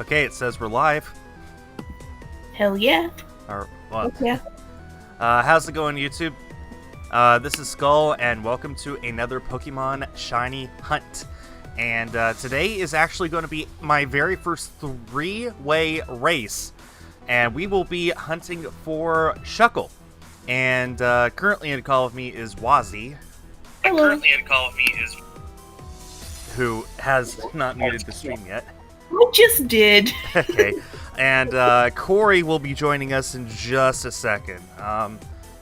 Okay, it says we're live. Hell yeah. Or, well, Yeah. how's it going, YouTube? This is Skull, and welcome to another Pokemon Shiny Hunt. And today is actually going to be my very first three-way race. And we will be hunting for Shuckle. And currently in a call with me is Wozzie. Hello. Who has not muted the stream yet. I just did. Okay. And Korie will be joining us in just a second.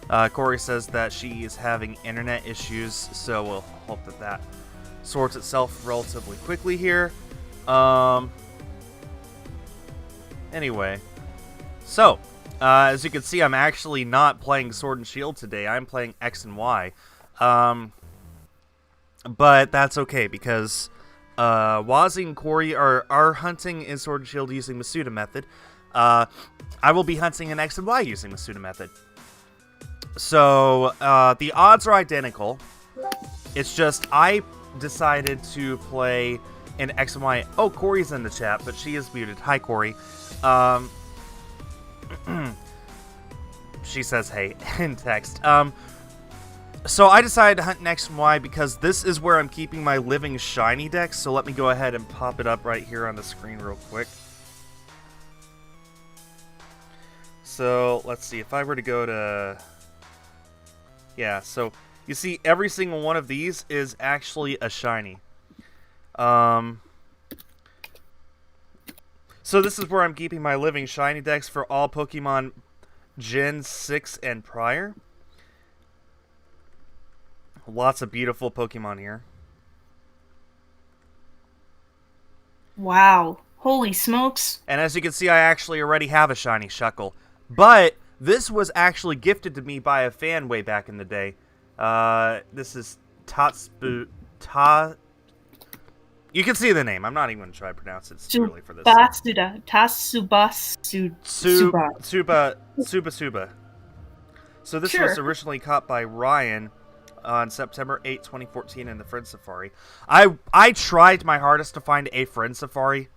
Korie says that she is having internet issues, so we'll hope that that sorts itself relatively quickly here. Anyway, so as you can see, I'm actually not playing Sword and Shield today. I'm playing X and Y. But that's okay because Wozzie and Korie are hunting in Sword and Shield using Masuda method. I will be hunting in X and Y using Masuda method. So the odds are identical. It's just I decided to play in X and Y. Oh, Corey's in the chat, but she is muted. Hi, Korie. She says hey in text. So I decided to hunt in X and Y because this is where I'm keeping my living shiny dex. So let me go ahead and pop it up right here on the screen real quick. So let's see, if I were to go to... Yeah, so you see every single one of these is actually a shiny. So this is where I'm keeping my living shiny dex for all Pokemon Gen 6 and prior. Lots of beautiful Pokemon here. Wow. Holy smokes. And as you can see, I actually already have a shiny Shuckle. But this was actually gifted to me by a fan way back in the day. This is You can see the name. I'm not even going to try to pronounce it really for this. Suba. So this was originally caught by Ryan on September 8, 2014 in the Friend Safari. I tried my hardest to find a Friend Safari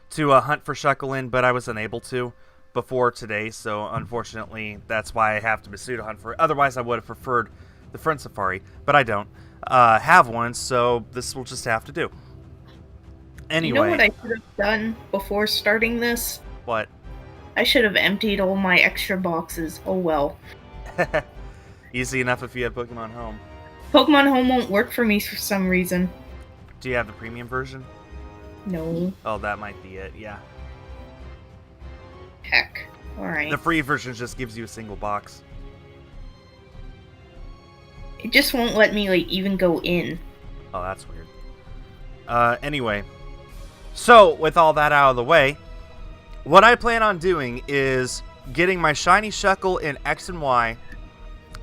to hunt for Shuckle in, but I was unable to before today, so unfortunately that's why I have to Masuda hunt for it. Otherwise I would have preferred the Friend Safari, but I don't have one, so this will just have to do. Anyway. You know what I should have done before starting this? What? I should have emptied all my extra boxes. Oh well. Easy enough if you have Pokemon Home. Pokemon Home won't work for me for some reason. Do you have the premium version? No. Oh, that might be it, yeah. Heck. Alright. The free version just gives you a single box. It just won't let me, like, even go in. Oh, that's weird. Anyway. So, with all that out of the way, what I plan on doing is getting my shiny Shuckle in X and Y,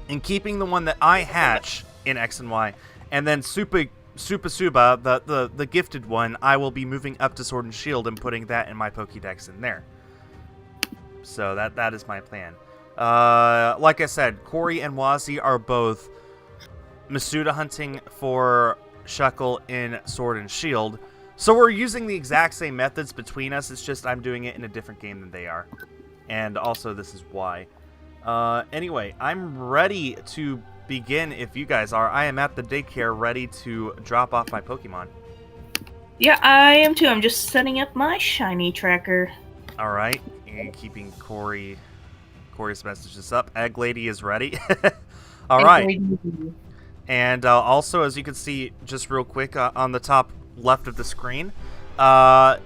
and keeping the one that I hatch in X and Y, and then Suba, the gifted one, I will be moving up to Sword and Shield and putting that in my Pokédex in there. So that is my plan. Like I said, Korie and Wozzie are both Masuda hunting for Shuckle in Sword and Shield. So we're using the exact same methods between us, it's just I'm doing it in a different game than they are. And also this is why. Anyway, I'm ready to begin if you guys are. I am at the daycare ready to drop off my Pokemon. Yeah, I am too. I'm just setting up my shiny tracker. Alright, and keeping Korie's messages up. Egg Lady is ready. Alright. And also, as you can see, just real quick, on the top left of the screen, whoever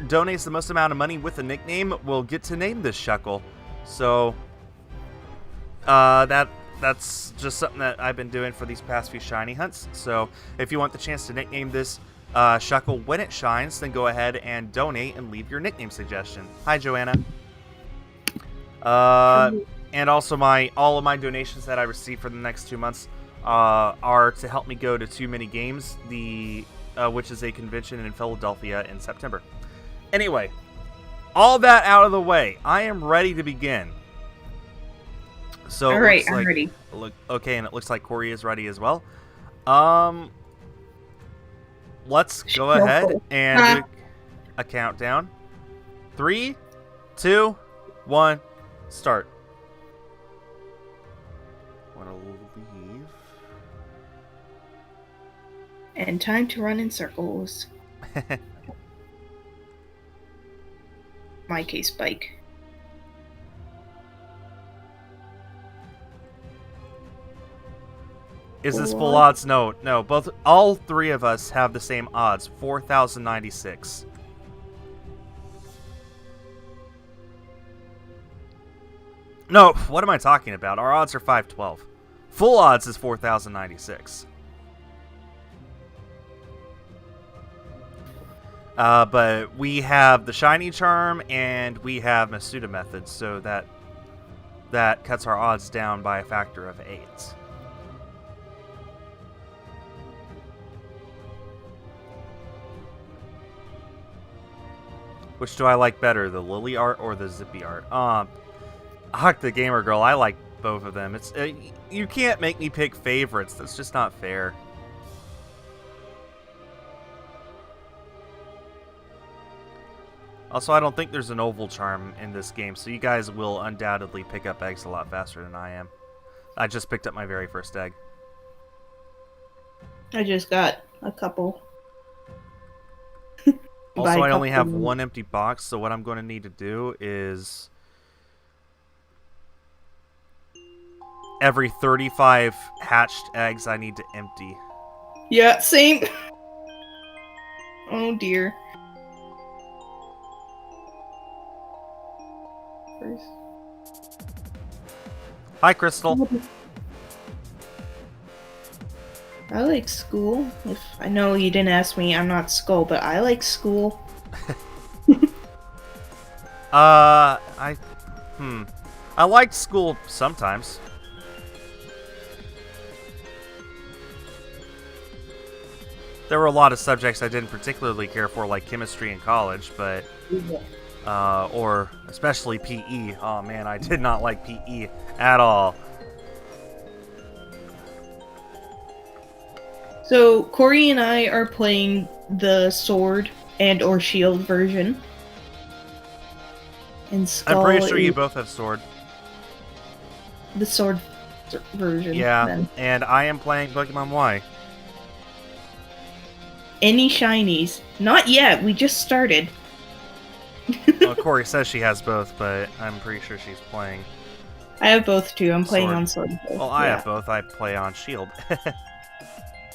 donates the most amount of money with a nickname will get to name this Shuckle. So, that's just something that I've been doing for these past few shiny hunts. So, if you want the chance to nickname this Shuckle when it shines, then go ahead and donate and leave your nickname suggestion. Hi, Joanna. And also, all of my donations that I receive for the next 2 months are to help me go to Too Many Games, which is a convention in Philadelphia in September. Anyway. All that out of the way, I am ready to begin. So all right, I'm ready. Okay, and it looks like Korie is ready as well. Let's go ahead and a countdown. 3, 2, 1, start. Want to leave? And time to run in circles. My case bike. Is this full odds? No. All three of us have the same odds, 4,096. No, what am I talking about? Our odds are 512. Full odds is 4,096. But we have the Shiny Charm and we have Masuda Method, so that cuts our odds down by a factor of 8. Which do I like better, the Lily art or the Zippy art? Huck the Gamer Girl, I like both of them. It's you can't make me pick favorites. That's just not fair. Also, I don't think there's an oval charm in this game, so you guys will undoubtedly pick up eggs a lot faster than I am. I just picked up my very first egg. I just got a couple. Also, I only have one empty box, so what I'm going to need to do is every 35 hatched eggs I need to empty. Yeah, same. Oh dear. Hi, Crystal. I like school. If I know you didn't ask me, I'm not school, but I like school. I liked school sometimes. There were a lot of subjects I didn't particularly care for, like chemistry in college, but or especially PE. Oh man, I did not like PE at all. So Korie and I are playing the sword and or shield version. And Skull I'm pretty sure you both have sword. The sword version. Yeah, then. And I am playing Pokemon Y. Any shinies? Not yet. We just started. Well, Korie says she has both, but I'm pretty sure she's playing. I have both too. I'm playing sword. on sword. Well, I have both. I play on shield.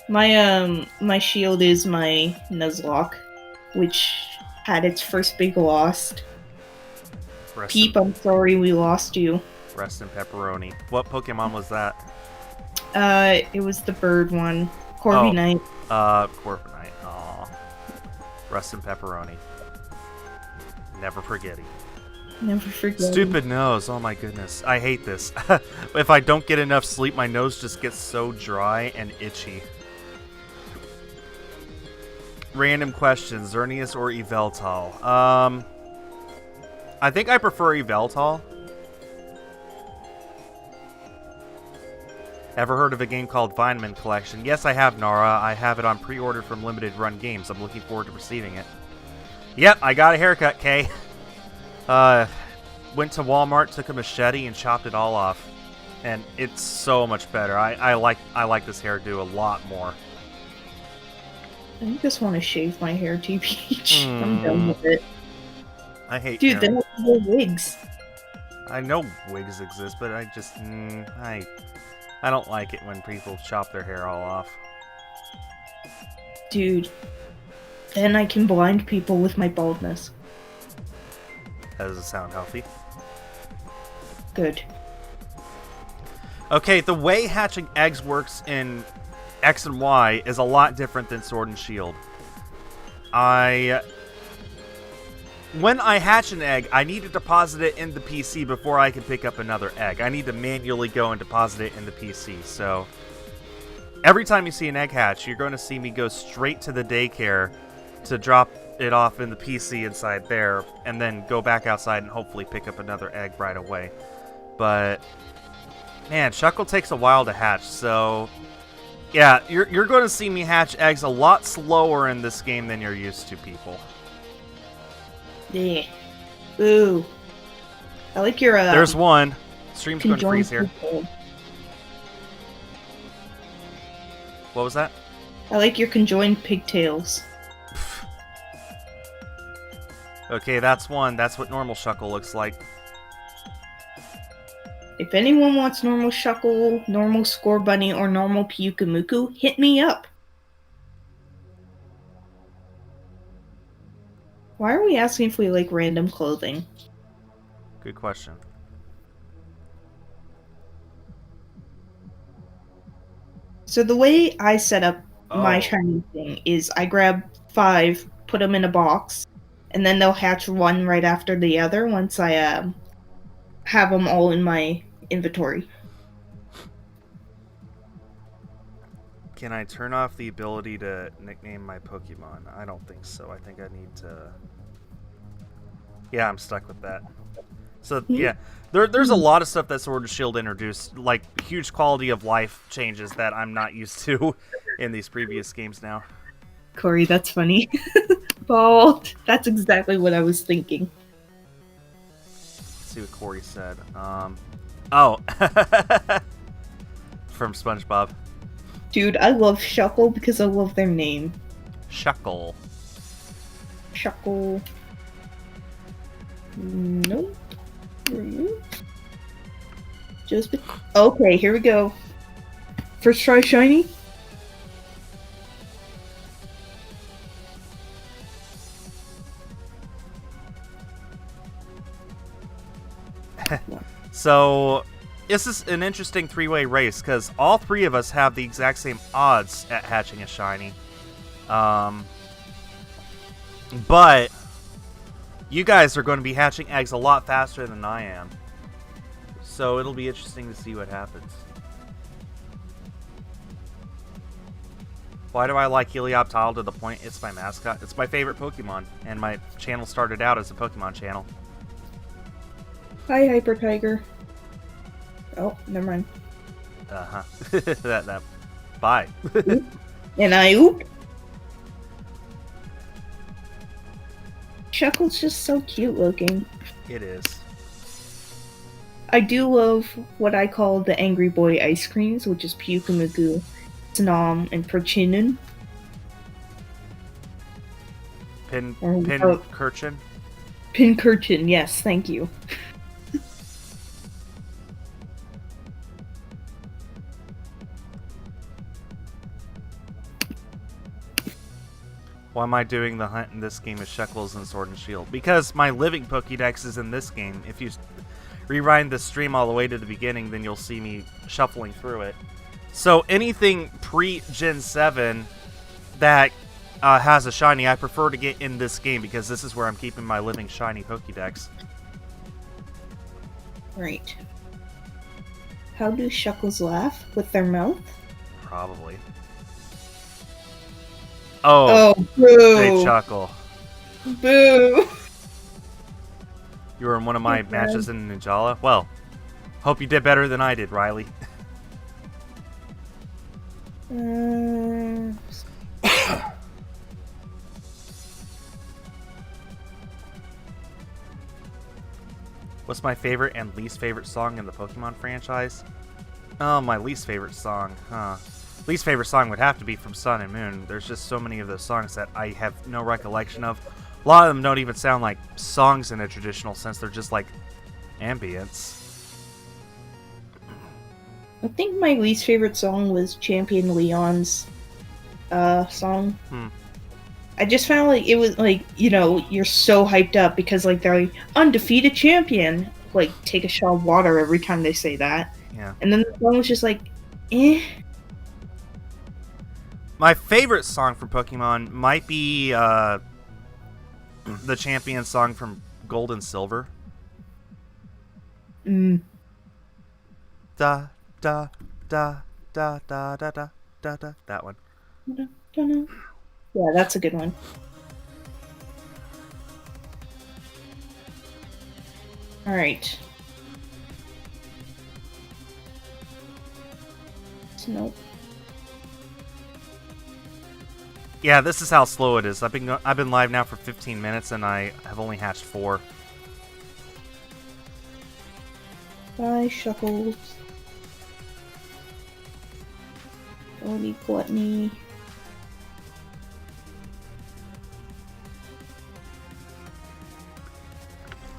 My shield is my Nuzlocke, which had its first big loss. Peep, I'm sorry we lost you. Rest in pepperoni. What Pokemon was that? It was the bird one. Corviknight. Corviknight. Aw. Rest in pepperoni. Never forgetting. Never forget. Stupid nose. Oh my goodness. I hate this. If I don't get enough sleep, my nose just gets so dry and itchy. Random questions. Xerneas or Yveltal? I think I prefer Yveltal. Ever heard of a game called Vineman Collection? Yes, I have, Nara. I have it on pre-order from Limited Run Games. I'm looking forward to receiving it. Yep, I got a haircut, Kay. Went to Walmart, took a machete, and chopped it all off. And it's so much better. I like this hairdo a lot more. I just want to shave my hair, TBH. I'm done with it. I hate Dude, they don't have wigs. I know wigs exist, but I just... I don't like it when people chop their hair all off. Dude, then I can blind people with my baldness. That doesn't sound healthy. Good. Okay, the way hatching eggs works in X and Y is a lot different than Sword and Shield. When I hatch an egg, I need to deposit it in the PC before I can pick up another egg. I need to manually go and deposit it in the PC, so... Every time you see an egg hatch, you're going to see me go straight to the daycare to drop it off in the PC inside there, and then go back outside and hopefully pick up another egg right away. But... Man, Shuckle takes a while to hatch, so... Yeah, you're going to see me hatch eggs a lot slower in this game than you're used to, people. Yeah. Ooh. I like your There's one. Stream's going to conjoined freeze here. pigtail. What was that? I like your conjoined pigtails. Okay, that's one. That's what normal Shuckle looks like. If anyone wants normal Shuckle, normal Score Bunny, or normal Pyukamuku, hit me up. Why are we asking if we like random clothing? Good question. So the way I set up my Oh. shiny thing is I grab 5, put them in a box, and then they'll hatch one right after the other once I have them all in my inventory. Can I turn off the ability to nickname my Pokemon? I don't think so. I think I need to... Yeah, I'm stuck with that. So, yeah. There's a lot of stuff that Sword and Shield introduced, like huge quality of life changes that I'm not used to in these previous games now. Korie, that's funny. Bald. That's exactly what I was thinking. Let's see what Korie said. Oh. From SpongeBob. Dude, I love Shuckle because I love their name. Shuckle. Shuckle. Nope. Just okay, here we go. First try shiny. So, this is an interesting three-way race, because all three of us have the exact same odds at hatching a shiny. But you guys are going to be hatching eggs a lot faster than I am. So it'll be interesting to see what happens. Why do I like Helioptile to the point it's my mascot? It's my favorite Pokemon, and my channel started out as a Pokemon channel. Hi, Hyper Tiger. Oh, never mind. Uh-huh. that. Bye. And I oop. Shuckle's just so cute looking. It is. I do love what I call the Angry Boy ice creams, which is Pyukamuku, Snom, and Perchinin. Pincurchin? Pincurchin, yes, thank you. Why am I doing the hunt in this game as Shuckles and Sword and Shield? Because my living Pokédex is in this game. If you rewind the stream all the way to the beginning, then you'll see me shuffling through it. So anything pre-Gen 7 that has a shiny, I prefer to get in this game because this is where I'm keeping my living shiny Pokédex. Right. How do Shuckles laugh? With their mouth? Probably. Oh, boo! They chuckle. Boo! You were in one of my matches in Ninjala? Well, hope you did better than I did, Riley. What's my favorite and least favorite song in the Pokemon franchise? Oh, my least favorite song, huh? Least favorite song would have to be from Sun and Moon. There's just so many of those songs that I have no recollection of. A lot of them don't even sound like songs in a traditional sense. They're just like ambience. I think my least favorite song was Champion Leon's song. I just found like it was like, you know, you're so hyped up because like they're like undefeated champion. Like take a shot of water every time they say that. Yeah. And then the song was just like, eh. My favorite song from Pokemon might be the champion song from Gold and Silver. Da da da da da da da da da. That one. Yeah, that's a good one. Alright. Nope. Yeah, this is how slow it is. I've been live now for 15 minutes, and I have only hatched 4. Bye, Shuckles. Don't need gluttony.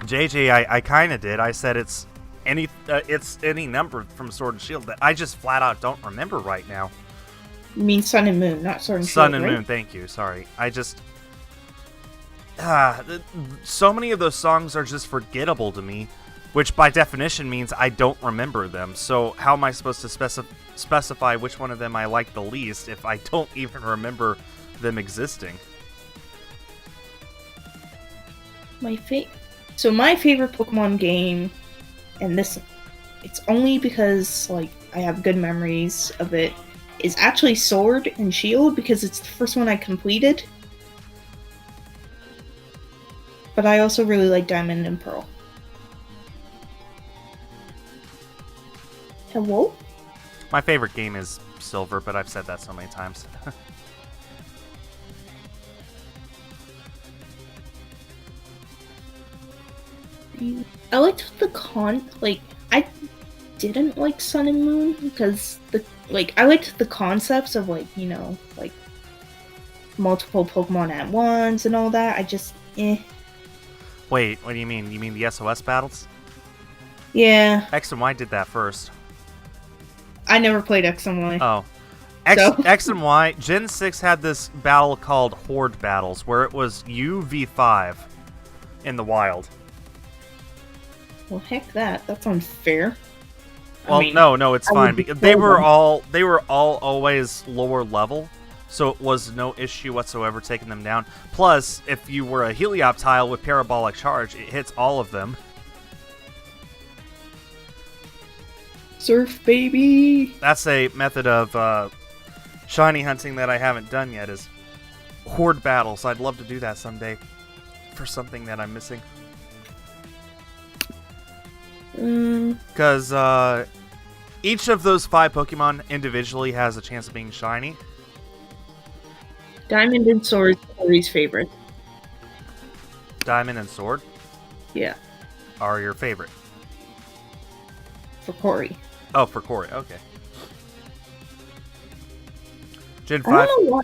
JJ, I kind of did. I said it's any number from Sword and Shield that I just flat out don't remember right now. You mean Sun and Moon, not Sword and Shield, Sun and right? Moon, thank you. Sorry. I just so many of those songs are just forgettable to me, which by definition means I don't remember them. So how am I supposed to specify which one of them I like the least if I don't even remember them existing? My favorite Pokemon game, and it's only because like I have good memories of it, is actually Sword and Shield because it's the first one I completed. But I also really like Diamond and Pearl. Hello? My favorite game is Silver, but I've said that so many times. I liked I didn't like Sun and Moon because I liked the concepts of multiple Pokemon at once and all that. I just Wait, what do you mean? You mean the SOS battles? Yeah. X and Y did that first. I never played X and Y. Oh. X and Y, Gen 6 had this battle called Horde Battles, where it was you v5 in the wild. Well, heck that. That's unfair. Well, no, it's fine because they were all always lower level, so it was no issue whatsoever taking them down. Plus, if you were a Helioptile with Parabolic Charge, it hits all of them. Surf, baby! That's a method of shiny hunting that I haven't done yet, is Horde Battles. I'd love to do that someday for something that I'm missing. Because each of those 5 Pokemon individually has a chance of being shiny. Diamond and Sword is Corey's favorite. Diamond and Sword? Yeah. Are your favorite? For Korie. Oh, for Korie, okay. Gen 5. I don't know why.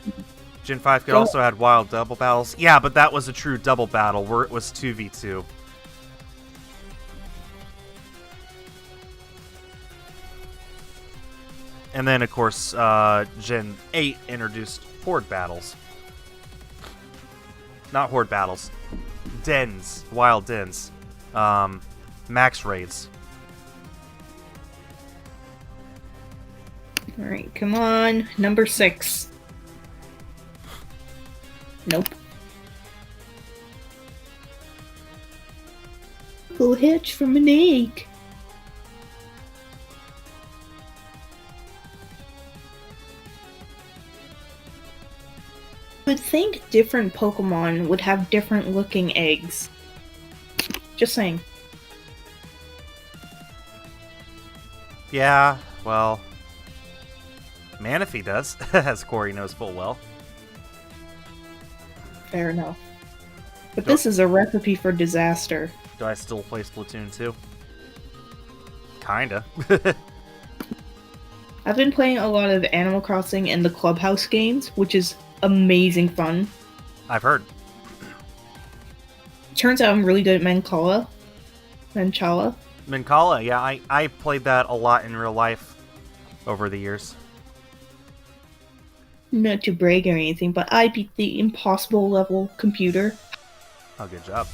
Gen 5 could also had wild double battles. Yeah, but that was a true double battle where it was 2v2. And then, of course, Gen 8 introduced Horde battles. Not Horde battles. Dens. Wild dens. Max raids. Alright, come on. Number 6. Nope. Who hatched from an egg? I would think different Pokemon would have different looking eggs. Just saying. Yeah, well, Manaphy does, as Korie knows full well. Fair enough. But this is a recipe for disaster. Do I still play Splatoon 2? Kinda. I've been playing a lot of Animal Crossing and the Clubhouse games, which is amazing fun. I've heard. Turns out I'm really good at Mancala. Mancala, yeah, I played that a lot in real life over the years. Not to brag or anything, but I beat the impossible level computer. Oh, good job.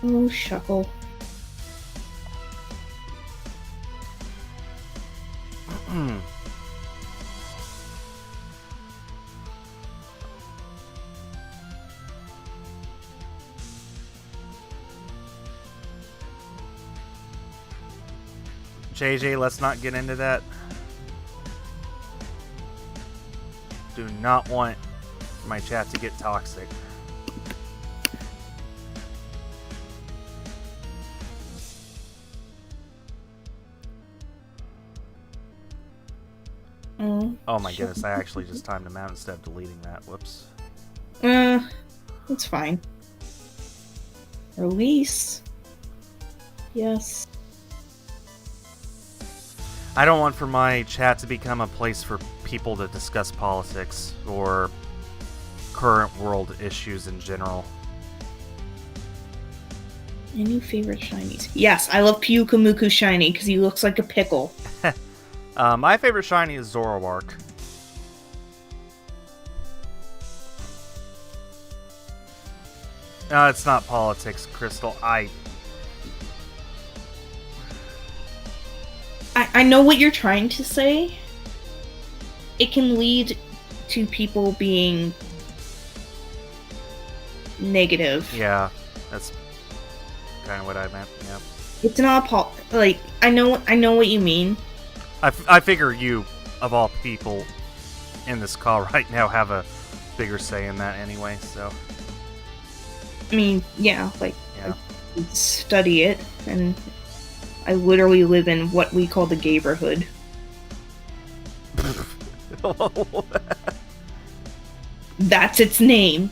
Oh, Shuckle. JJ, let's not get into that. Do not want my chat to get toxic. Oh my goodness, I actually just timed him out instead of deleting that. Whoops. It's fine. Release. Yes. I don't want for my chat to become a place for people to discuss politics or current world issues in general. Any favorite shinies? Yes, I love Pyukamuku shiny because he looks like a pickle. My favorite shiny is Zoroark. No, it's not politics, Crystal. I know what you're trying to say. It can lead to people being negative. Yeah, that's kind of what I meant. Yeah. It's not I know what you mean. I figure you, of all people in this call right now, have a bigger say in that anyway. So. I mean, yeah, I study it, and I literally live in what we call the gayborhood. That's its name.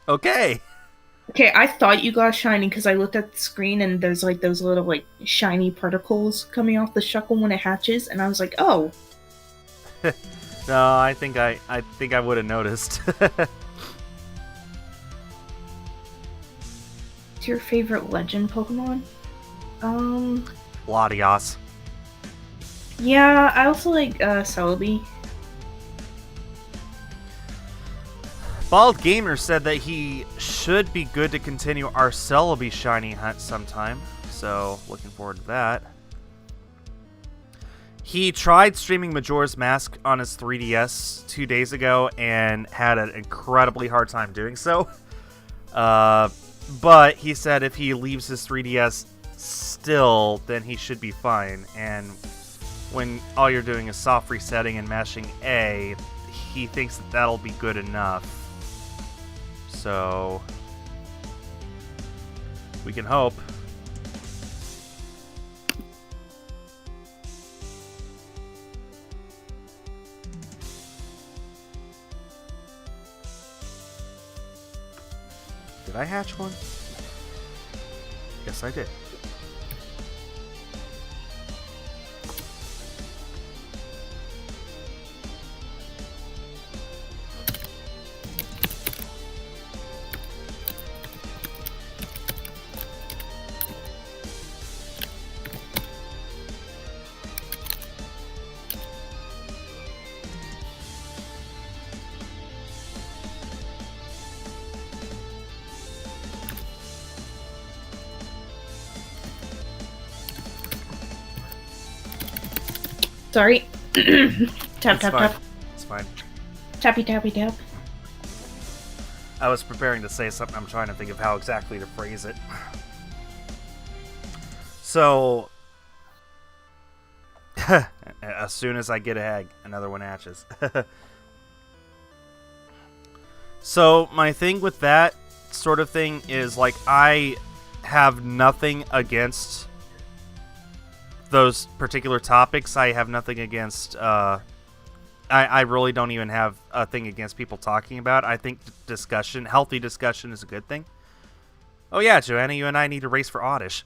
Okay. Okay, I thought you got shiny because I looked at the screen and there's those little shiny particles coming off the Shuckle when it hatches, and I was like, oh. No, I think I would have noticed. What's your favorite legend Pokemon? Latias. Yeah, I also like Celebi. Bald Gamer said that he should be good to continue our Celebi shiny hunt sometime, so looking forward to that. He tried streaming Majora's Mask on his 3DS 2 days ago and had an incredibly hard time doing so. But he said if he leaves his 3DS still, then he should be fine. And when all you're doing is soft resetting and mashing A, he thinks that that'll be good enough. So we can hope. Did I hatch one? Yes, I did. Sorry. Tap, tap, tap. It's fine. Tappy, tappy, tap. I was preparing to say something. I'm trying to think of how exactly to phrase it. So, as soon as I get a hag, another one hatches. So, my thing with that sort of thing is, I have nothing against those particular topics. I have nothing against, I really don't even have a thing against people talking about. I think discussion, healthy discussion is a good thing. Oh yeah, Joanna, you and I need to race for Oddish.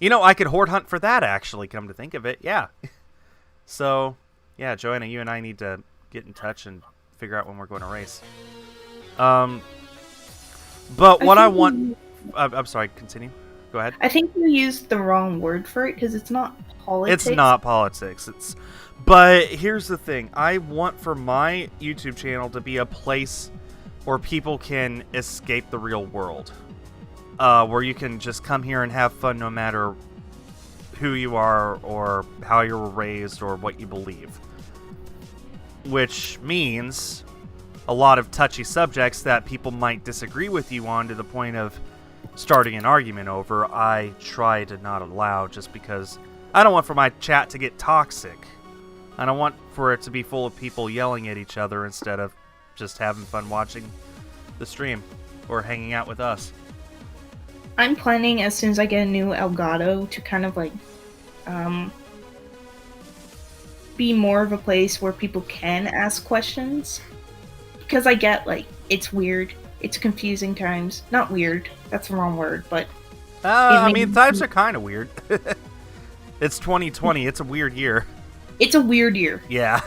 You know, I could horde hunt for that, actually, come to think of it. Yeah. So, yeah, Joanna, you and I need to get in touch and figure out when we're going to race. But what I want... I'm sorry, continue. Go ahead. I think you used the wrong word for it because it's not politics. It's not politics. But here's the thing. I want for my YouTube channel to be a place where people can escape the real world. Where you can just come here and have fun no matter who you are or how you were raised or what you believe. Which means a lot of touchy subjects that people might disagree with you on to the point of starting an argument over, I try to not allow, just because I don't want for my chat to get toxic. I don't want for it to be full of people yelling at each other instead of just having fun watching the stream or hanging out with us. I'm planning as soon as I get a new Elgato to kind of like be more of a place where people can ask questions. Because I get like it's weird, it's confusing times. Not weird, that's the wrong word, but I mean, times are kind of weird. It's 2020. It's a weird year. It's a weird year. Yeah.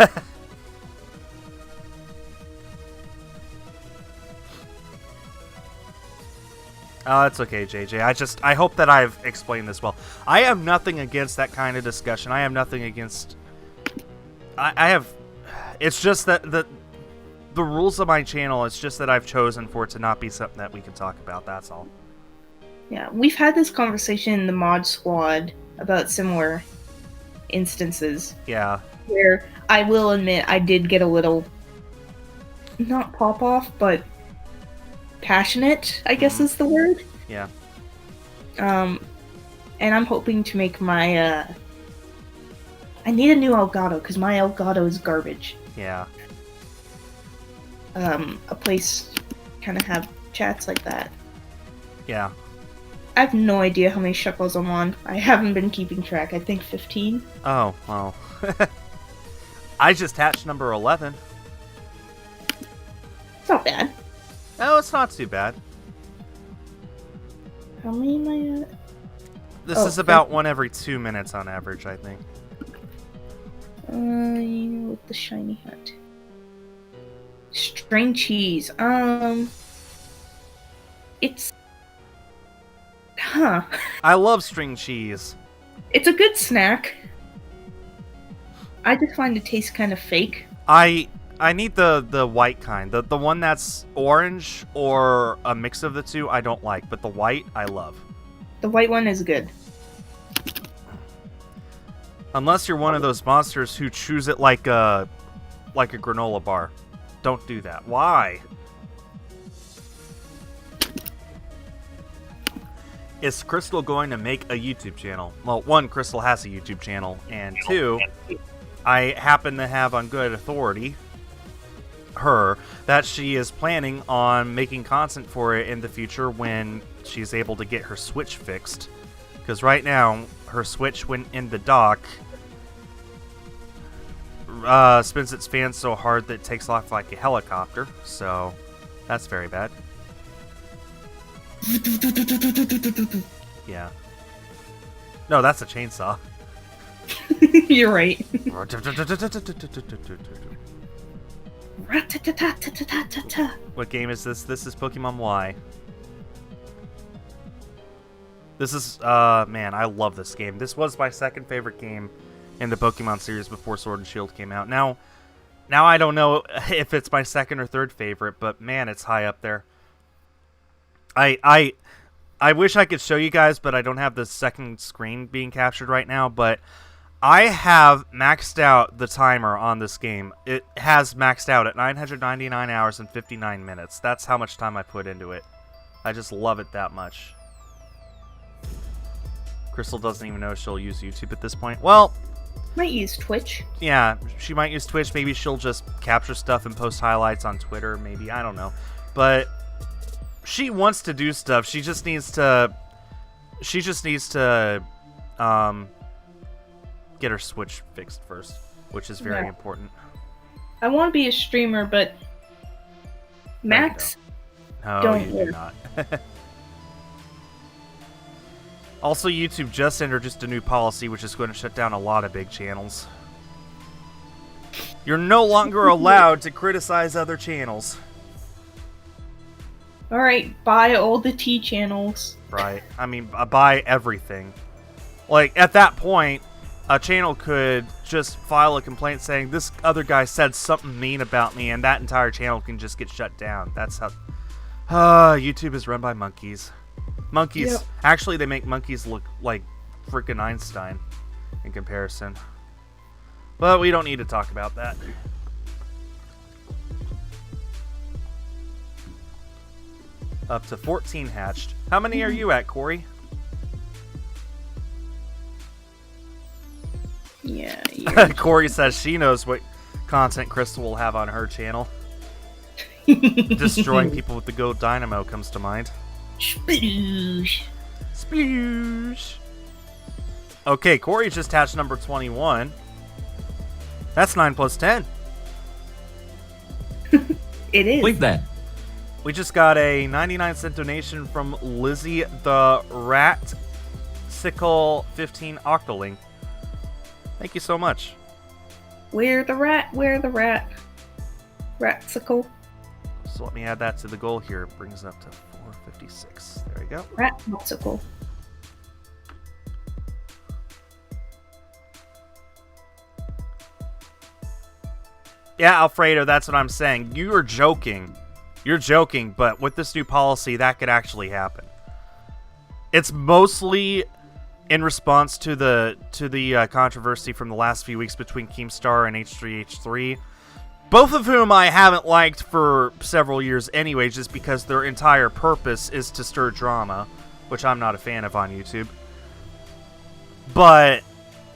Oh, it's okay, JJ. I hope that I've explained this well. I have nothing against that kind of discussion. I have nothing against... I have... It's just that the rules of my channel, it's just that I've chosen for it to not be something that we can talk about, that's all. Yeah, we've had this conversation in the mod squad about similar instances. Yeah. Where I will admit I did get a little... not pop off, but... passionate, I guess is the word. Yeah. And I'm hoping to make my, I need a new Elgato, because my Elgato is garbage. Yeah. A place kind of have chats like that. Yeah. I have no idea how many Shuckles I'm on. I haven't been keeping track. I think 15. Oh, well. I just hatched number 11. It's not bad. Oh, it's not too bad. How many am I at? This is about 1 every 2 minutes on average, I think. With the shiny hat. String cheese. It's... Huh. I love string cheese. It's a good snack. I just find it tastes kind of fake. I need the white kind. The one that's orange or a mix of the two, I don't like. But the white, I love. The white one is good. Unless you're one of those monsters who chews it like a granola bar. Don't do that. Why? Is Crystal going to make a YouTube channel? Well, 1, Crystal has a YouTube channel, and 2, I happen to have on good authority that she is planning on making content for it in the future when she's able to get her Switch fixed. Because right now, her Switch, when in the dock, spins its fans so hard that it takes off like a helicopter. So, that's very bad. Yeah. No, that's a chainsaw. You're right. What game is this? This is Pokemon Y. This is, man, I love this game. This was my second favorite game in the Pokemon series before Sword and Shield came out. Now I don't know if it's my second or third favorite, but man, it's high up there. I wish I could show you guys, but I don't have the second screen being captured right now, but I have maxed out the timer on this game. It has maxed out at 999 hours and 59 minutes. That's how much time I put into it. I just love it that much. Crystal doesn't even know she'll use YouTube at this point. Well, might use Twitch. Yeah, she might use Twitch. Maybe she'll just capture stuff and post highlights on Twitter. Maybe, I don't know. But she wants to do stuff. She just needs to get her Switch fixed first, which is very important. I want to be a streamer, but Max, no, you do not. Also, YouTube just introduced a new policy which is going to shut down a lot of big channels. You're no longer allowed to criticize other channels. Alright, buy all the T channels. Right. I mean, buy everything. Like, at that point, a channel could just file a complaint saying, this other guy said something mean about me, and that entire channel can just get shut down. That's how... YouTube is run by monkeys. Monkeys... Yep. Actually, they make monkeys look like freaking Einstein in comparison. But we don't need to talk about that. Up to 14 hatched. How many are you at, Korie? Yeah. Korie says she knows what content Crystal will have on her channel. Destroying people with the gold dynamo comes to mind. Sploosh. Okay, Korie just hatched number 21. That's 9 plus 10. It is. Believe that. We just got a 99-cent donation from Lizzie the Rat Sickle 15 Octoling. Thank you so much. Where the rat? Where the rat? Ratsicle. So let me add that to the goal here. It brings it up to 456. There we go. Ratsicle. Yeah, Alfredo, that's what I'm saying. You are joking. You're joking, but with this new policy, that could actually happen. It's mostly in response to the controversy from the last few weeks between Keemstar and H3H3, both of whom I haven't liked for several years anyway, just because their entire purpose is to stir drama, which I'm not a fan of on YouTube. But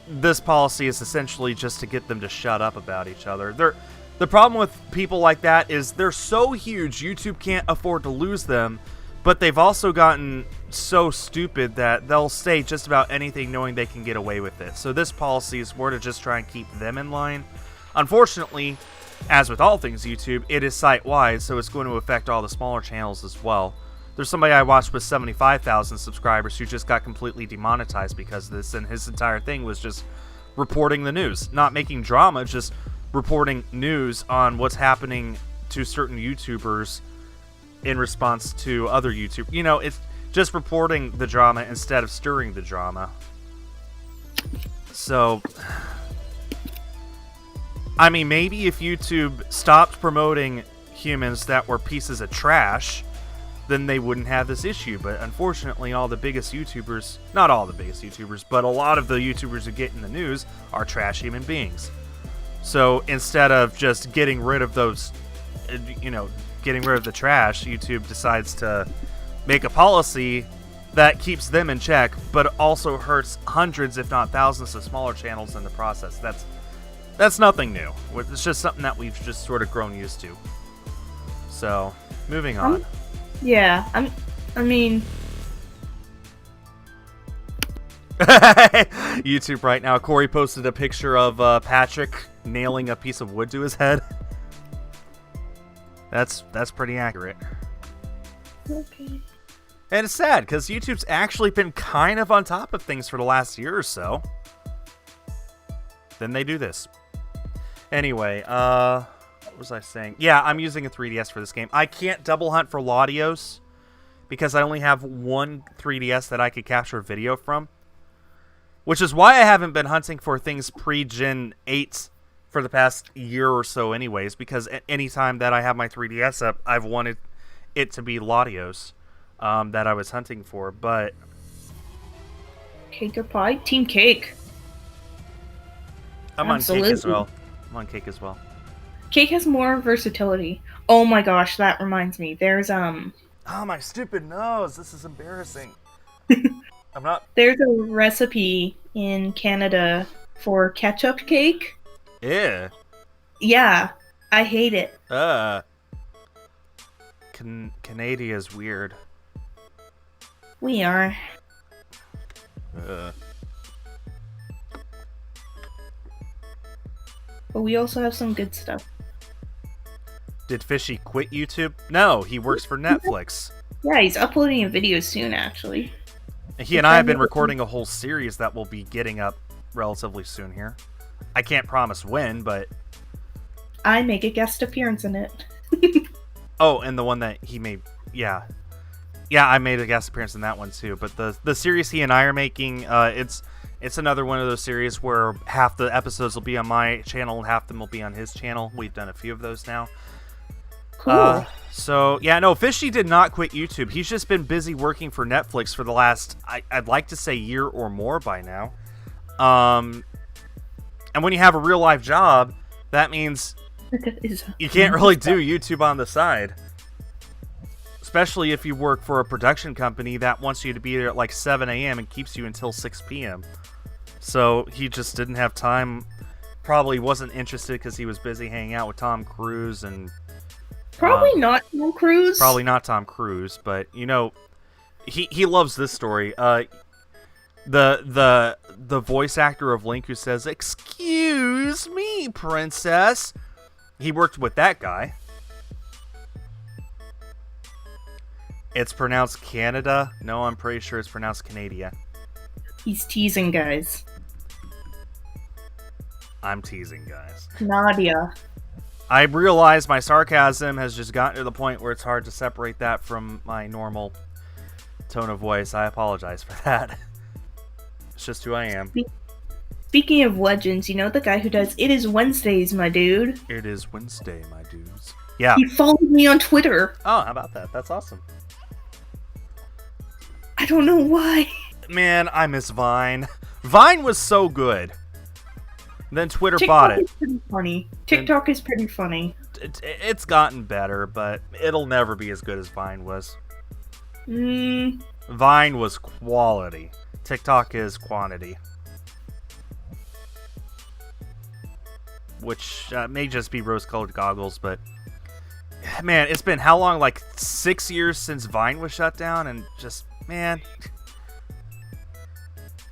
this policy is essentially just to get them to shut up about each other. The problem with people like that is they're so huge, YouTube can't afford to lose them, but they've also gotten so stupid that they'll say just about anything knowing they can get away with it. So this policy is more to just try and keep them in line. Unfortunately, as with all things YouTube, it is site-wide, so it's going to affect all the smaller channels as well. There's somebody I watched with 75,000 subscribers who just got completely demonetized because of this, and his entire thing was just reporting the news. Not making drama, just reporting news on what's happening to certain YouTubers in response to other YouTube. You know, it's just reporting the drama instead of stirring the drama. So, I mean, maybe if YouTube stopped promoting humans that were pieces of trash, then they wouldn't have this issue. But unfortunately, all the biggest YouTubers, not all the biggest YouTubers, but a lot of the YouTubers who get in the news are trash human beings. So instead of just getting rid of those, getting rid of the trash, YouTube decides to make a policy that keeps them in check, but also hurts hundreds, if not thousands, of smaller channels in the process. That's nothing new. It's just something that we've just sort of grown used to. So, moving on. Yeah, I mean... YouTube right now. Korie posted a picture of Patrick nailing a piece of wood to his head. That's pretty accurate. Okay. And it's sad, because YouTube's actually been kind of on top of things for the last year or so. Then they do this. Anyway, what was I saying? Yeah, I'm using a 3DS for this game. I can't double hunt for Latios, because I only have one 3DS that I could capture video from. Which is why I haven't been hunting for things pre-Gen 8 for the past year or so anyways, because any time that I have my 3DS up, I've wanted it to be Latios that I was hunting for, but... Cake or pie? Team Cake. I'm Absolutely. on Cake as well. I'm on Cake as well. Cake has more versatility. Oh my gosh, that reminds me. There's, Oh, my stupid nose. This is embarrassing. I'm not... There's a recipe in Canada for ketchup cake. Yeah. Yeah, I hate it. Canada is weird. We are. But we also have some good stuff. Did Fishy quit YouTube? No, he works for Netflix. Yeah, he's uploading a video soon, actually. He and I have been recording a whole series that will be getting up relatively soon here. I can't promise when, but... I make a guest appearance in it. Oh, and the one that he made... Yeah. Yeah, I made a guest appearance in that one too. But the series he and I are making, it's another one of those series where half the episodes will be on my channel and half of them will be on his channel. We've done a few of those now. Cool. So, yeah, no, Fishy did not quit YouTube. He's just been busy working for Netflix for the last, I'd like to say, year or more by now. And when you have a real-life job, that means you can't really do YouTube on the side. Especially if you work for a production company that wants you to be there at like 7 a.m. and keeps you until 6 p.m. So he just didn't have time. Probably wasn't interested because he was busy hanging out with Tom Cruise and... Probably not Tom Cruise. Probably not Tom Cruise, but, you know, He loves this story. The voice actor of Link who says, "Excuse me, princess." He worked with that guy. It's pronounced Canada. No, I'm pretty sure it's pronounced Canada. He's teasing, guys. I'm teasing, guys. Nadia. I realize my sarcasm has just gotten to the point where it's hard to separate that from my normal tone of voice. I apologize for that. It's just who I am. Speaking of legends, you know the guy who does It Is Wednesdays, my dude? It is Wednesday, my dudes. Yeah. He followed me on Twitter. Oh, how about that? That's awesome. I don't know why. Man, I miss Vine. Vine was so good. Then Twitter TikTok bought it. Is pretty funny. TikTok is pretty funny. It's gotten better, but it'll never be as good as Vine was. Vine was quality. TikTok is quantity. Which may just be rose-colored goggles, but... Man, it's been how long? Like 6 years since Vine was shut down, and just... Man.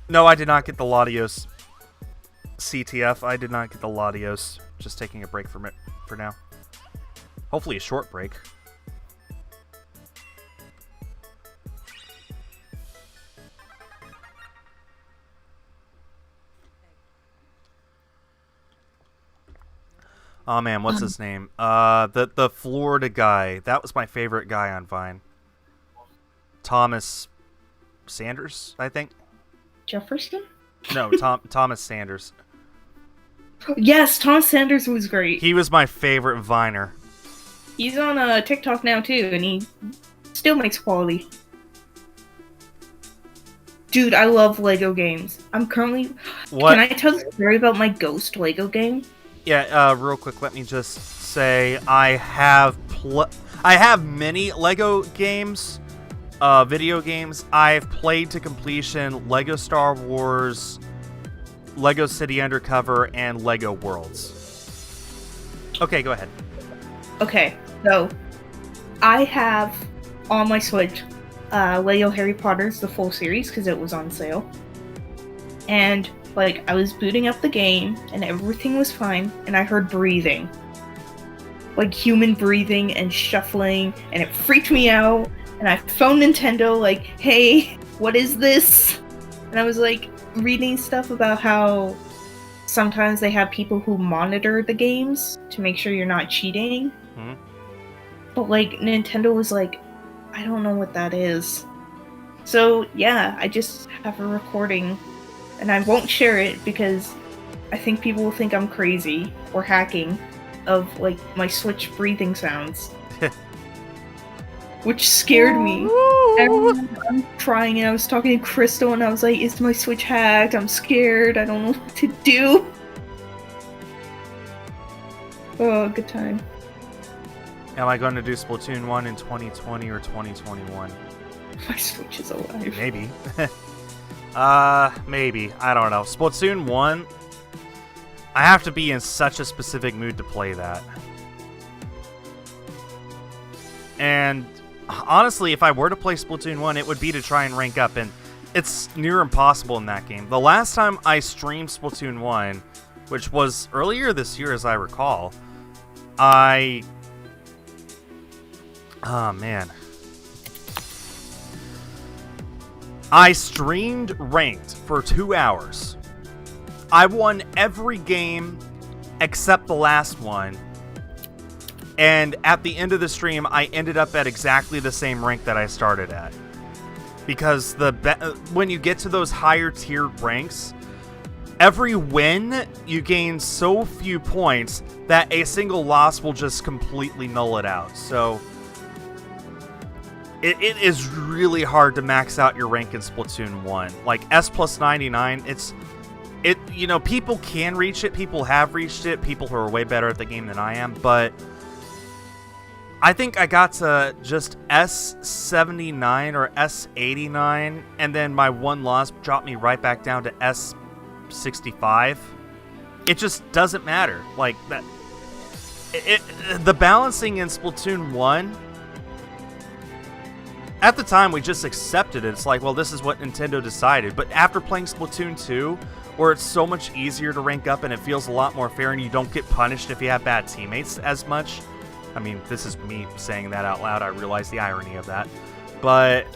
No, I did not get the Latios CTF. I did not get the Latios. Just taking a break from it for now. Hopefully a short break. Oh man, what's his name? The Florida guy. That was my favorite guy on Vine. Thomas Sanders, I think. Jefferson? No, Thomas Sanders. Yes, Thomas Sanders was great. He was my favorite Viner. He's on TikTok now too, and he still makes quality. Dude, I love Lego games. I'm currently... What? Can I tell the story about my ghost Lego game? Yeah, real quick, let me just say I have many Lego games, video games. I've played to completion Lego Star Wars, Lego City Undercover, and Lego Worlds. Okay, go ahead. Okay, so I have on my Switch Lego Harry Potter's the full series because it was on sale. And like, I was booting up the game, and everything was fine, and I heard breathing. Like, human breathing and shuffling, and it freaked me out, and I phoned Nintendo, like, hey, what is this? And I was, like, reading stuff about how sometimes they have people who monitor the games to make sure you're not cheating. Mm-hmm. But, like, Nintendo was like, I don't know what that is. So, yeah, I just have a recording. And I won't share it because I think people will think I'm crazy or hacking of, like, my Switch breathing sounds. Which scared me. I'm trying, and I was talking to Crystal, and I was like, is my Switch hacked? I'm scared. I don't know what to do. Oh, good time. Am I going to do Splatoon 1 in 2020 or 2021? My Switch is alive. Maybe. Maybe. I don't know. Splatoon 1, I have to be in such a specific mood to play that. And honestly, if I were to play Splatoon 1, it would be to try and rank up, and it's near impossible in that game. The last time I streamed Splatoon 1, which was earlier this year as I recall, oh man. I streamed ranked for 2 hours. I won every game except the last one. And at the end of the stream, I ended up at exactly the same rank that I started at. Because when you get to those higher tiered ranks, every win, you gain so few points that a single loss will just completely null it out. So it is really hard to max out your rank in Splatoon 1. Like S plus 99, you know, people can reach it, people have reached it, people who are way better at the game than I am, but I think I got to just S79 or S89, and then my one loss dropped me right back down to S65. It just doesn't matter. Like, that. The balancing in Splatoon 1 at the time, we just accepted it. It's like, well, this is what Nintendo decided. But after playing Splatoon 2, where it's so much easier to rank up and it feels a lot more fair and you don't get punished if you have bad teammates as much. I mean, this is me saying that out loud. I realize the irony of that. But,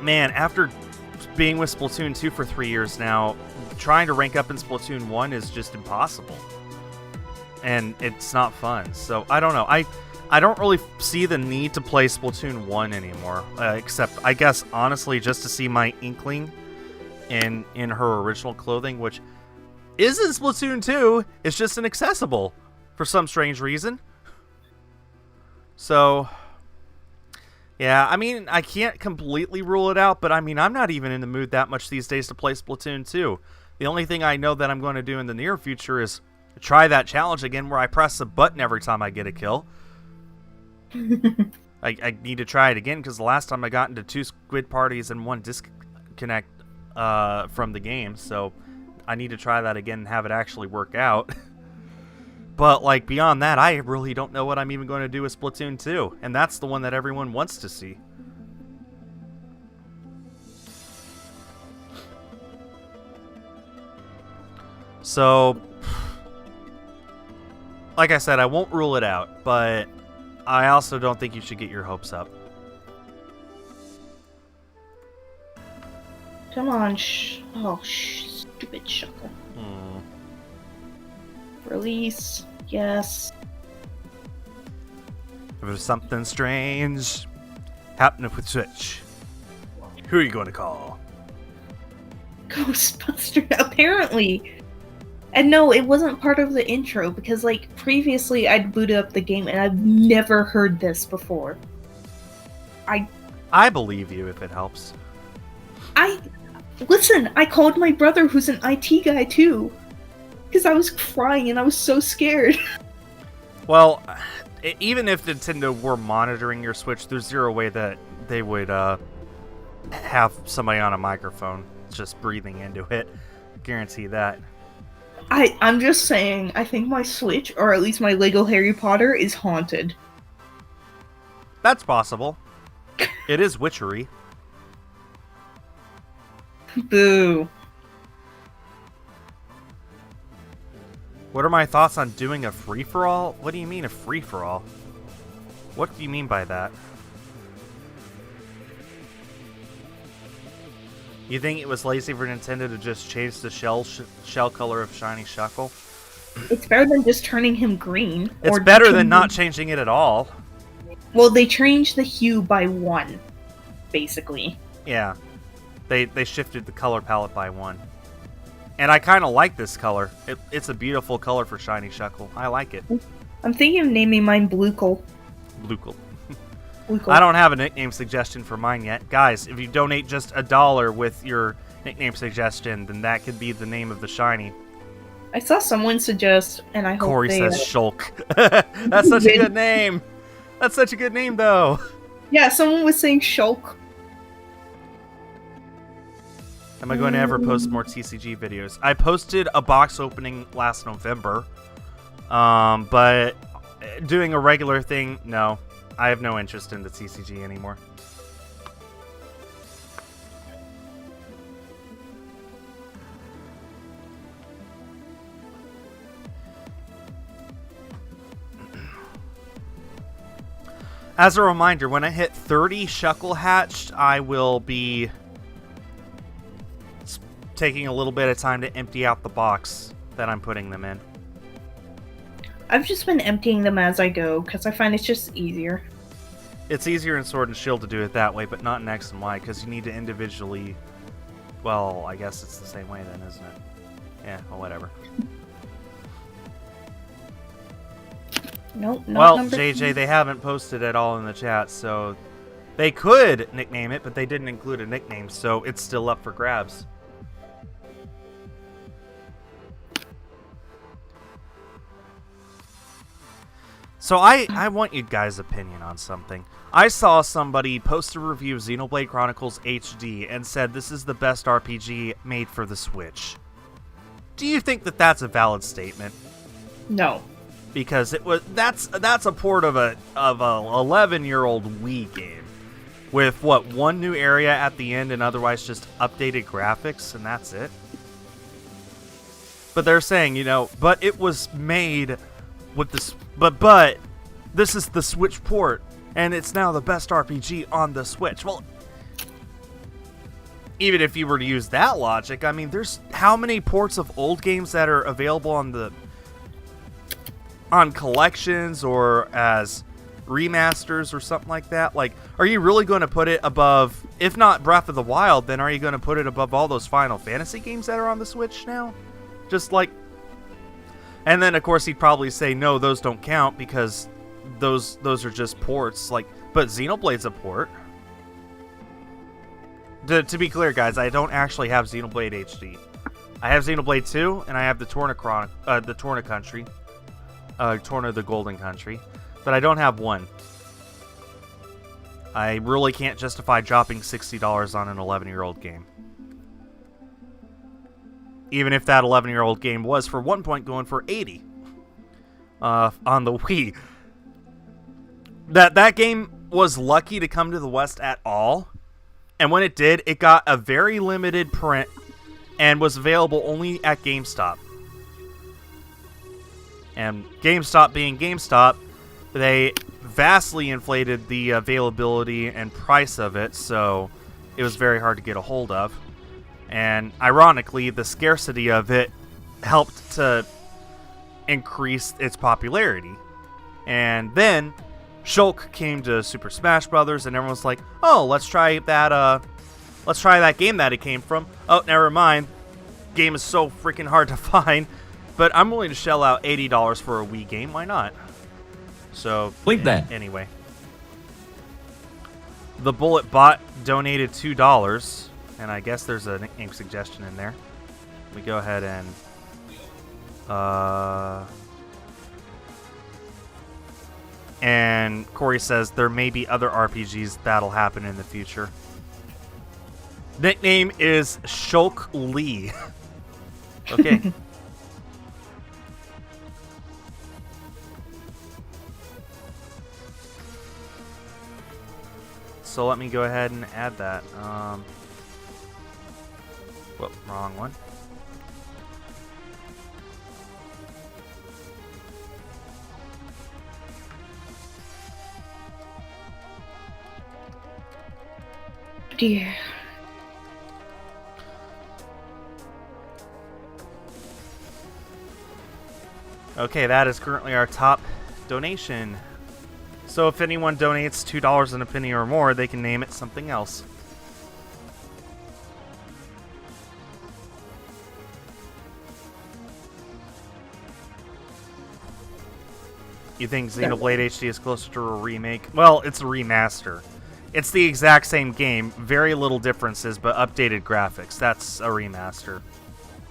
man, after being with Splatoon 2 for 3 years now, trying to rank up in Splatoon 1 is just impossible. And it's not fun. So, I don't know. I don't really see the need to play Splatoon 1 anymore. Except, I guess, honestly, just to see my Inkling in her original clothing, which isn't Splatoon 2. It's just inaccessible for some strange reason. So, yeah, I mean, I can't completely rule it out, but I mean, I'm not even in the mood that much these days to play Splatoon 2. The only thing I know that I'm going to do in the near future is try that challenge again where I press a button every time I get a kill. I need to try it again because the last time I got into 2 squid parties and 1 disconnect from the game, so I need to try that again and have it actually work out. But, like, beyond that, I really don't know what I'm even going to do with Splatoon 2, and that's the one that everyone wants to see. So, like I said, I won't rule it out, but I also don't think you should get your hopes up. Come on, stupid Shuckle. Release, yes. If there's something strange happening with Switch, who are you going to call? Ghostbuster, apparently. And no, it wasn't part of the intro, because, like, previously I'd booted up the game and I've never heard this before. I believe you if it helps. Listen, I called my brother, who's an IT guy, too. Because I was crying and I was so scared. Well, even if Nintendo were monitoring your Switch, there's zero way that they would have somebody on a microphone just breathing into it. Guarantee that. I'm just saying, I think my Switch, or at least my Lego Harry Potter, is haunted. That's possible. It is witchery. Boo. What are my thoughts on doing a free-for-all? What do you mean a free-for-all? What do you mean by that? You think it was lazy for Nintendo to just change the shell color of Shiny Shuckle? It's better than just turning him green. It's better than not changing it at all. Well, they changed the hue by 1, basically. Yeah. They shifted the color palette by 1. And I kind of like this color. It's a beautiful color for Shiny Shuckle. I like it. I'm thinking of naming mine Bluekle. Bluekle. Bluekle. I don't have a nickname suggestion for mine yet. Guys, if you donate just $1 with your nickname suggestion, then that could be the name of the Shiny. I saw someone suggest, and I hope Korie says Shulk. That's such a good name. That's such a good name, though. Yeah, someone was saying Shulk. Am I going to ever post more TCG videos? I posted a box opening last November, but doing a regular thing, no. I have no interest in the TCG anymore. As a reminder, when I hit 30 Shuckle hatched, I will be taking a little bit of time to empty out the box that I'm putting them in. I've just been emptying them as I go, because I find it's just easier. It's easier in Sword and Shield to do it that way, but not in X and Y, because you need to individually... Well, I guess it's the same way then, isn't it? Yeah, well, whatever. Nope, not well, number JJ, 2. they haven't posted at all in the chat, so... They could nickname it, but they didn't include a nickname, so it's still up for grabs. So I want you guys' opinion on something. I saw somebody post a review of Xenoblade Chronicles HD and said this is the best RPG made for the Switch. Do you think that that's a valid statement? No. because that's a port of a 11-year-old Wii game with one new area at the end and otherwise just updated graphics, and that's it. But they're saying, but it was made with this, but this is the Switch port, and it's now the best RPG on the Switch. Well, even if you were to use that logic, I mean, there's how many ports of old games that are available on collections or as remasters or something like that? Like, are you really going to put it above, if not Breath of the Wild, then are you going to put it above all those Final Fantasy games that are on the Switch now? Just like, and then of course he'd probably say, no, those don't count because those are just ports. Like, but Xenoblade's a port. To be clear, guys, I don't actually have Xenoblade HD. I have Xenoblade 2, and I have the Torna Country. Torna the Golden Country. But I don't have 1. I really can't justify dropping $60 on an 11-year-old game. Even if that 11-year-old game was, for 1 point, going for $80 on the Wii. That game was lucky to come to the West at all. And when it did, it got a very limited print and was available only at GameStop. And GameStop being GameStop, they vastly inflated the availability and price of it, so it was very hard to get a hold of. And ironically, the scarcity of it helped to increase its popularity. And then Shulk came to Super Smash Brothers, and everyone's like, "Oh, let's try that game that it came from." Oh, never mind. Game is so freaking hard to find, but I'm willing to shell out $80 for a Wii game. Why not? So, Bleep that. Anyway, the Bullet Bot donated $2, and I guess there's a nickname suggestion in there. We go ahead and and Korie says there may be other RPGs that'll happen in the future. Nickname is Shulk Lee. Okay. So let me go ahead and add that. Whoop, wrong one. Dear. Okay, that is currently our top donation. So if anyone donates $2 and a penny or more, they can name it something else. You think Xenoblade HD is closer to a remake? Well, it's a remaster. It's the exact same game, very little differences, but updated graphics. That's a remaster.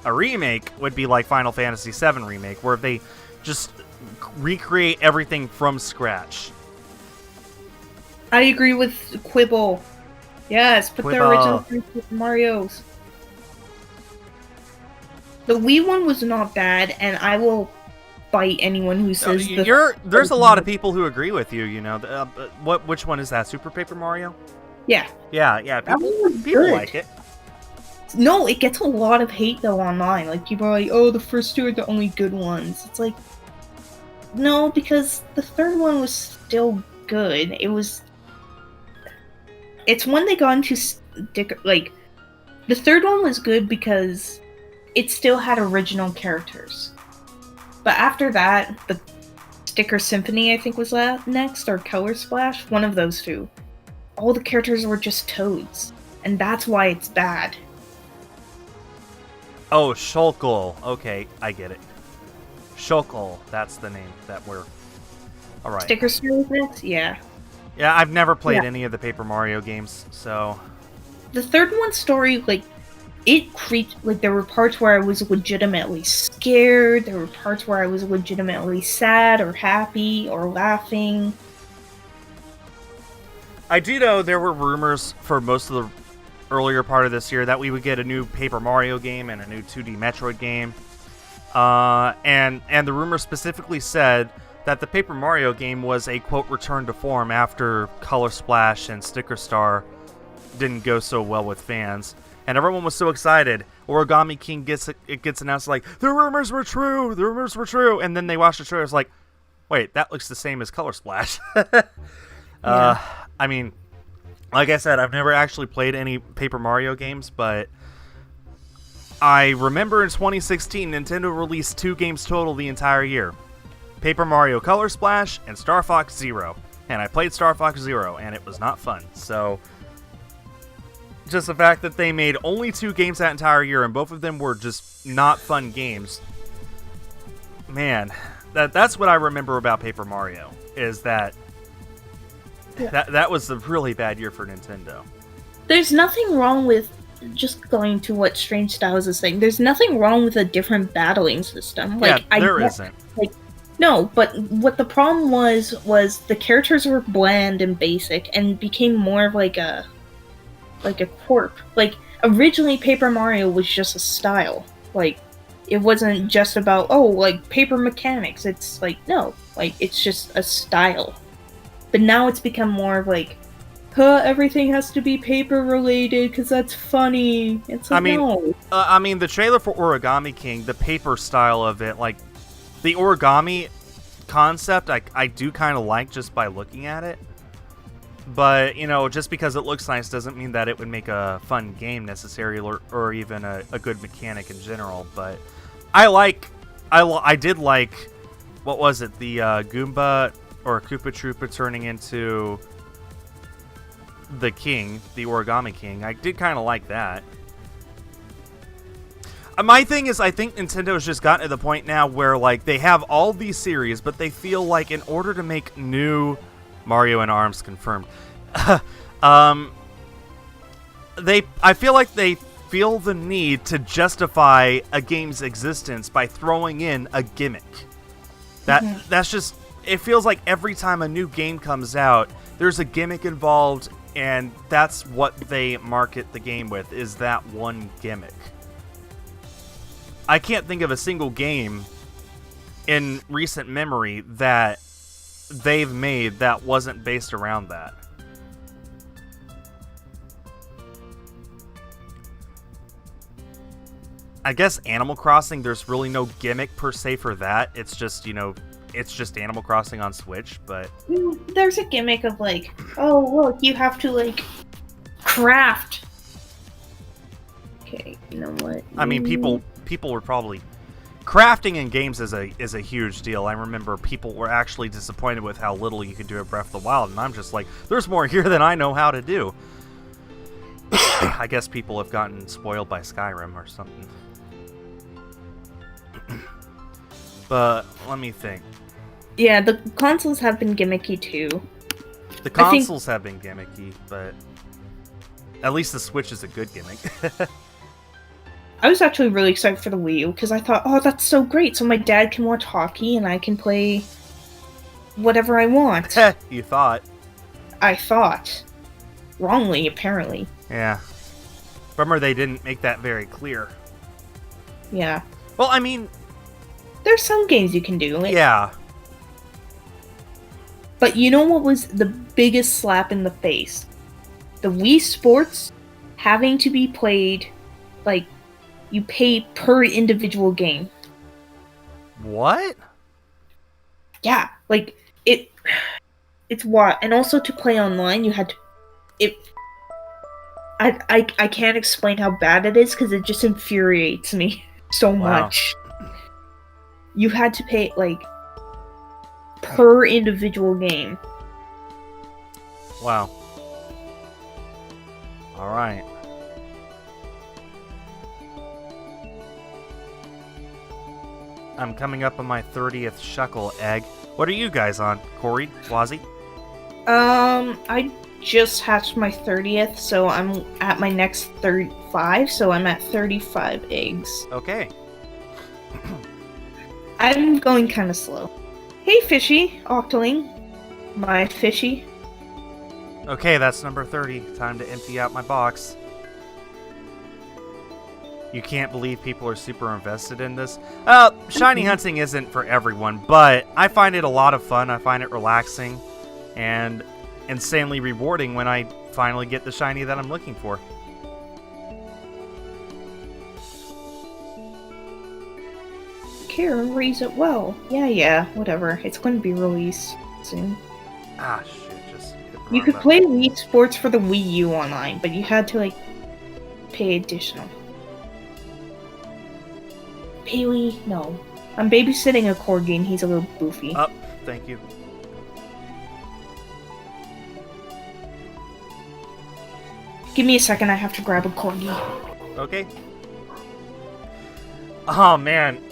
A remake would be like Final Fantasy VII Remake, where they just recreate everything from scratch. I agree with Quibble. Yes, put the original Super Marios. The Wii one was not bad, and I will fight anyone who says there's a lot of people who agree with you. You know, which one is that? Super Paper Mario? Yeah. Yeah. People like it. No, it gets a lot of hate though online. Like people are like, "Oh, the first two are the only good ones." It's like, no, because the third one was still good. It's when they got into like, the third one was good because it still had original characters. But after that, the Sticker Symphony, I think, was next, or Color Splash, one of those two. All the characters were just toads, and that's why it's bad. Oh, Shuckle. Okay, I get it. Shuckle, that's the name that we're... Alright. Sticker Story next? Yeah. Yeah, I've never played any of the Paper Mario games, so... The third one's story, like, it creeped, like, there were parts where I was legitimately scared, there were parts where I was legitimately sad, or happy, or laughing. I do know there were rumors for most of the earlier part of this year that we would get a new Paper Mario game and a new 2D Metroid game. And the rumor specifically said that the Paper Mario game was a, quote, return to form after Color Splash and Sticker Star didn't go so well with fans. And everyone was so excited. Origami King gets announced like, the rumors were true, and then they watched the trailer, it's like, wait, that looks the same as Color Splash. Yeah. I mean, like I said, I've never actually played any Paper Mario games, but I remember in 2016, Nintendo released 2 games total the entire year. Paper Mario Color Splash and Star Fox Zero. And I played Star Fox Zero, and it was not fun. So, just the fact that they made only 2 games that entire year, and both of them were just not fun games. Man, that's what I remember about Paper Mario, is that that was a really bad year for Nintendo. There's nothing wrong with, just going to what Strange Styles is saying, there's nothing wrong with a different battling system. Like, yeah, there isn't. Like, no, but what the problem was the characters were bland and basic and became more of like a quirk. Like, originally Paper Mario was just a style. Like, it wasn't just about, oh, like, paper mechanics. It's like, no, like, it's just a style. But now it's become more of like, everything has to be paper related because that's funny. It's like, no. I mean, the trailer for Origami King, the paper style of it, like, the origami concept, I do kind of like just by looking at it. But, you know, just because it looks nice doesn't mean that it would make a fun game necessarily, or even a good mechanic in general. But I did like, what was it, the Goomba or Koopa Troopa turning into the king, the Origami King. I did kind of like that. My thing is, I think Nintendo's just gotten to the point now where, like, they have all these series, but they feel like in order to make new Mario and ARMS confirmed, I feel like they feel the need to justify a game's existence by throwing in a gimmick. That's just, it feels like every time a new game comes out, there's a gimmick involved, and that's what they market the game with, is that one gimmick. I can't think of a single game in recent memory that they've made that wasn't based around that. I guess Animal Crossing, there's really no gimmick per se for that. It's just, you know, it's just Animal Crossing on Switch, but... There's a gimmick of like, oh, look, you have to, like, craft. Okay, you know what? I mean, people were probably... Crafting in games is a huge deal. I remember people were actually disappointed with how little you could do at Breath of the Wild, and I'm just like, there's more here than I know how to do. I guess people have gotten spoiled by Skyrim or something. But let me think. Yeah, the consoles have been gimmicky too. The consoles have been gimmicky, but at least the Switch is a good gimmick. I was actually really excited for the Wii U because I thought, oh, that's so great. So my dad can watch hockey and I can play whatever I want. You thought. I thought. Wrongly, apparently. Yeah. Bummer they didn't make that very clear. Yeah. Well, I mean... There's some games you can do. Like, yeah. But you know what was the biggest slap in the face? The Wii Sports having to be played, like, you pay per individual game. What? Yeah, like, it's what? And also to play online, you had to... I can't explain how bad it is, because it just infuriates me so much. You had to pay, like, per individual game. Wow. Alright. I'm coming up on my 30th Shuckle egg. What are you guys on, Korie? Wozzie? I just hatched my 30th, so I'm at my next 35, so I'm at 35 eggs. Okay. I'm going kind of slow. Hey, Fishy, Octoling. My Fishy. Okay, that's number 30. Time to empty out my box. you can't believe people are super invested in this. Shiny hunting isn't for everyone, but I find it a lot of fun. I find it relaxing and insanely rewarding when I finally get the shiny that I'm looking for. Kara raise it well. Yeah, whatever. It's going to be released soon. Ah, shit, just... You could play Wii Sports for the Wii U online, but you had to, like, pay additional. Bailey, no. I'm babysitting a corgi and he's a little boofy. Oh, thank you. Give me a second, I have to grab a corgi. Okay. Oh, man.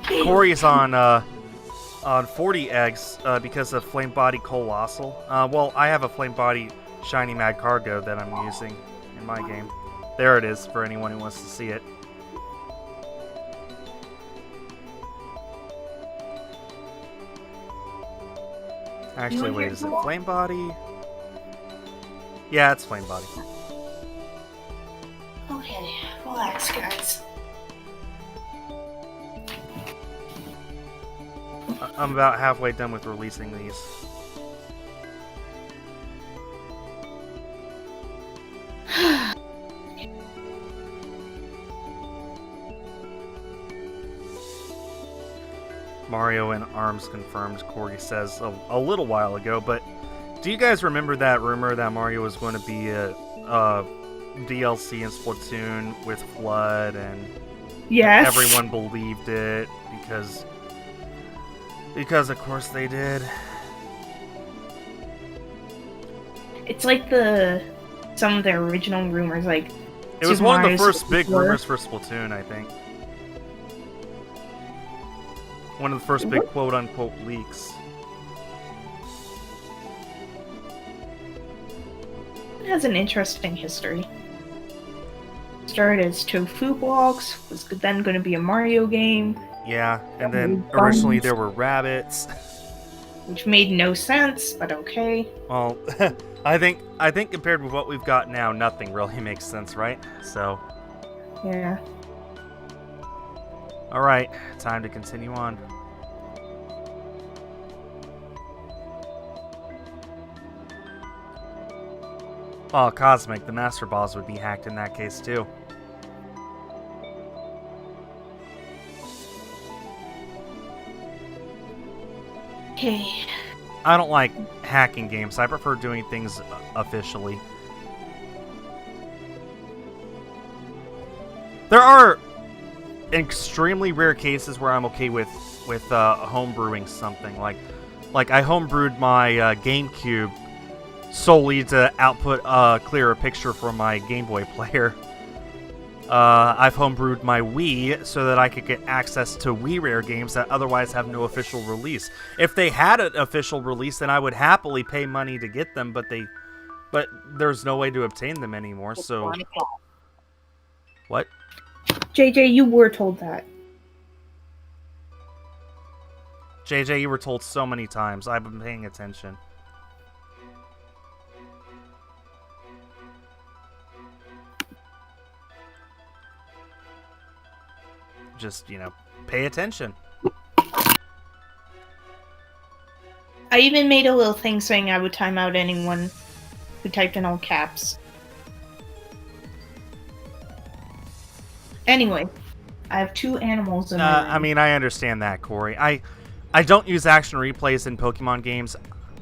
Korie's on 40 eggs because of Flame Body Colossal. Well, I have a Flame Body Shiny Mad Cargo that I'm using in my game. There it is for anyone who wants to see it. Actually, wait, is it Flame Body? Yeah, it's Flame Body. Okay, relax, guys. I'm about halfway done with releasing these. Mario in Arms confirmed, Korie says a little while ago, but do you guys remember that rumor that Mario was going to be a DLC in Splatoon with Flood, and yes, everyone believed it because of course they did. It's like some of the original rumors, like it was Super one of the Mario first big 64. rumors for Splatoon, I think. One of the first big quote-unquote leaks. It has an interesting history. Started as tofu blocks, was then going to be a Mario game. Yeah, and then originally there were rabbits. Which made no sense, but okay. Well, I think compared with what we've got now, nothing really makes sense, right? So. Yeah. Alright, time to continue on. Oh, Cosmic, the Master Balls would be hacked in that case too. Okay. I don't like hacking games. I prefer doing things officially. There are extremely rare cases where I'm okay with homebrewing something. Like I homebrewed my GameCube solely to output clear a picture for my Game Boy player. I've homebrewed my Wii so that I could get access to Wii Rare games that otherwise have no official release. If they had an official release, then I would happily pay money to get them, but there's no way to obtain them anymore, so... What? JJ, you were told that. JJ, you were told so many times. I've been paying attention. Just, pay attention. I even made a little thing saying I would time out anyone who typed in all caps. Anyway, I have 2 animals in my room. I mean, I understand that, Korie. I don't use action replays in Pokemon games.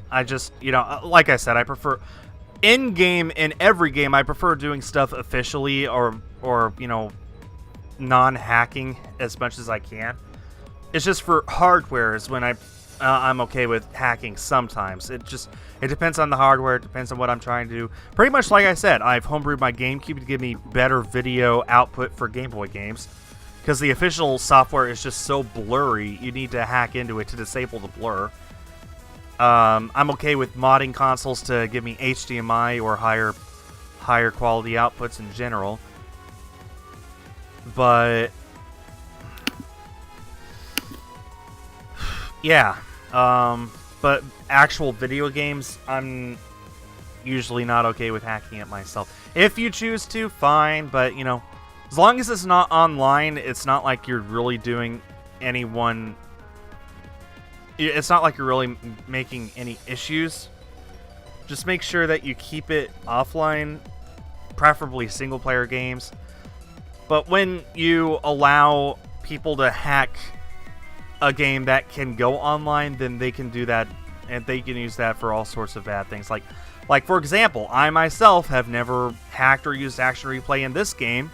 I just, like I said, I prefer... In-game, in every game, I prefer doing stuff officially or non-hacking as much as I can. It's just for hardware is when I'm okay with hacking sometimes. It depends on the hardware. It depends on what I'm trying to do. Pretty much like I said, I've homebrewed my GameCube to give me better video output for Game Boy games because the official software is just so blurry. You need to hack into it to disable the blur. I'm okay with modding consoles to give me HDMI or higher quality outputs in general. But yeah, but actual video games, I'm usually not okay with hacking it myself. If you choose to, fine, but As long as it's not online, it's not like you're really doing anyone... It's not like you're really making any issues. Just make sure that you keep it offline, preferably single-player games. But when you allow people to hack a game that can go online, then they can do that, and they can use that for all sorts of bad things. Like for example, I myself have never hacked or used Action Replay in this game,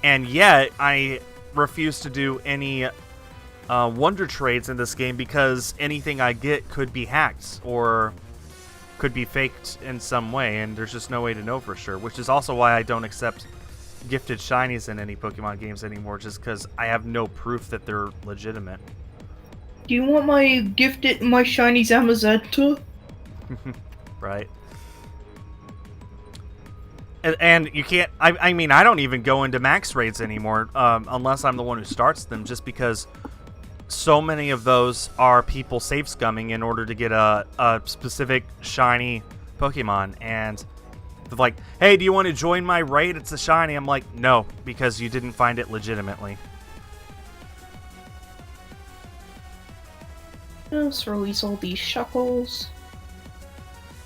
and yet I refuse to do any Wonder Trades in this game because anything I get could be hacked or could be faked in some way, and there's just no way to know for sure, which is also why I don't accept gifted shinies in any Pokemon games anymore, just because I have no proof that they're legitimate. Do you want my shiny Zamazenta? Right. And you can't... I mean, I don't even go into max raids anymore, unless I'm the one who starts them, just because so many of those are people safe scumming in order to get a specific shiny Pokemon, and they're like, hey, do you want to join my raid? It's a shiny. I'm like, no, because you didn't find it legitimately. Let's release all these Shuckles.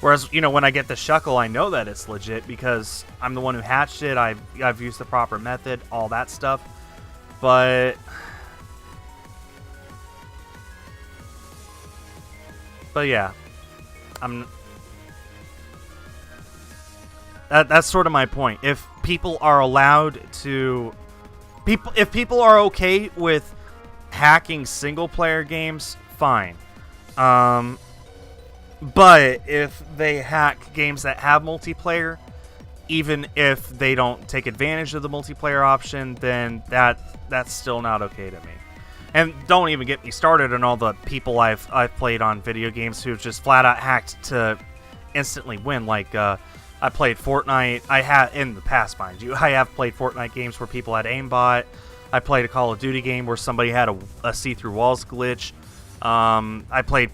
Whereas, you know, when I get the Shuckle, I know that it's legit because I'm the one who hatched it. I've used the proper method, all that stuff. But yeah, that's sort of my point. If people are allowed to, if people are okay with hacking single-player games, fine. But if they hack games that have multiplayer, even if they don't take advantage of the multiplayer option, then that's still not okay to me. And don't even get me started on all the people I've played on video games who've just flat out hacked to instantly win. Like I played Fortnite. I have in the past, mind you. I have played Fortnite games where people had aimbot. I played a Call of Duty game where somebody had a see-through walls glitch. I played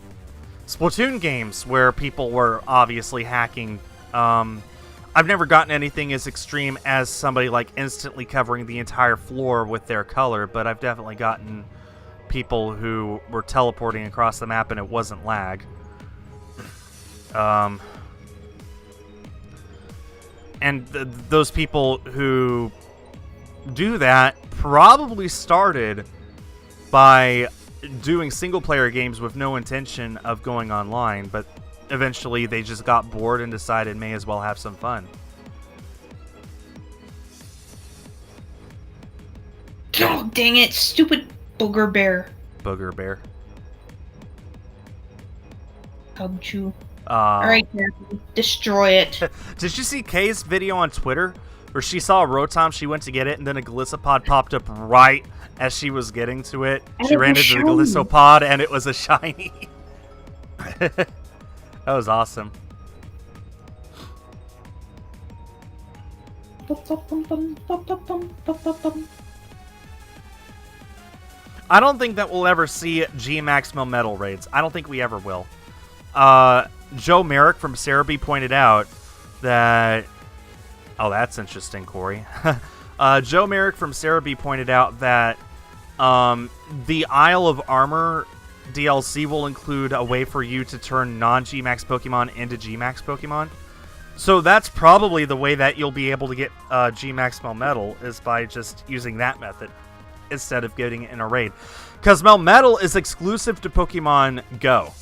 Splatoon games where people were obviously hacking. I've never gotten anything as extreme as somebody like instantly covering the entire floor with their color, but I've definitely gotten people who were teleporting across the map and it wasn't lag. And those people who do that probably started by doing single-player games with no intention of going online, but eventually they just got bored and decided may as well have some fun. Oh, dang it, stupid booger bear. Booger bear. Hugged you. Alright, destroy it. Did you see Kay's video on Twitter where she saw a Rotom, she went to get it, and then a Galissapod popped up right as she was getting to it? And she it ran was into the shiny. Galissapod and it was a shiny. That was awesome. I don't think that we'll ever see G-Max Melmetal raids. I don't think we ever will. Joe Merrick from Cerebi pointed out that... Oh, that's interesting, Korie. Joe Merrick from Cerebi pointed out that the Isle of Armor DLC will include a way for you to turn non-G-Max Pokemon into G-Max Pokemon. So that's probably the way that you'll be able to get G-Max Melmetal, is by just using that method instead of getting it in a raid. Because Melmetal is exclusive to Pokemon Go.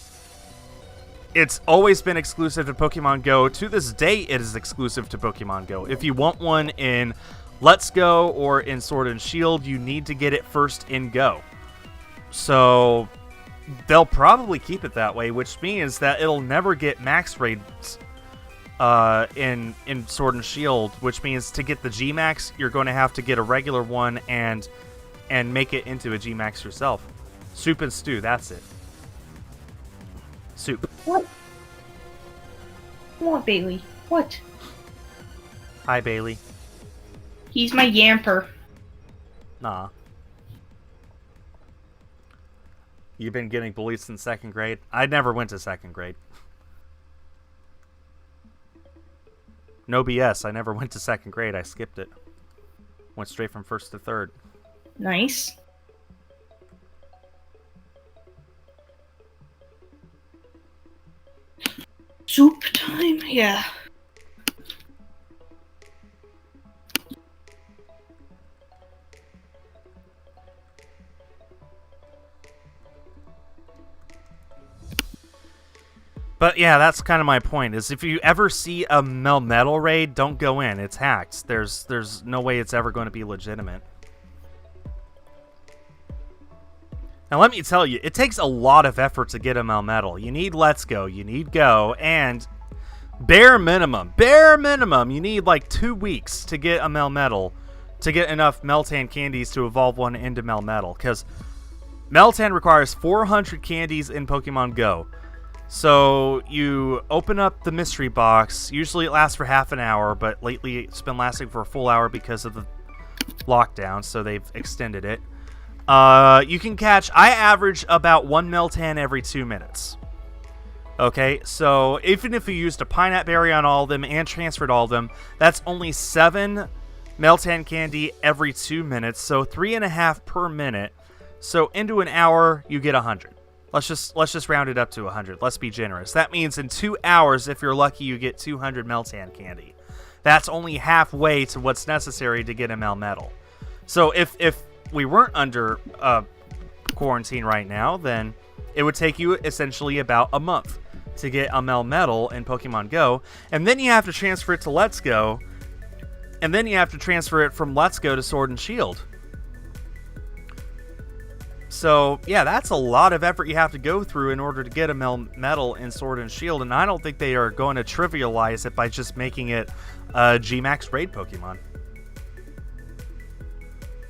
It's always been exclusive to Pokemon Go. To this day, it is exclusive to Pokemon Go. If you want one in Let's Go or in Sword and Shield, you need to get it first in Go. So they'll probably keep it that way, which means that it'll never get max raids in Sword and Shield, which means to get the G-Max, you're going to have to get a regular one and make it into a G-Max yourself. Soup and stew, that's it. Soup. What? What, Bailey? What? Hi, Bailey. He's my yamper. Nah. You've been getting bullied since 2nd grade? I never went to 2nd grade. No BS, I never went to 2nd grade. I skipped it. Went straight from first to third. Nice. Soup time? Yeah. But yeah, that's kind of my point, is if you ever see a Melmetal raid, don't go in. It's hacked. There's no way it's ever going to be legitimate. Now let me tell you, it takes a lot of effort to get a Melmetal. You need Let's Go, you need Go, and bare minimum, you need like 2 weeks to get a Melmetal, to get enough Meltan candies to evolve one into Melmetal, because Meltan requires 400 candies in Pokemon Go. So you open up the mystery box. Usually it lasts for half an hour, but lately it's been lasting for a full hour because of the lockdown, so they've extended it. You can catch, I average about 1 Meltan every 2 minutes. Okay, so even if you used a Pineapple Berry on all of them and transferred all of them, that's only 7 Meltan candy every 2 minutes, so 3.5 per minute. So into an hour, you get 100. Let's just round it up to 100. Let's be generous. That means in 2 hours, if you're lucky, you get 200 Meltan candy. That's only halfway to what's necessary to get a Melmetal. So if we weren't under quarantine right now, then it would take you essentially about a month to get a Melmetal in Pokemon Go, and then you have to transfer it to Let's Go, and then you have to transfer it from Let's Go to Sword and Shield. So, yeah, that's a lot of effort you have to go through in order to get a Melmetal in Sword and Shield, and I don't think they are going to trivialize it by just making it a G-Max raid Pokemon.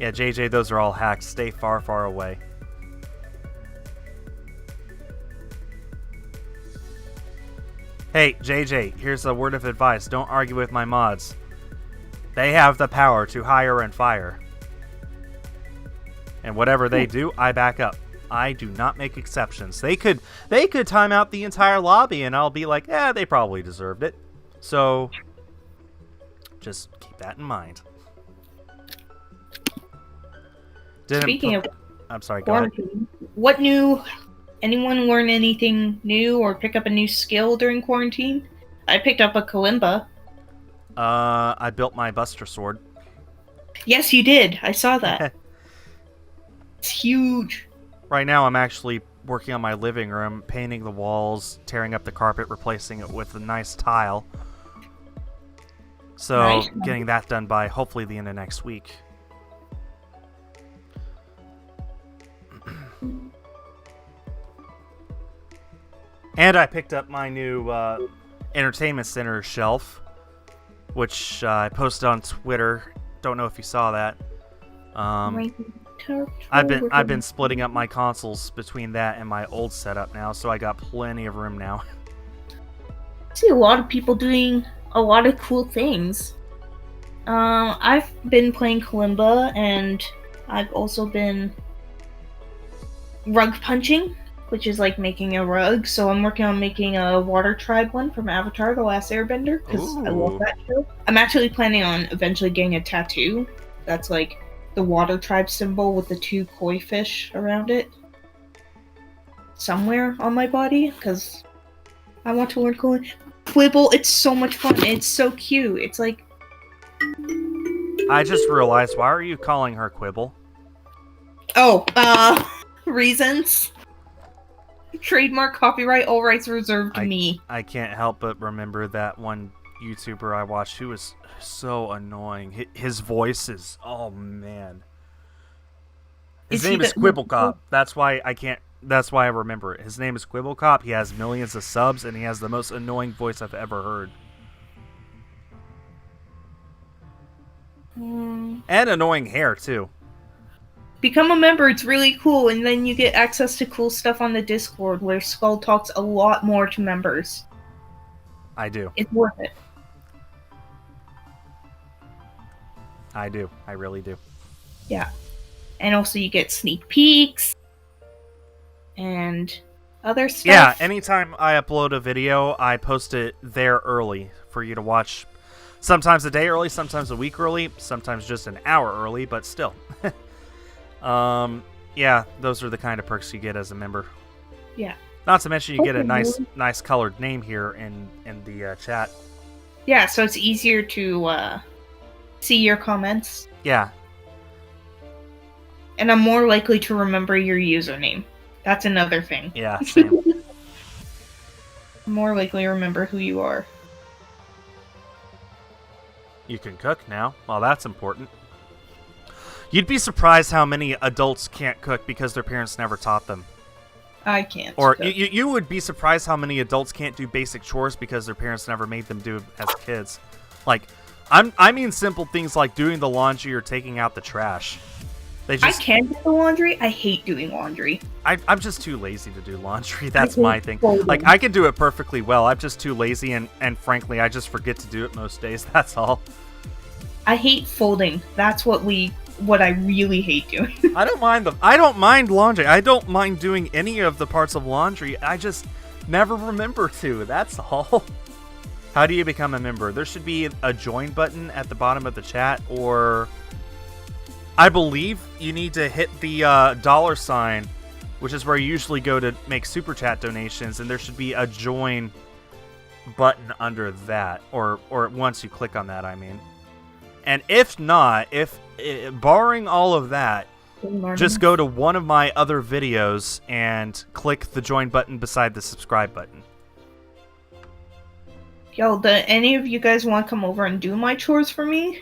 Yeah, JJ, those are all hacks. Stay far, far away. Hey, JJ, here's a word of advice. Don't argue with my mods. They have the power to hire and fire. And whatever they do, I back up. I do not make exceptions. They could time out the entire lobby, and I'll be like, they probably deserved it. So, just keep that in mind. Speaking of I'm sorry, go ahead. What anyone learn anything new or pick up a new skill during quarantine? I picked up a Kalimba. I built my Buster Sword. Yes, you did. I saw that. It's huge. Right now, I'm actually working on my living room, painting the walls, tearing up the carpet, replacing it with a nice tile. So, nice. Getting that done by hopefully the end of next week. And I picked up my new Entertainment Center shelf, which I posted on Twitter. Don't know if you saw that. I've been splitting up my consoles between that and my old setup now, so I got plenty of room now. I see a lot of people doing a lot of cool things. I've been playing Kalimba, and I've also been rug punching, which is like making a rug. So I'm working on making a water tribe one from Avatar: The Last Airbender, because I love that show. I'm actually planning on eventually getting a tattoo that's like the water tribe symbol with the 2 koi fish around it somewhere on my body, because I want to learn Quibble. It's so much fun. It's so cute. It's like... I just realized, why are you calling her Quibble? Oh, reasons. Trademark, copyright, all rights reserved to me. I can't help but remember that one YouTuber I watched who was so annoying. His voice is, oh man. His name is Quibblecop. That's why I remember it. His name is Quibblecop. He has millions of subs, and he has the most annoying voice I've ever heard. And annoying hair too. Become a member, it's really cool, and then you get access to cool stuff on the Discord, where Skull talks a lot more to members. I do. It's worth it. I do. I really do. Yeah. And also you get sneak peeks and other stuff. Yeah, anytime I upload a video, I post it there early for you to watch Sometimes a day early, sometimes a week early, sometimes just an hour early, but still. Yeah, those are the kind of perks you get as a member. Yeah. Not to mention you get a nice colored name here in the chat. Yeah, so it's easier to see your comments. Yeah. And I'm more likely to remember your username. That's another thing. Yeah, same. I'm more likely to remember who you are. You can cook now. Well, that's important. You'd be surprised how many adults can't cook because their parents never taught them. I can't. Or you would be surprised how many adults can't do basic chores because their parents never made them do it as kids. Like, I mean simple things like doing the laundry or taking out the trash. I can do the laundry. I hate doing laundry. I'm just too lazy to do laundry. That's my thing. Like, I can do it perfectly well. I'm just too lazy, and frankly, I just forget to do it most days. That's all. I hate folding. That's what I really hate doing. I don't mind laundry. I don't mind doing any of the parts of laundry. I just never remember to. That's all. How do you become a member? There should be a join button at the bottom of the chat, or I believe you need to hit the $, which is where you usually go to make super chat donations, and there should be a join button under that, or once you click on that, I mean. And if not, barring all of that, just go to one of my other videos and click the join button beside the subscribe button. Yo, any of you guys want to come over and do my chores for me?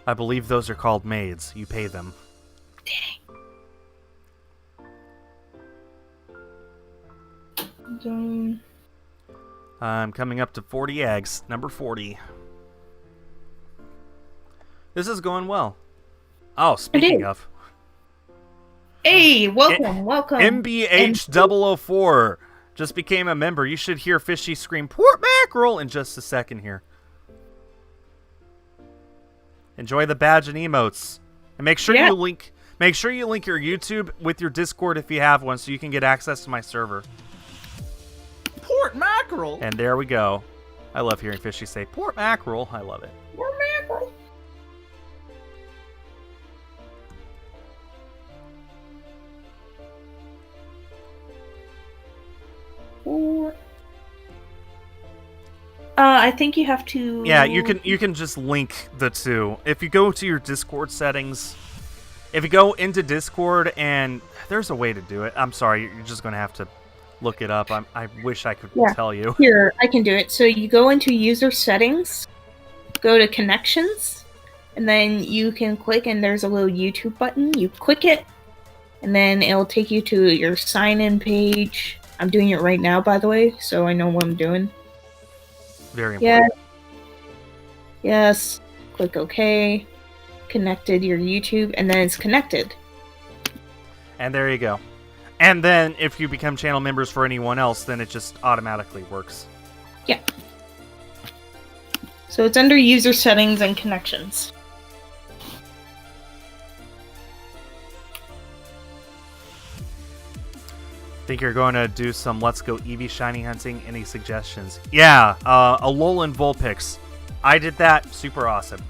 I believe those are called maids. You pay them. Dang. I'm coming up to 40 eggs. Number 40. This is going well. Oh, speaking of. Hey, welcome. MBH004 just became a member. You should hear Fishy scream port mackerel in just a second here. Enjoy the badge and emotes. And make sure you link your YouTube with your Discord if you have one so you can get access to my server. Port mackerel. And there we go. I love hearing Fishy say port mackerel. I love it. Port mackerel. I think you have to. Yeah, you can just link the two. If you go to your Discord settings, if you go into Discord, and there's a way to do it. I'm sorry, you're just gonna have to look it up. I wish I could tell you. Here, I can do it. So you go into user settings, go to connections, and then you can click, and there's a little YouTube button. You click it, and then it'll take you to your sign-in page. I'm doing it right now, by the way, so I know what I'm doing. Very important. Yes. Click OK. Connected your YouTube, and then it's connected. And there you go. And then if you become channel members for anyone else, then it just automatically works. Yeah. So it's under user settings and connections. Think you're going to do some Let's Go Eevee shiny hunting? Any suggestions? Yeah, Alolan Vulpix. I did that. Super awesome.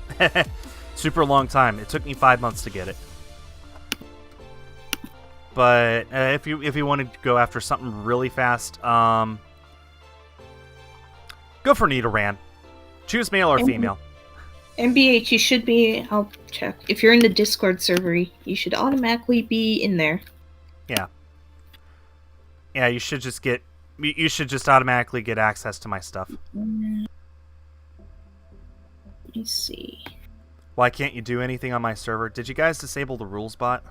Super long time. It took me 5 months to get it. But if you wanted to go after something really fast, go for Nidoran. Choose male or female. MBH, you should be. I'll check. If you're in the Discord server, you should automatically be in there. Yeah. Yeah, you should just automatically get access to my stuff. Let me see. Why can't you do anything on my server? Did you guys disable the rules bot?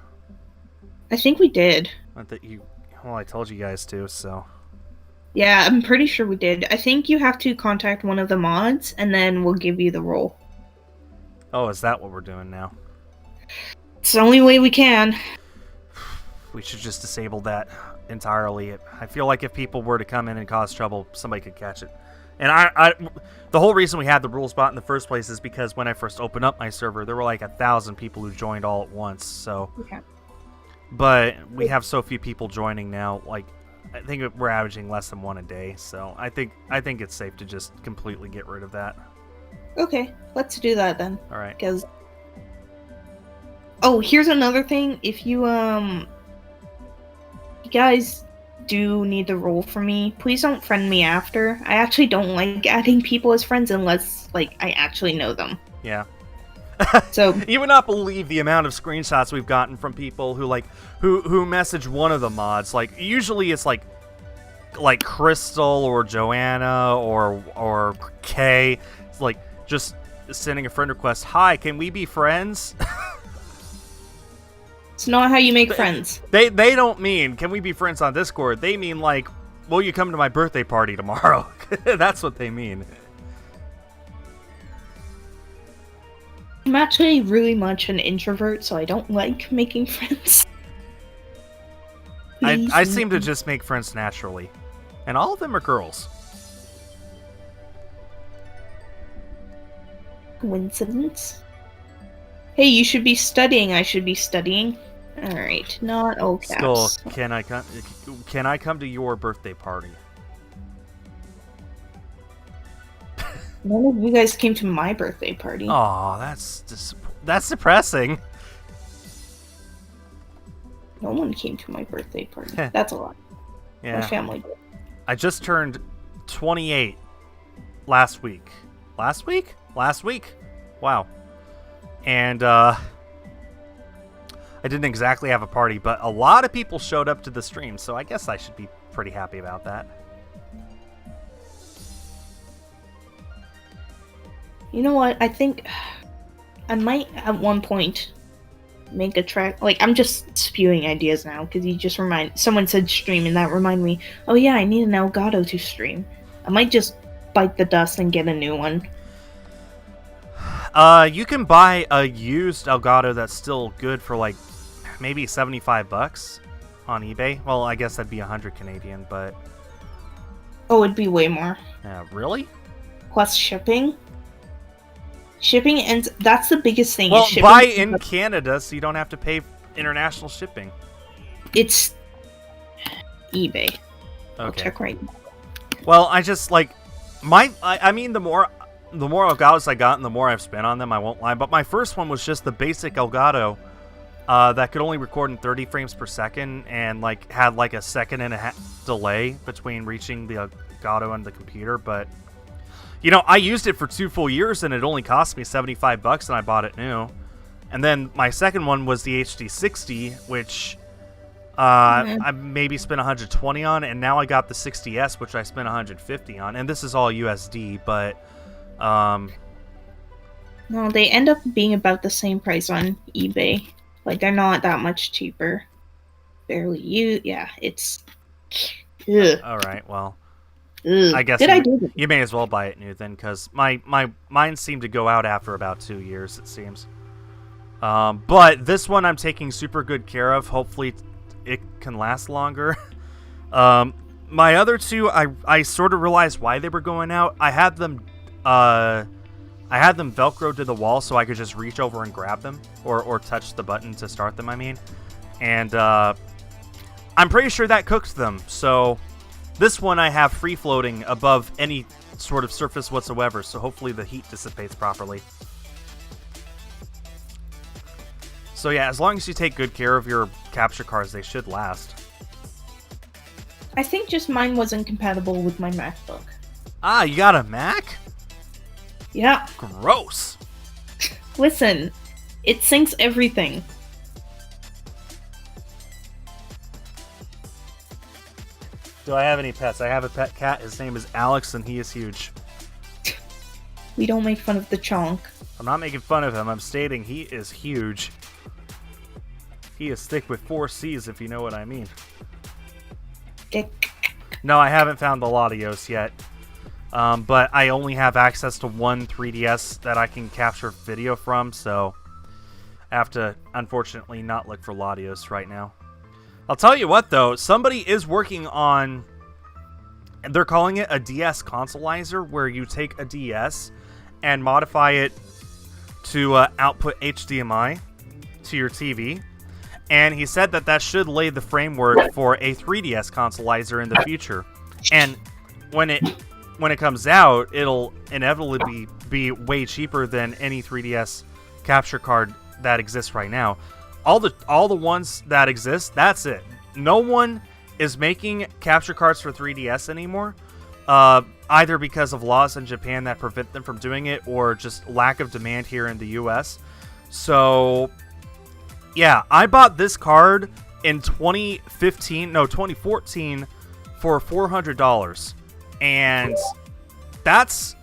I think we did. I told you guys to, so. Yeah, I'm pretty sure we did. I think you have to contact one of the mods, and then we'll give you the role. Oh, is that what we're doing now? It's the only way we can. We should just disable that entirely. I feel like if people were to come in and cause trouble, somebody could catch it. And the whole reason we had the rules bot in the first place is because when I first opened up my server, there were like 1,000 people who joined all at once. So, okay. But we have so few people joining now. Like, I think we're averaging less than one a day. So I think it's safe to just completely get rid of that. Okay, let's do that then. All right. Because here's another thing. If you guys do need to roll for me, please don't friend me after. I actually don't like adding people as friends unless like I actually know them. Yeah. So you would not believe the amount of screenshots we've gotten from people who message one of the mods. Like usually it's like Crystal or Joanna or Kay. It's like just sending a friend request. Hi, can we be friends? it's not how you make friends. They don't mean can we be friends on Discord. They mean like, will you come to my birthday party tomorrow? That's what they mean. I'm actually really much an introvert, so I don't like making friends. I seem to just make friends naturally. And all of them are girls. Coincidence? Hey, you should be studying. I should be studying. Alright, not all caps. Skull, can I come to your birthday party? None of you guys came to my birthday party. Oh, that's depressing. No one came to my birthday party. That's a lot. Yeah. My family did. I just turned 28 last week. Last week? Wow. And I didn't exactly have a party, but a lot of people showed up to the stream, so I guess I should be pretty happy about that. You know what? I think I might at one point make a track. Like, I'm just spewing ideas now because you just someone said stream and that reminded me. Oh yeah, I need an Elgato to stream. I might just bite the dust and get a new one. You can buy a used Elgato that's still good for like maybe $75 on eBay. Well, I guess that'd be 100 Canadian, but oh, it'd be way more. Really? Plus shipping. Shipping, and that's the biggest thing. Well, buy in Canada so you don't have to pay international shipping. It's eBay. Okay. I'll check right now. Well, I just like I mean, the more Elgatos I got and the more I've spent on them, I won't lie. But my first one was just the basic Elgato that could only record in 30 frames per second and like had like a second and a half delay between reaching the Elgato and the computer, but. You know, I used it for 2 full years, and it only cost me $75, and I bought it new. And then my second one was the HD60, which I maybe spent $120 on, and now I got the 60S, which I spent $150 on. And this is all USD, but no, they end up being about the same price on eBay. Like, they're not that much cheaper. Barely yeah, it's. Ugh. All right, well. Ugh. I guess you may as well buy it new then, because mine seemed to go out after about 2 years, it seems. But this one I'm taking super good care of. Hopefully it can last longer. My other two, I sort of realized why they were going out. I had them Velcro to the wall so I could just reach over and grab them, or touch the button to start them, I mean. And I'm pretty sure that cooked them, so. This one I have free floating above any sort of surface whatsoever, so hopefully the heat dissipates properly. So yeah, as long as you take good care of your capture cards, they should last. I think just mine wasn't compatible with my MacBook. Ah, you got a Mac? Yeah. Gross. Listen, it syncs everything. Do I have any pets? I have a pet cat. His name is Alex, and he is huge. We don't make fun of the chonk. I'm not making fun of him. I'm stating he is huge. He is thick with 4 C's, if you know what I mean. Dick. No, I haven't found the Latios yet. But I only have access to one 3DS that I can capture video from, so I have to, unfortunately, not look for Latios right now. I'll tell you what, though. Somebody is working on... They're calling it a DS consolizer, where you take a DS and modify it to output HDMI to your TV. And he said that that should lay the framework for a 3DS consolizer in the future. And when it when it comes out, it'll inevitably be way cheaper than any 3DS capture card that exists right now. All the ones that exist, that's it. No one is making capture cards for 3DS anymore, either because of laws in Japan that prevent them from doing it, or just lack of demand here in the US. So, yeah, I bought this card in 2014 for $400, and that's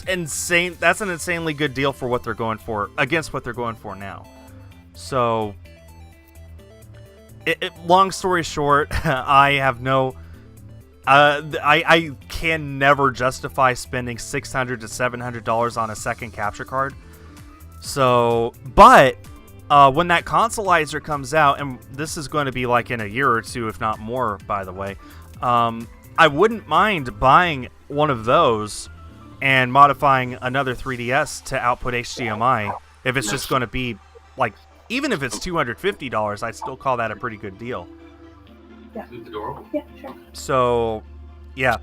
insane. That's an insanely good deal for what they're going for, against what they're going for now. So, long story short, I have no... I can never justify spending $600 to $700 on a second capture card. So, but when that consolizer comes out, and this is going to be like in a year or two, if not more, by the way, I wouldn't mind buying one of those and modifying another 3DS to output HDMI. If it's just going to be like, even if it's $250, I'd still call that a pretty good deal. Yeah. Yeah, sure. So, yeah.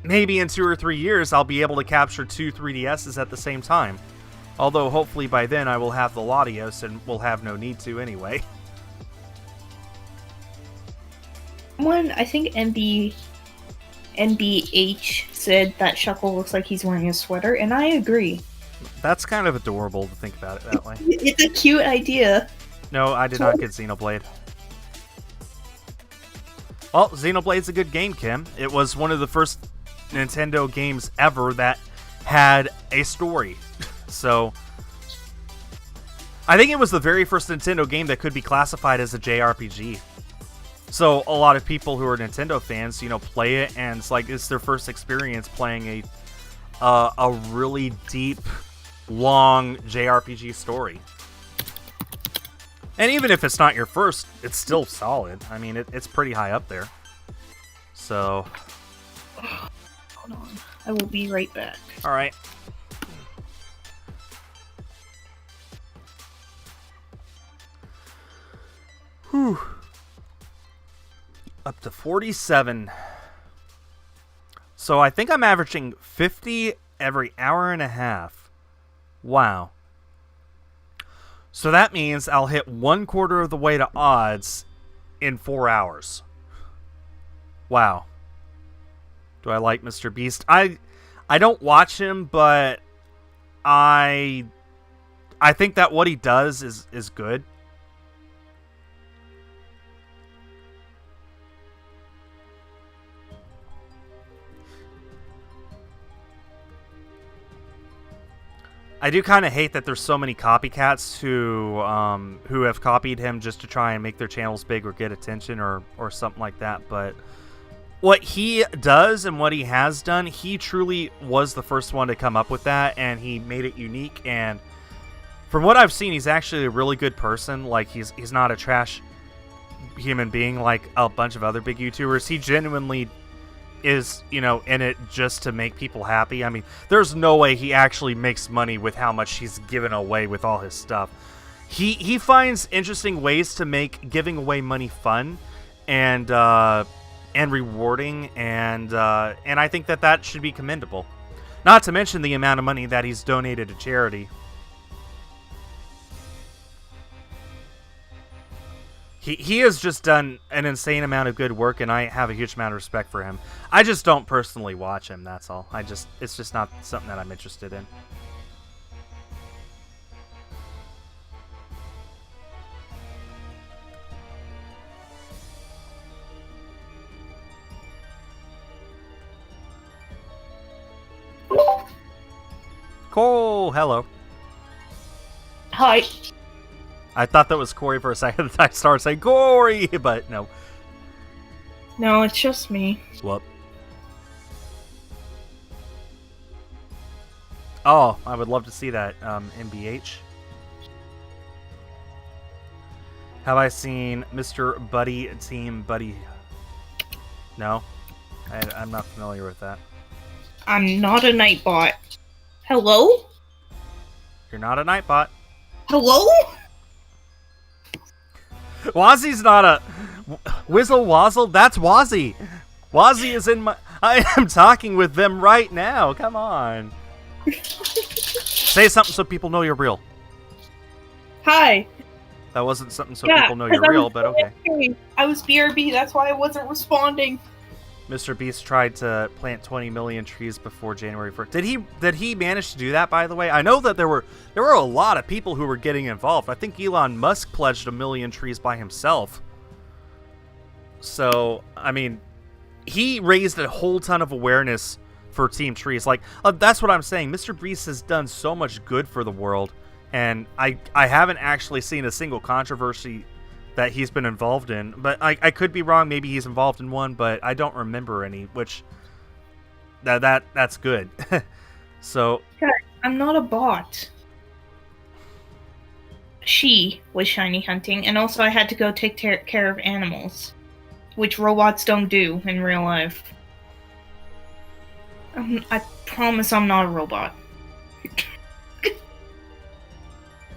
Maybe in 2 or 3 years, I'll be able to capture 2 3DSs at the same time. Although, hopefully by then, I will have the Latios and will have no need to anyway. I think NBH said that Shuckle looks like he's wearing a sweater, and I agree. That's kind of adorable to think about it that way. It's a cute idea. No, I did not get Xenoblade. Well, Xenoblade's a good game, Kim. It was one of the first Nintendo games ever that had a story. So, I think it was the very first Nintendo game that could be classified as a JRPG. So, a lot of people who are Nintendo fans, play it, and it's like it's their first experience playing a really deep, long JRPG story. And even if it's not your first, it's still solid. I mean, it's pretty high up there. So... Hold on. I will be right back. Alright. Whew. Up to 47. So I think I'm averaging 50 every hour and a half. Wow. So that means I'll hit 1/4 of the way to odds in 4 hours. Wow. Do I like Mr. Beast? I don't watch him, but I think that what he does is good. I do kind of hate that there's so many copycats who have copied him just to try and make their channels big or get attention or something like that. But what he does and what he has done, he truly was the first one to come up with that, and he made it unique. And from what I've seen, he's actually a really good person. Like, he's not a trash human being like a bunch of other big YouTubers. He genuinely is, in it just to make people happy. I mean, there's no way he actually makes money with how much he's given away with all his stuff. He finds interesting ways to make giving away money fun and rewarding, and I think that should be commendable. Not to mention the amount of money that he's donated to charity. He has just done an insane amount of good work, and I have a huge amount of respect for him. I just don't personally watch him, that's all. It's just not something that I'm interested in. Cole, hello. Hi. I thought that was Korie for a second. I started saying Korie, but no. No, it's just me. Whoop. Oh, I would love to see that, MBH. Have I seen Mr. Buddy Team Buddy? No? I'm not familiar with that. I'm not a Nightbot. Hello? You're not a Nightbot. Hello? Wozzie's not a... Whizzle Wozzle? That's Wozzie. Wozzie is in my... I am talking with them right now. Come on. Say something so people know you're real. Hi. That wasn't something so people know you're real, but okay. I was BRB, that's why I wasn't responding. Mr. Beast tried to plant 20 million trees before January 1st. Did he manage to do that, by the way? I know that there were a lot of people who were getting involved. I think Elon Musk pledged 1 million trees by himself. So, I mean, he raised a whole ton of awareness for Team Trees. Like, that's what I'm saying. Mr. Beast has done so much good for the world, and I haven't actually seen a single controversy that he's been involved in, but I could be wrong. Maybe he's involved in one, but I don't remember any, which that's good. So I'm not a bot. She was shiny hunting, and also I had to go take care of animals, which robots don't do in real life. I promise I'm not a robot.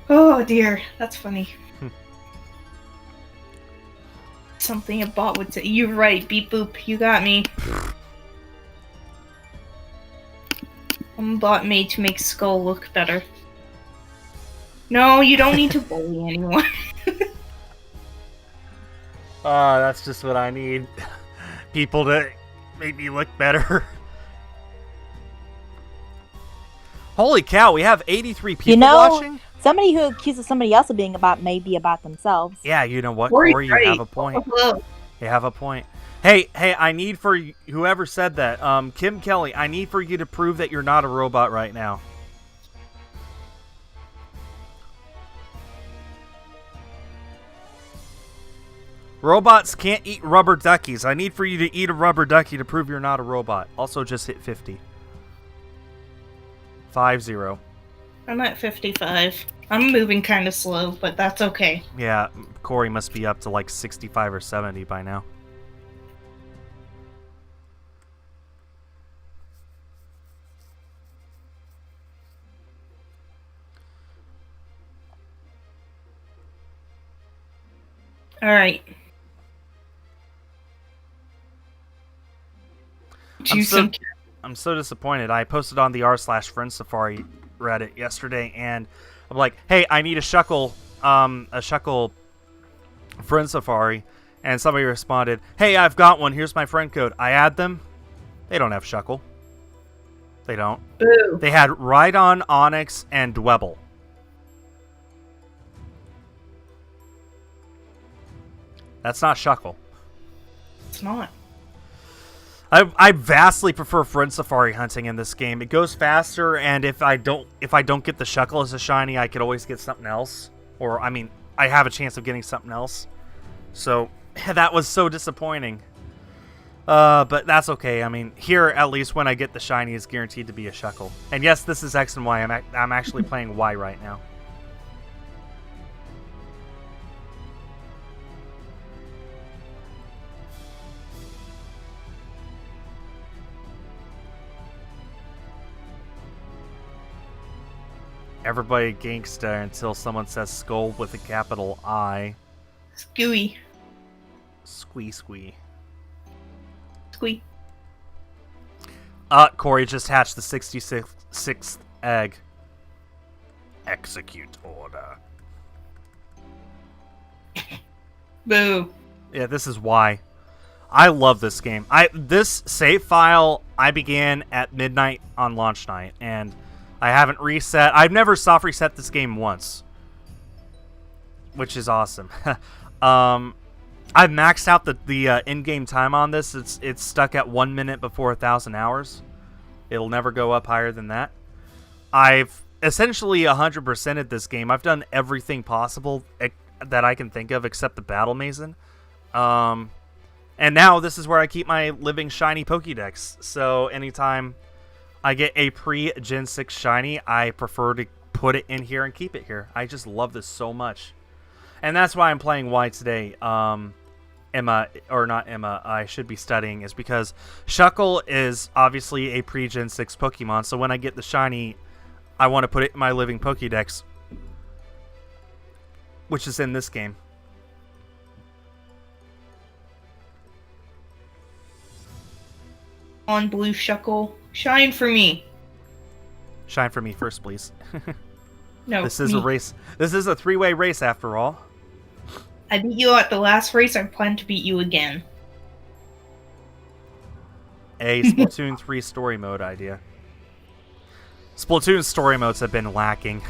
Oh dear, that's funny. Something a bot would say. You're right, beep boop, you got me. I'm a bot made to make Skull look better. No, you don't need to bully anyone. That's just what I need. People to make me look better. Holy cow, we have 83 people watching? Somebody who accuses somebody else of being a bot may be a bot themselves. Yeah, you know what, Korie, you have a point. You have a point. Hey, I need for whoever said that, Kim Kelly, I need for you to prove that you're not a robot right now. Robots can't eat rubber duckies. I need for you to eat a rubber ducky to prove you're not a robot. Also, just hit 50. 50. I'm at 55. I'm moving kind of slow, but that's okay. Yeah, Korie must be up to like 65 or 70 by now. All right. I'm so disappointed. I posted on the r/Friend Safari Reddit yesterday, and I'm like, hey, I need a Shuckle Friend Safari, and somebody responded, hey, I've got one. Here's my friend code. I add them. They don't have Shuckle. They don't. Boo. They had Rhydon, Onyx, and Dwebble. That's not Shuckle. It's not. I vastly prefer Friend Safari hunting in this game. It goes faster, and if I don't get the Shuckle as a shiny, I could always get something else. Or, I mean, I have a chance of getting something else. So, that was so disappointing. But that's okay. I mean, here, at least, when I get the shiny, it's guaranteed to be a Shuckle. And yes, this is X and Y. I'm actually playing Y right now. Everybody gangsta until someone says skull with a capital I. Scooey. Squee. Squee. Korie just hatched the 66th egg. Execute order. Boo. Yeah, this is why. I love this game. This save file I began at midnight on launch night, and I haven't reset. I've never soft reset this game once, which is awesome. I've maxed out the in-game time on this. It's stuck at 1 minute before 1,000 hours. It'll never go up higher than that. I've essentially 100%ed this game. I've done everything possible that I can think of except the Battle Mason. And now this is where I keep my living shiny Pokédex. So anytime I get a pre-Gen 6 shiny, I prefer to put it in here and keep it here. I just love this so much. And that's why I'm playing Y today. I should be studying, is because Shuckle is obviously a pre-Gen 6 Pokemon, so when I get the shiny, I want to put it in my living Pokédex, which is in this game. on blue Shuckle. Shine for me. Shine for me first, please. No, This is me. a race. This is a 3-way race after all. I beat you at the last race. I plan to beat you again. A Splatoon 3 story mode idea. Splatoon story modes have been lacking.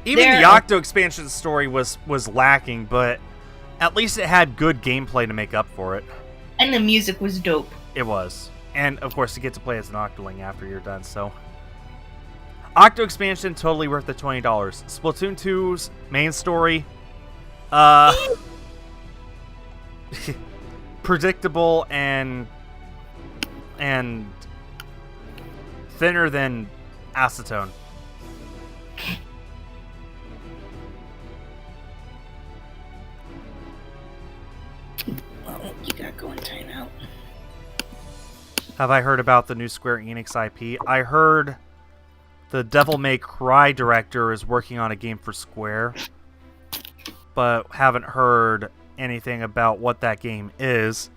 Even the Octo expansion story was lacking, but at least it had good gameplay to make up for it. And the music was dope. It was. And, of course, you get to play as an Octoling after you're done, so... Octo expansion, totally worth the $20. Splatoon 2's main story... predictable and thinner than acetone. Oh, you gotta go in timeout. Have I heard about the new Square Enix IP? I heard the Devil May Cry director is working on a game for Square, but haven't heard anything about what that game is.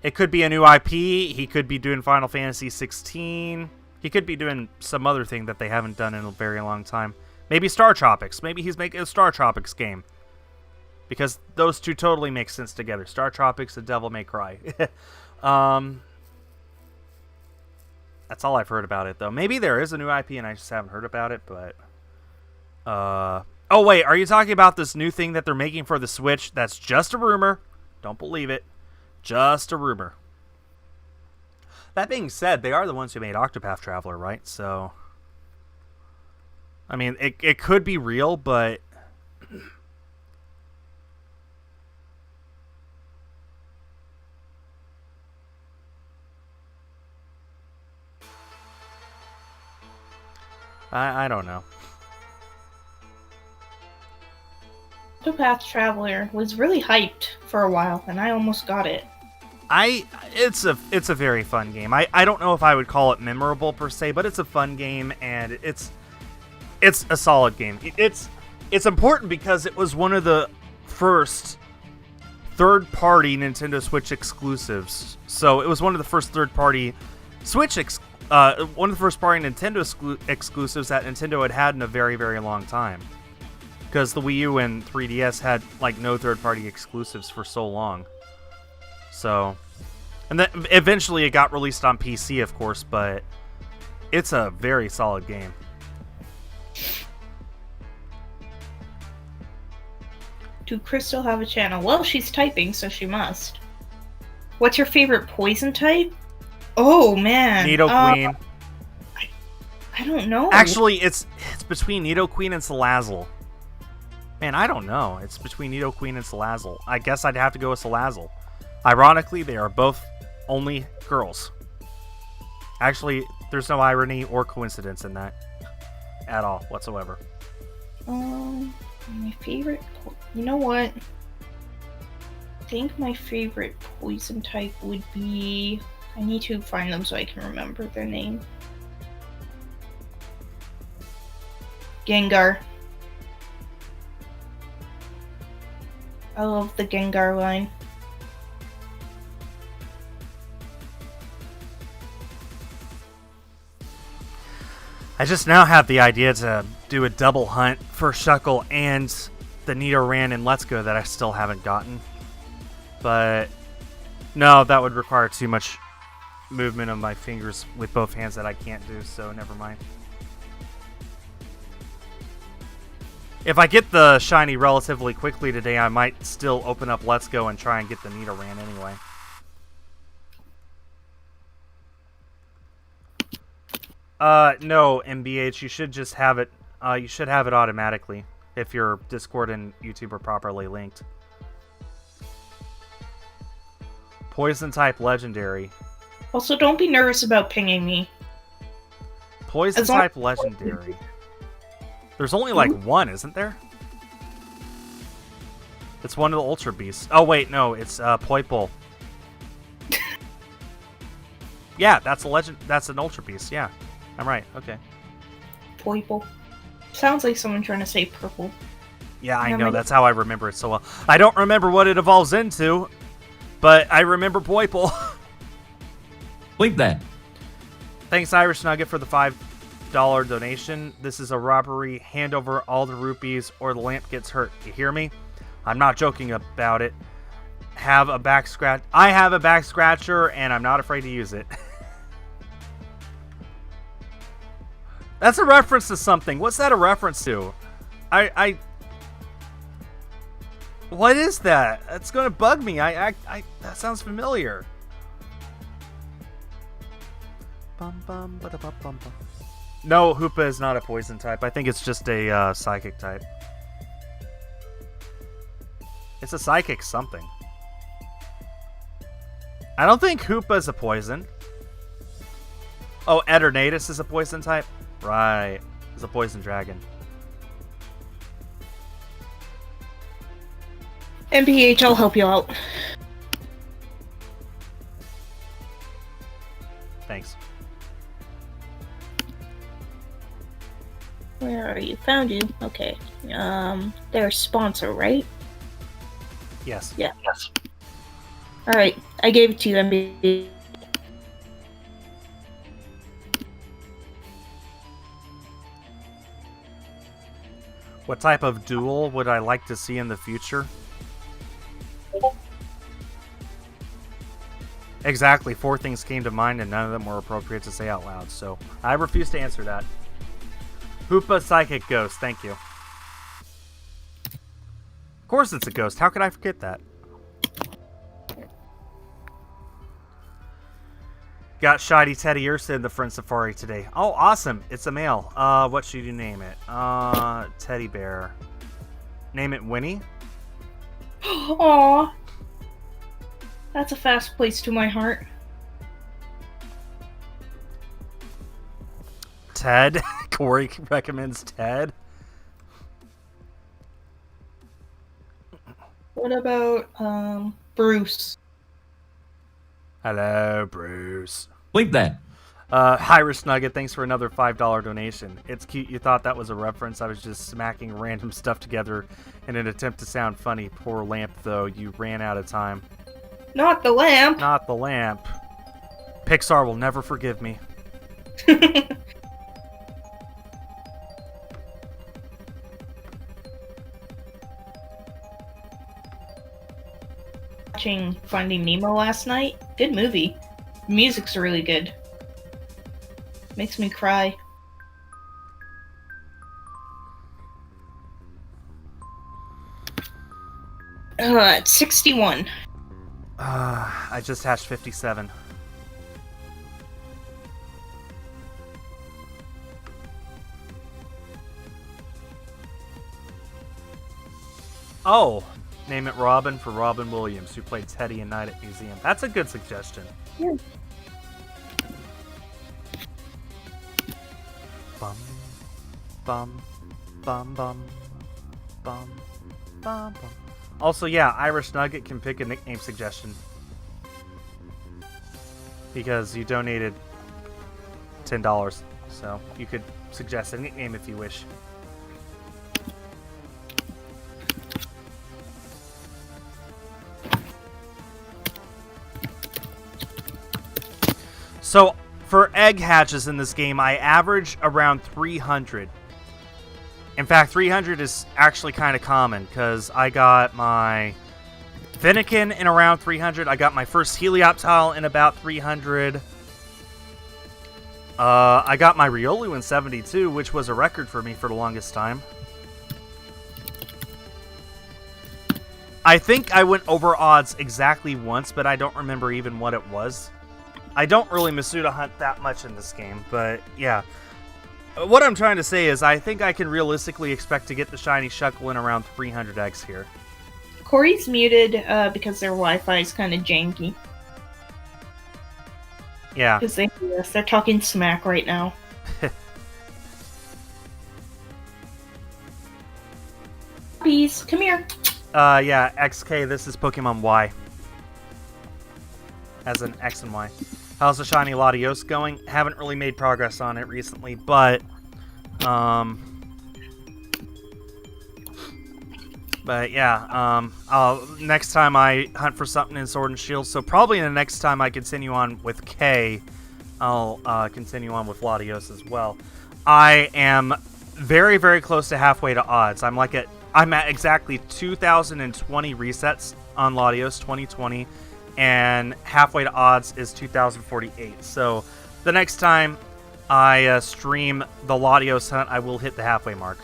It could be a new IP. He could be doing Final Fantasy 16. He could be doing some other thing that they haven't done in a very long time. Maybe Star Tropics. Maybe he's making a Star Tropics game. Because those two totally make sense together. Star Tropics and Devil May Cry. That's all I've heard about it, though. Maybe there is a new IP and I just haven't heard about it, but... Oh, wait, are you talking about this new thing that they're making for the Switch? That's just a rumor. Don't believe it. Just a rumor. That being said, they are the ones who made Octopath Traveler, right? So... I mean, it could be real, but... I don't know. Octopath Traveler was really hyped for a while, and I almost got it. It's a very fun game. I don't know if I would call it memorable per se, but it's a fun game and it's a solid game. It's important because it was one of the first third-party Nintendo Switch exclusives. So it was one of the first third-party Switch one of the first party Nintendo exclusives that Nintendo had in a very, very long time. Because the Wii U and 3DS had like no third-party exclusives for so long. So, and then eventually it got released on PC, of course, but it's a very solid game. Do Crystal have a channel? Well, she's typing, so she must. What's your favorite poison type? Oh, man. Nidoqueen. I don't know. Actually, it's between Nidoqueen and Salazzle. Man, I don't know. It's between Nidoqueen and Salazzle. I guess I'd have to go with Salazzle. Ironically, they are both only girls. Actually, there's no irony or coincidence in that. At all, whatsoever. My favorite... You know what? I think my favorite poison type would be... I need to find them so I can remember their name. Gengar. I love the Gengar line. I just now have the idea to do a double hunt for Shuckle and the Nidoran and Let's Go that I still haven't gotten. But no, that would require too much movement of my fingers with both hands that I can't do, so never mind. If I get the shiny relatively quickly today, I might still open up Let's Go and try and get the Nidoran anyway. No, MBH, you should just have it, you should have it automatically if your Discord and YouTube are properly linked. Poison type legendary. Also, don't be nervous about pinging me. Poison type legendary. There's only like one, isn't there? It's one of the Ultra Beasts. Oh wait, no, it's Poipole. Yeah, that's a legend. That's an Ultra Beast. Yeah, I'm right. Okay. Poipole. Sounds like someone trying to say purple. Yeah, I know. That's how I remember it so well. I don't remember what it evolves into, but I remember Poipole. Bleep that. Thanks, Irish Nugget, for the $5 donation. This is a robbery. Hand over all the rupees or the lamp gets hurt. You hear me? I'm not joking about it. I have a back scratcher, and I'm not afraid to use it. That's a reference to something. What's that a reference to? What is that? That's gonna bug me. That sounds familiar. No, Hoopa is not a poison type. I think it's just a psychic type. It's a psychic something. I don't think Hoopa is a poison. Oh, Eternatus is a poison type? Right. It's a poison dragon. MPH, I'll help you out. Thanks. Where are you? Found you. Okay. They're a sponsor, right? Yes. Yeah. Yes. Alright, I gave it to you, MPH. What type of duel would I like to see in the future? Exactly. 4 things came to mind and none of them were appropriate to say out loud, so I refuse to answer that. Hoopa Psychic Ghost, thank you. Of course it's a ghost. How could I forget that? Got Shiny Teddy Ursa in the Friend Safari today. Oh, awesome. It's a male. What should you name it? Teddy Bear. Name it Winnie? Aww. That's a fast place to my heart. Ted? Korie recommends Ted. What about, Bruce? Hello, Bruce. Bleep that. Irish Nugget, thanks for another $5 donation. It's cute you thought that was a reference. I was just smacking random stuff together in an attempt to sound funny. Poor lamp, though. You ran out of time. Not the lamp! Not the lamp. Pixar will never forgive me. Watching Finding Nemo last night. Good movie. Music's really good. Makes me cry. It's 61. I just hashed 57. Oh, name it Robin for Robin Williams, who played Teddy in Night at Museum. That's a good suggestion. Yeah. Bum, bum, bum, bum, bum, bum, bum. Also, yeah, Irish Nugget can pick a nickname suggestion. Because you donated $10, so you could suggest a nickname if you wish. So, for egg hatches in this game, I average around 300. In fact, 300 is actually kind of common, because I got my Finnegan in around 300. I got my first Helioptile in about 300. I got my Riolu in 72, which was a record for me for the longest time. I think I went over odds exactly once, but I don't remember even what it was. I don't really Masuda hunt that much in this game, but yeah. What I'm trying to say is I think I can realistically expect to get the shiny Shuckle in around 300 eggs here. Corey's muted because their Wi-Fi is kind of janky. Yeah. Because they're talking smack right now. Puppies, come here. Yeah, XK, this is Pokemon Y. As an X and Y. How's the shiny Latios going? Haven't really made progress on it recently, but But yeah, next time I hunt for something in Sword and Shield, so probably the next time I continue on with Kay, I'll continue on with Latios as well. I am very, very close to halfway to odds. I'm at exactly 2,020 resets on Latios 2020, and halfway to odds is 2,048. So the next time I stream the Latios hunt, I will hit the halfway mark.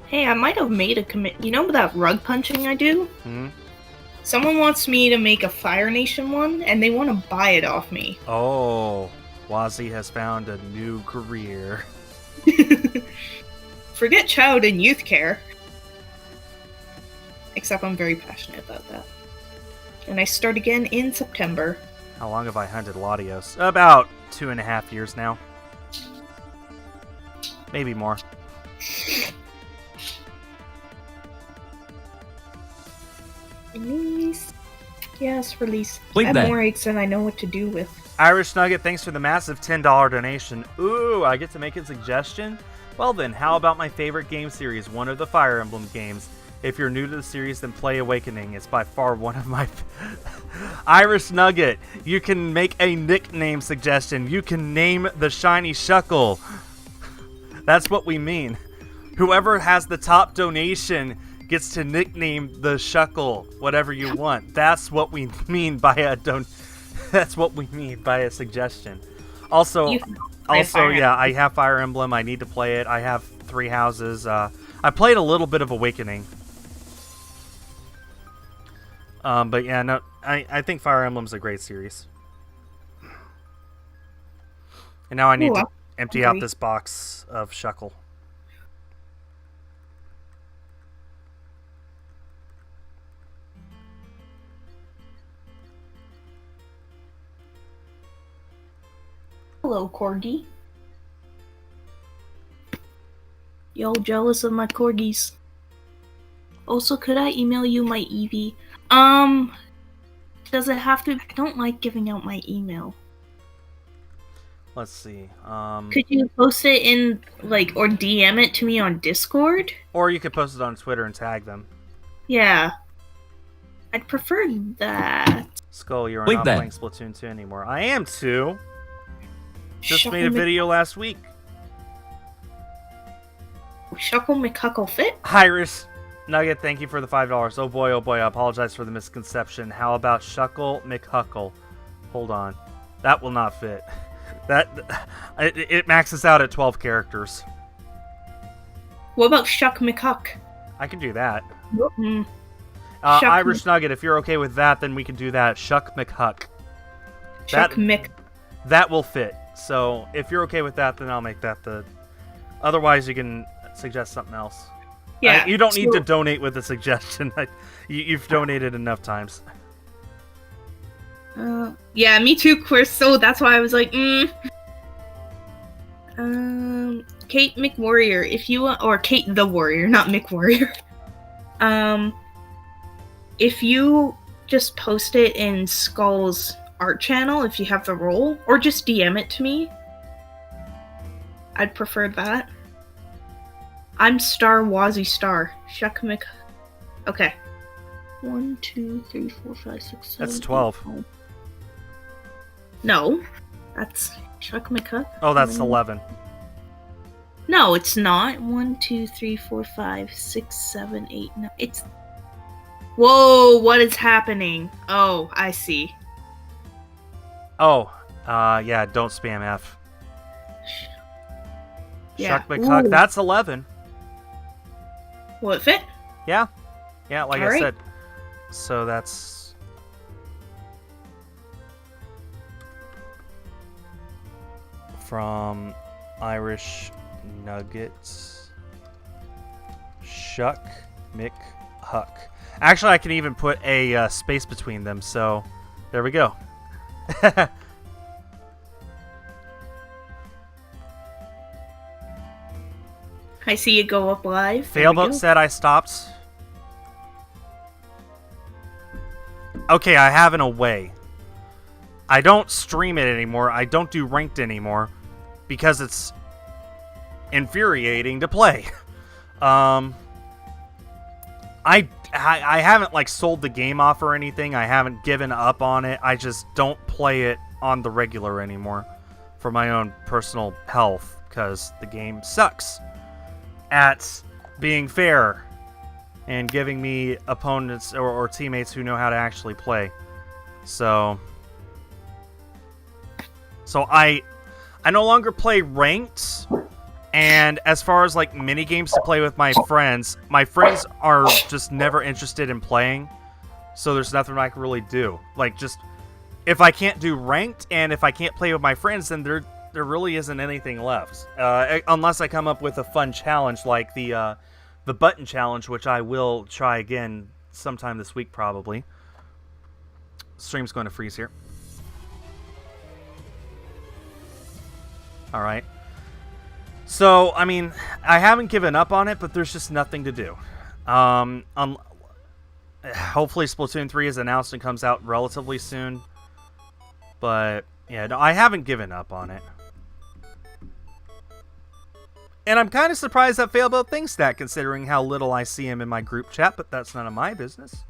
Hey, I might have made a commit. You know that rug punching I do? Hmm? Someone wants me to make a Fire Nation one, and they want to buy it off me. Oh, Wozzie has found a new career. Forget child and youth care. Except I'm very passionate about that. And I start again in September. How long have I hunted Latios? About 2.5 years now. Maybe more. Release. Yes, release. Blink I have that. more eggs than I know what to do with. Irish Nugget, thanks for the massive $10 donation. Ooh, I get to make a suggestion? Well then, how about my favorite game series, one of the Fire Emblem games? If you're new to the series, then play Awakening. It's by far one of my... Irish Nugget, you can make a nickname suggestion. You can name the shiny Shuckle. That's what we mean. Whoever has the top donation gets to nickname the Shuckle whatever you want. That's what we mean by a That's what we mean by a suggestion. Also, yeah, I have Fire Emblem. I need to play it. I have 3 houses. I played a little bit of Awakening. But yeah, no, I think Fire Emblem's a great series. And now I need to empty out this box of Shuckle. Hello, Corgi. Y'all jealous of my corgis? Also, could I email you my EV? Does it have to? I don't like giving out my email. Let's see. Could you post it in, or DM it to me on Discord? Or you could post it on Twitter and tag them. Yeah. I'd prefer that. Skull, you're not playing Splatoon 2 anymore. I am too. Just made a video last week. Shuckle McHuckle fit? Irish Nugget, thank you for the $5. Oh boy, I apologize for the misconception. How about Shuckle McHuckle? Hold on. That will not fit. It maxes out at 12 characters. What about Shuck McHuck? I can do that. Mm-hmm. Irish Nugget, if you're okay with that, then we can do that. Shuck McHuck. That will fit. So if you're okay with that, then I'll make that the... Otherwise, you can suggest something else. Yeah. You don't need to donate with a suggestion. You've donated enough times. Yeah, me too, Chris. So that's why I was like, Kate McWarrior, if you want, or Kate the Warrior, not McWarrior. If you just post it in Skull's art channel, if you have the role, or just DM it to me, I'd prefer that. I'm Star Wozzie Star. Shuck Mc. Okay. 1, 2, 3, 4, 5, 6, 7. That's 12. 8, 9. No, that's Shuck McHuck. Oh, that's 11. No, it's not. 1, 2, 3, 4, 5, 6, 7, 8, 9. It's. Whoa! What is happening? Oh, I see. Oh, yeah. Don't spam F. Yeah. Shuck McHuck. That's 11. Will it fit? Yeah. Yeah, like All I right. said. So that's... From Irish Nuggets. Shuck McHuck. Actually, I can even put a space between them, so there we go. I see it go up live. Failboat said I stopped. Okay, I have in a way. I don't stream it anymore. I don't do ranked anymore because it's infuriating to play. I haven't like sold the game off or anything. I haven't given up on it. I just don't play it on the regular anymore for my own personal health because the game sucks at being fair and giving me opponents or teammates who know how to actually play. So I no longer play ranked. And as far as like mini games to play with my friends are just never interested in playing. So there's nothing I can really do. Like just if I can't do ranked and if I can't play with my friends, then there really isn't anything left. Unless I come up with a fun challenge like the button challenge, which I will try again sometime this week probably. Stream's going to freeze here. All right. So, I mean, I haven't given up on it, but there's just nothing to do. Hopefully Splatoon 3 is announced and comes out relatively soon. But, yeah, no, I haven't given up on it. And I'm kind of surprised that Failboat thinks that, considering how little I see him in my group chat, but that's none of my business.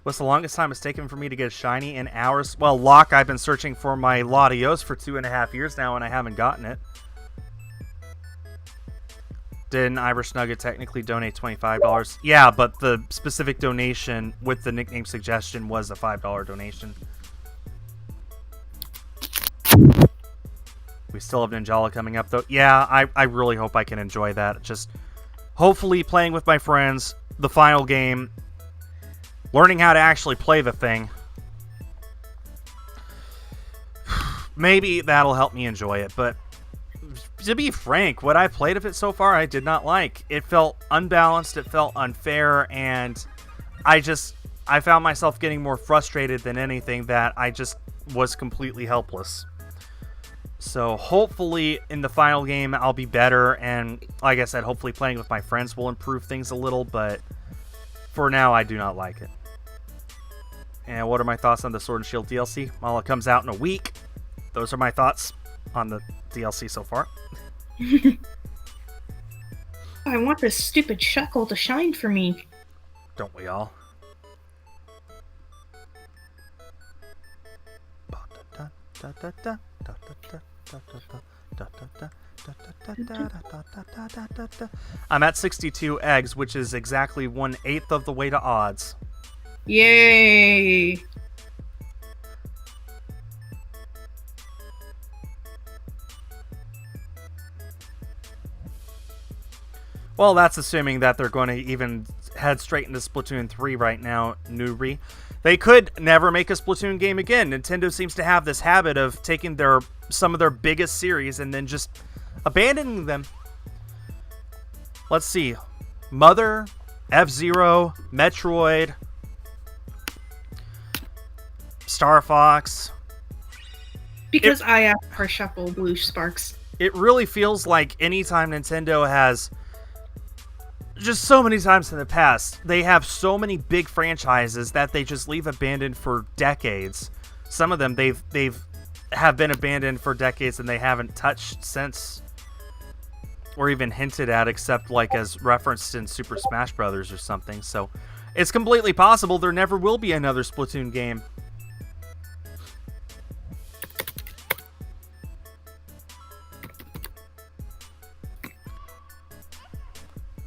What's the longest time it's taken for me to get a shiny? In hours? Well, Locke, I've been searching for my Latios for 2.5 years now, and I haven't gotten it. Did an Irish Nugget technically donate $25? Yeah, but the specific donation with the nickname suggestion was a $5 donation. We still have Ninjala coming up, though. Yeah, I really hope I can enjoy that. Just hopefully playing with my friends, the final game, learning how to actually play the thing. Maybe that'll help me enjoy it, but to be frank, what I've played of it so far, I did not like. It felt unbalanced, it felt unfair, and I found myself getting more frustrated than anything that I just was completely helpless. So hopefully in the final game I'll be better, and like I said, hopefully playing with my friends will improve things a little, but for now I do not like it. And what are my thoughts on the Sword and Shield DLC? Well, it comes out in a week. Those are my thoughts on the DLC so far. I want this stupid Shuckle to shine for me. Don't we all? I'm at 62 eggs, which is exactly 1/8 of the way to odds. Yay! Well, that's assuming that they're going to even head straight into Splatoon 3 right now, Nuri. They could never make a Splatoon game again. Nintendo seems to have this habit of taking some of their biggest series and then just abandoning them. Let's see. Mother, F-Zero, Metroid, Star Fox. Because I asked for Shuckle Blue Sparks. It really feels like anytime Nintendo has, just so many times in the past, they have so many big franchises that they just leave abandoned for decades. Some of them they've been abandoned for decades and they haven't touched since, or even hinted at, except like as referenced in Super Smash Brothers or something. So it's completely possible there never will be another Splatoon game.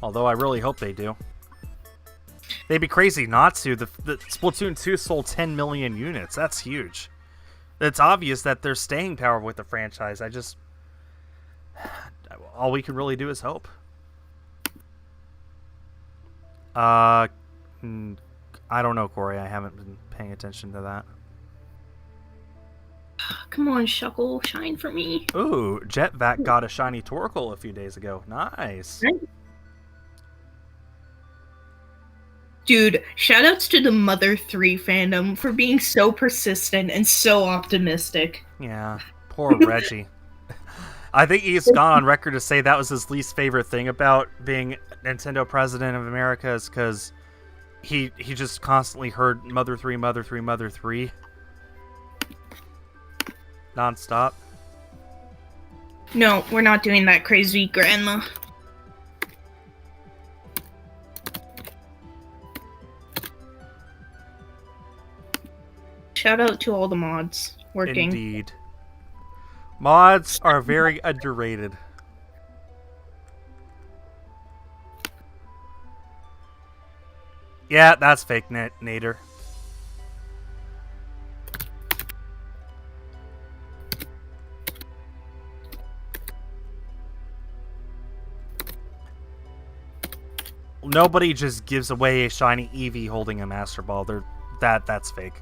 Although I really hope they do. They'd be crazy not to. The Splatoon 2 sold 10 million units. That's huge. It's obvious that there's staying power with the franchise. All we can really do is hope. I don't know, Korie. I haven't been paying attention to that. Come on, Shuckle, shine for me. Ooh, Jetvac got a shiny Torkoal a few days ago. Nice. Dude, shoutouts to the Mother 3 fandom for being so persistent and so optimistic. Yeah, poor Reggie. I think he's gone on record to say that was his least favorite thing about being Nintendo President of America, is because he just constantly heard Mother 3, Mother 3, Mother 3. Non-stop. No, we're not doing that, crazy grandma. shout out to all the mods working. Indeed. Mods are very underrated. Yeah, that's fake, Nader. Nobody just gives away a shiny Eevee holding a Master Ball. That's fake.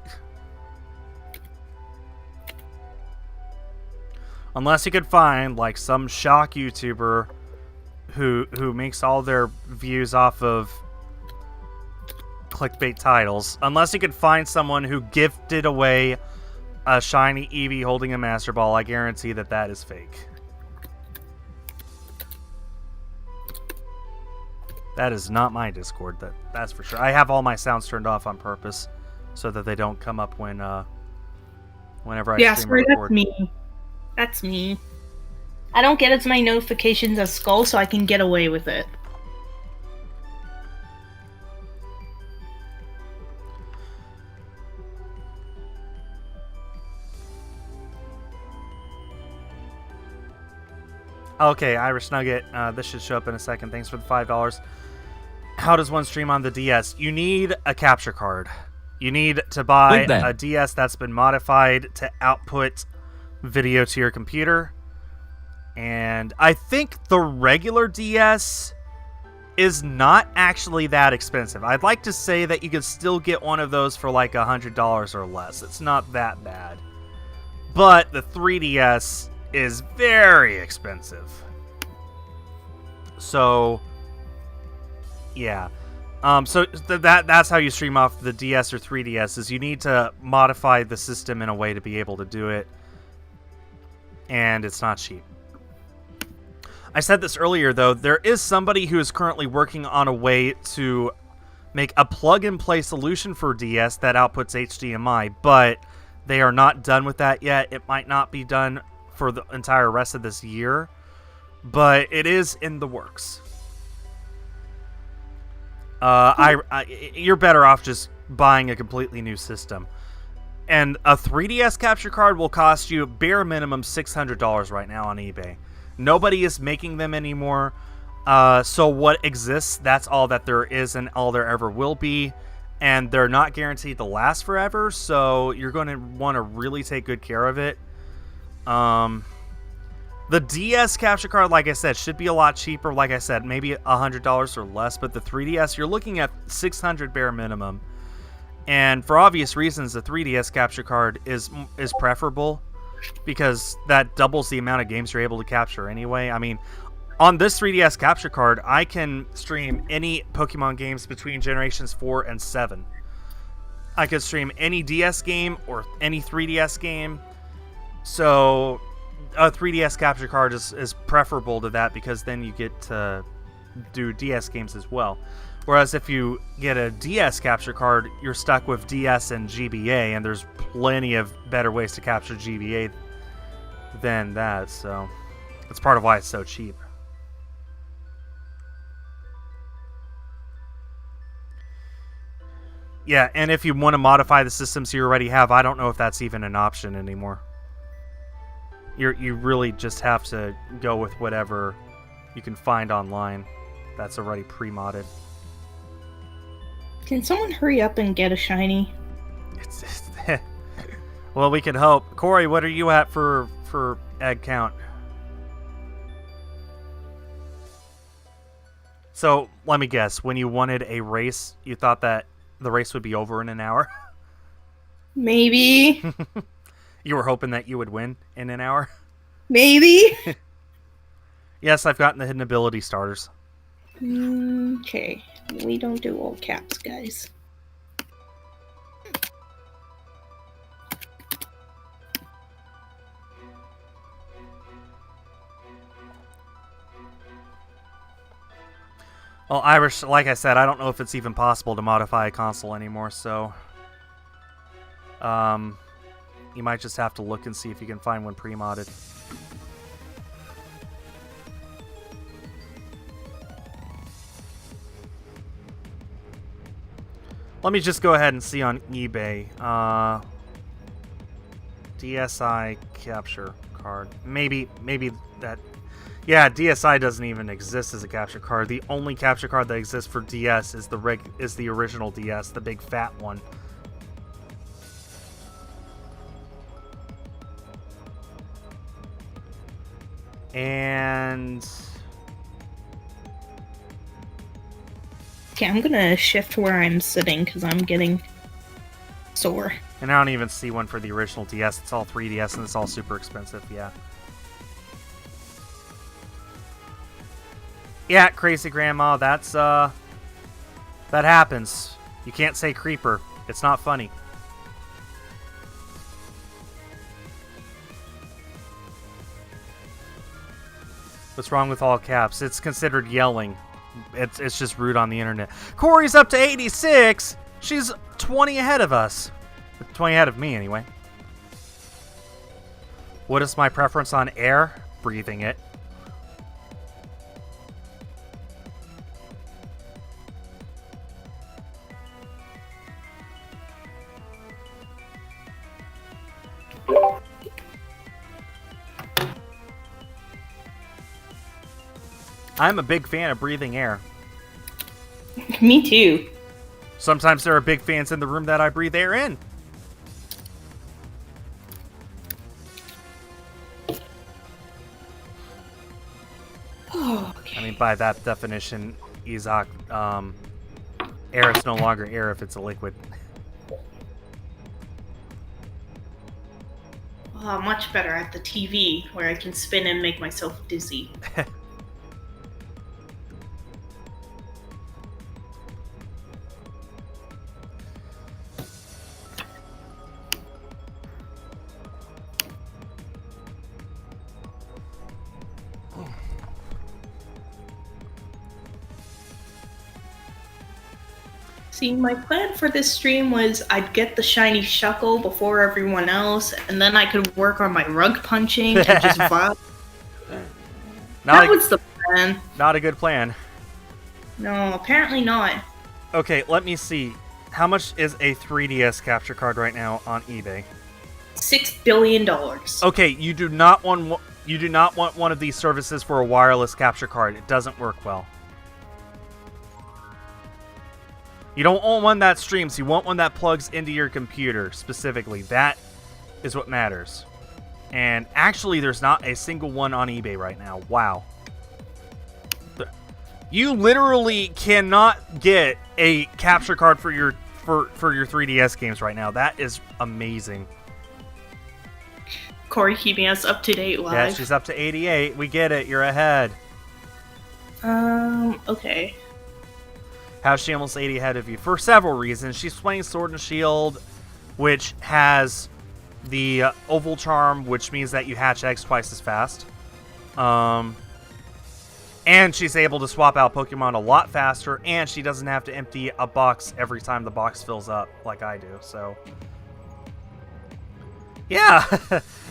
Unless you could find like some shock YouTuber who makes all their views off of clickbait titles. Unless you could find someone who gifted away a shiny Eevee holding a Master Ball, I guarantee that is fake. That is not my Discord, that's for sure. I have all my sounds turned off on purpose so that they don't come up when whenever I stream or record. That's me. That's me. I don't get as many notifications as Skull, so I can get away with it. Okay, Irish Nugget, this should show up in a second. Thanks for the $5. How does one stream on the DS? You need a capture card. You need to buy a DS that's been modified to output video to your computer. And I think the regular DS is not actually that expensive. I'd like to say that you could still get one of those for like $100 or less. It's not that bad. But the 3DS is very expensive. So yeah. So that's how you stream off the DS or 3DS, is you need to modify the system in a way to be able to do it. And it's not cheap. I said this earlier, though. There is somebody who is currently working on a way to make a plug-and-play solution for DS that outputs HDMI, but they are not done with that yet. It might not be done for the entire rest of this year, but it is in the works. You're better off just buying a completely new system. And a 3DS capture card will cost you bare minimum $600 right now on eBay. Nobody is making them anymore. So what exists, that's all that there is and all there ever will be. And they're not guaranteed to last forever, so you're going to want to really take good care of it. The DS capture card, like I said, should be a lot cheaper. Like I said, maybe $100 or less. But the 3DS, you're looking at $600 bare minimum. And for obvious reasons, the 3DS capture card is preferable, because that doubles the amount of games you're able to capture anyway. I mean, on this 3DS capture card, I can stream any Pokemon games between generations 4 and 7. I could stream any DS game or any 3DS game. So a 3DS capture card is preferable to that, because then you get to do DS games as well. Whereas if you get a DS capture card, you're stuck with DS and GBA, and there's plenty of better ways to capture GBA than that, so that's part of why it's so cheap. Yeah, and if you want to modify the systems you already have, I don't know if that's even an option anymore. You really just have to go with whatever you can find online that's already pre-modded. Can someone hurry up and get a shiny? Well, we can hope. Korie, what are you at for egg count? So, let me guess. When you wanted a race, you thought that the race would be over in an hour? Maybe. You were hoping that you would win in an hour? Maybe. Yes, I've gotten the hidden ability starters. Okay. We don't do all caps, guys. Well, Irish, like I said, I don't know if it's even possible to modify a console anymore, so you might just have to look and see if you can find one pre-modded. Let me just go ahead and see on eBay. DSI capture card. Maybe that. Yeah, DSI doesn't even exist as a capture card. The only capture card that exists for DS is the original DS, the big fat one. And Okay, I'm gonna shift where I'm sitting because I'm getting sore. I don't even see one for the original DS. It's all 3DS and it's all super expensive, yeah. Yeah, crazy grandma, that's that happens. You can't say creeper. It's not funny. What's wrong with all caps? It's considered yelling. It's just rude on the internet. Korie's up to 86. She's 20 ahead of us. 20 ahead of me, anyway. What is my preference on air? Breathing it. I'm a big fan of breathing air. Me too. Sometimes there are big fans in the room that I breathe air in. Okay. I mean, by that definition, Isaac, air is no longer air if it's a liquid. Much better at the TV, where I can spin and make myself dizzy. See, my plan for this stream was I'd get the shiny Shuckle before everyone else, and then I could work on my rug punching and just vibe. That was the plan. Not a good plan. No, apparently not. Okay, let me see. How much is a 3DS capture card right now on eBay? $6 billion. Okay, you do not want one of these services for a wireless capture card. It doesn't work well. You don't want one that streams. You want one that plugs into your computer, specifically. That is what matters. And actually, there's not a single one on eBay right now. Wow. You literally cannot get a capture card for your 3DS games right now. That is amazing. Korie keeping us up to date live. Yeah, she's up to 88. We get it. You're ahead. Okay. How's she almost 80 ahead of you? For several reasons. She's playing Sword and Shield, which has the oval charm, which means that you hatch eggs twice as fast. And she's able to swap out Pokemon a lot faster, and she doesn't have to empty a box every time the box fills up like I do. So, yeah,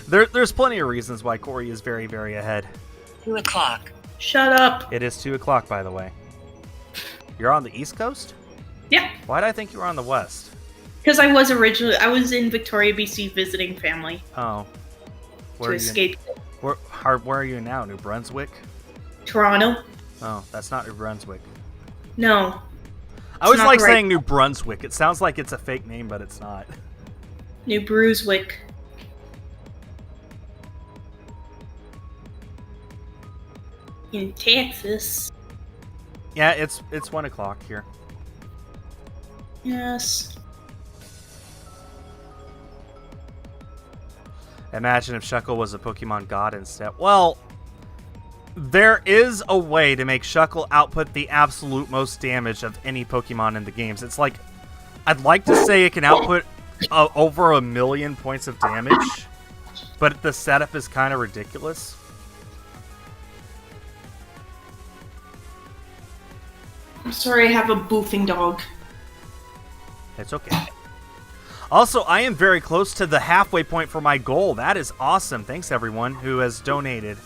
there's plenty of reasons why Korie is very, very ahead. 2 o'clock. Shut up. It is 2 o'clock, by the way. You're on the East Coast? Yeah. Why did I think you were on the West? Because I was in Victoria, BC visiting family. Oh. To escape. Where are you now? New Brunswick? Toronto. Oh, that's not New Brunswick. No. I always like saying New Brunswick. It sounds like it's a fake name, but it's not. New Brunswick. In Texas. Yeah, it's 1 o'clock here. Yes. Imagine if Shuckle was a Pokemon god instead. Well, there is a way to make Shuckle output the absolute most damage of any Pokemon in the games. It's like, I'd like to say it can output over 1 million points of damage, but the setup is kind of ridiculous. I'm sorry, I have a boofing dog. It's okay. Also, I am very close to the halfway point for my goal. That is awesome. Thanks, everyone who has donated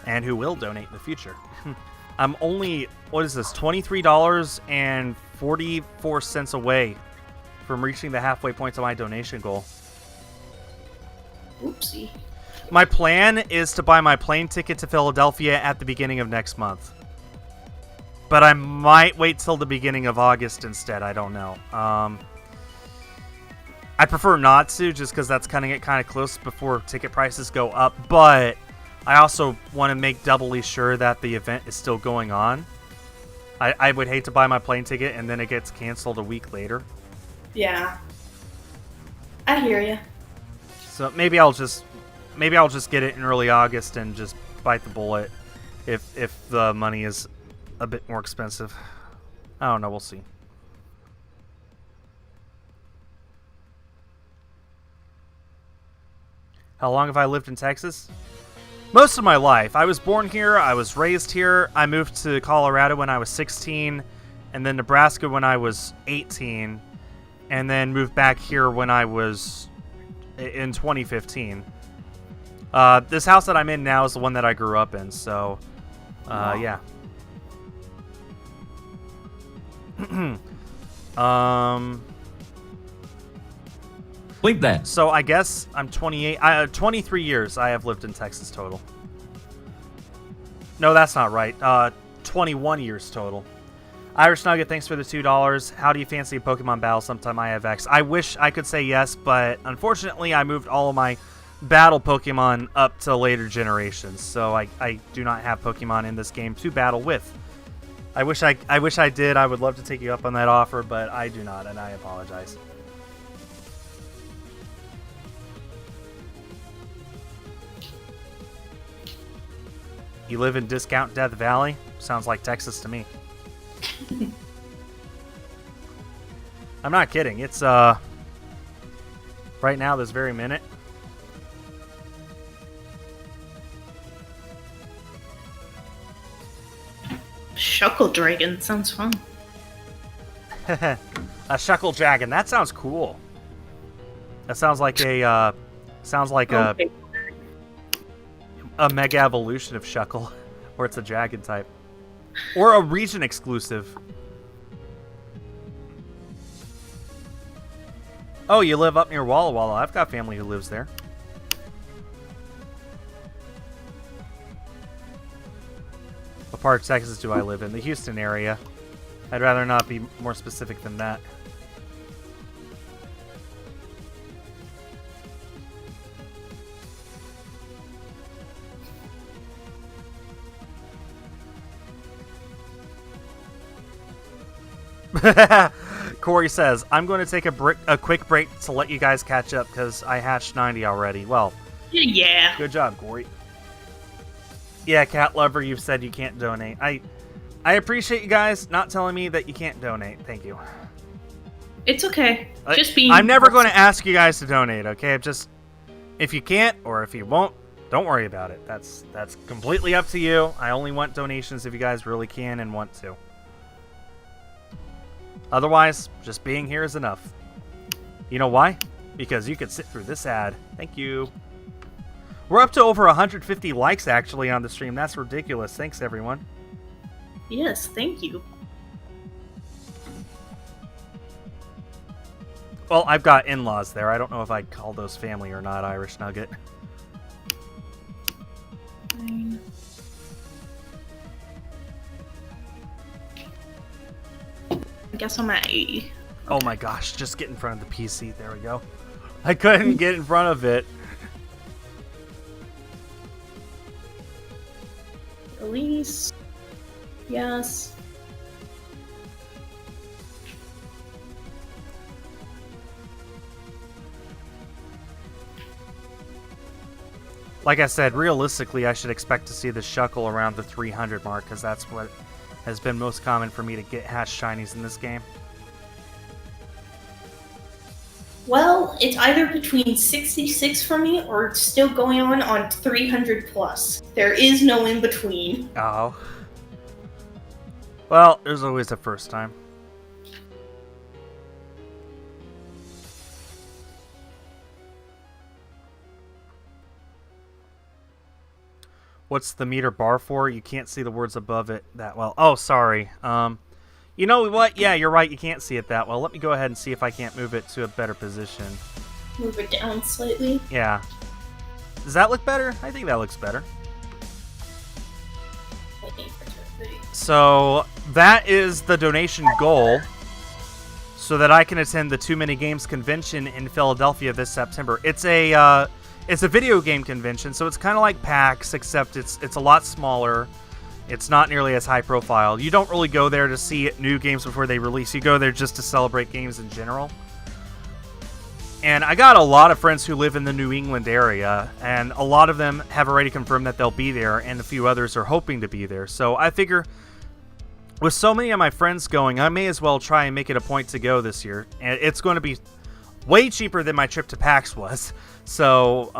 and who will donate in the future. I'm only, what is this, $23.44 away from reaching the halfway point to my donation goal. Oopsie. My plan is to buy my plane ticket to Philadelphia at the beginning of next month. But I might wait till the beginning of August instead. I don't know. I prefer not to, just because that's cutting it kind of close before ticket prices go up. But I also want to make doubly sure that the event is still going on. I would hate to buy my plane ticket and then it gets canceled a week later. Yeah. I hear you. So maybe I'll just get it in early August and just bite the bullet if the money is a bit more expensive. I don't know, we'll see. How long have I lived in Texas? Most of my life. I was born here, I was raised here. I moved to Colorado when I was 16, and then Nebraska when I was 18, and then moved back here when I was in 2015. This house that I'm in now is the one that I grew up in, so yeah. Bleep that. So I guess I'm 28. 23 years I have lived in Texas total. No, that's not right. 21 years total. Irish Nugget, thanks for the $2. How do you fancy a Pokemon battle sometime IFX? I wish I could say yes, but unfortunately I moved all of my battle Pokemon up to later generations, so I do not have Pokemon in this game to battle with. I wish I did. I would love to take you up on that offer, but I do not, and I apologize. You live in Discount Death Valley? Sounds like Texas to me. I'm not kidding. It's right now this very minute. Shuckle Dragon sounds fun. A Shuckle Dragon. That sounds cool. That sounds like a Okay. a mega evolution of Shuckle, or it's a dragon type, or a region exclusive. Oh, you live up near Walla Walla. I've got family who lives there. What part of Texas do I live in? The Houston area. I'd rather not be more specific than that. Korie says, I'm going to take a quick break to let you guys catch up because I hatched 90 already. Well, Yeah. good job, Korie. Yeah, Cat Lover, you've said you can't donate. I appreciate you guys not telling me that you can't donate. Thank you. It's okay. Just being. I'm never going to ask you guys to donate, okay? Just, if you can't or if you won't, don't worry about it. That's completely up to you. I only want donations if you guys really can and want to. Otherwise, just being here is enough. You know why? Because you could sit through this ad. Thank you. We're up to over 150 likes, actually, on the stream. That's ridiculous. Thanks, everyone. Yes, thank you. Well, I've got in-laws there. I don't know if I'd call those family or not, Irish Nugget. Fine. I guess I'm at 80. Oh my gosh, just get in front of the PC. There we go. I couldn't get in front of it. Release. Yes. Like I said, realistically, I should expect to see the Shuckle around the 300 mark, because that's what has been most common for me to get hash shinies in this game. Well, it's either between 66 for me or it's still going on 300 plus. There is no in between. Oh. Well, there's always a first time. What's the meter bar for? You can't see the words above it that well. Oh, sorry. You know what? Yeah, you're right. You can't see it that well. Let me go ahead and see if I can't move it to a better position. Move it down slightly. Yeah. Does that look better? I think that looks better. So that is the donation goal, so that I can attend the Too Many Games convention in Philadelphia this September. It's a video game convention, so it's kind of like PAX, except it's a lot smaller. It's not nearly as high profile. You don't really go there to see new games before they release. You go there just to celebrate games in general. And I got a lot of friends who live in the New England area, and a lot of them have already confirmed that they'll be there, and a few others are hoping to be there. So I figure, with so many of my friends going, I may as well try and make it a point to go this year. And it's going to be way cheaper than my trip to PAX was. So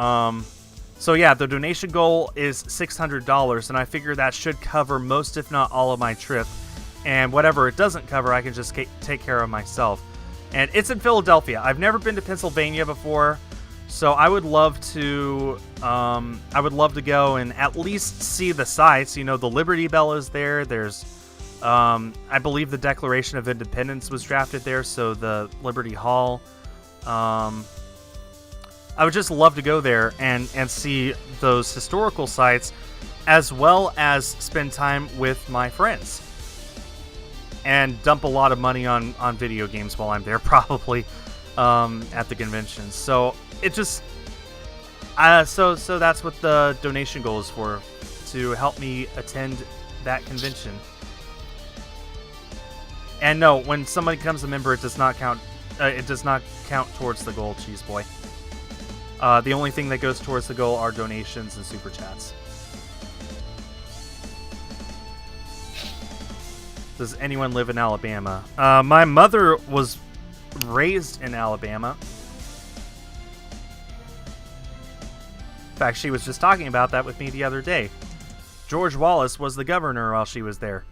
yeah, the donation goal is $600, and I figure that should cover most, if not all, of my trip. And whatever it doesn't cover, I can just take care of myself. And it's in Philadelphia. I've never been to Pennsylvania before, so I would love to go and at least see the sights. You know, the Liberty Bell is there. There's, I believe the Declaration of Independence was drafted there, so the Liberty Hall. I would just love to go there and see those historical sites, as well as spend time with my friends. And dump a lot of money on video games while I'm there, probably, at the convention. So it just, so that's what the donation goal is for, to help me attend that convention. And no, when somebody becomes a member, it does not count. It does not count towards the goal, Cheese Boy. The only thing that goes towards the goal are donations and super chats. Does anyone live in Alabama? My mother was raised in Alabama. In fact, she was just talking about that with me the other day. George Wallace was the governor while she was there.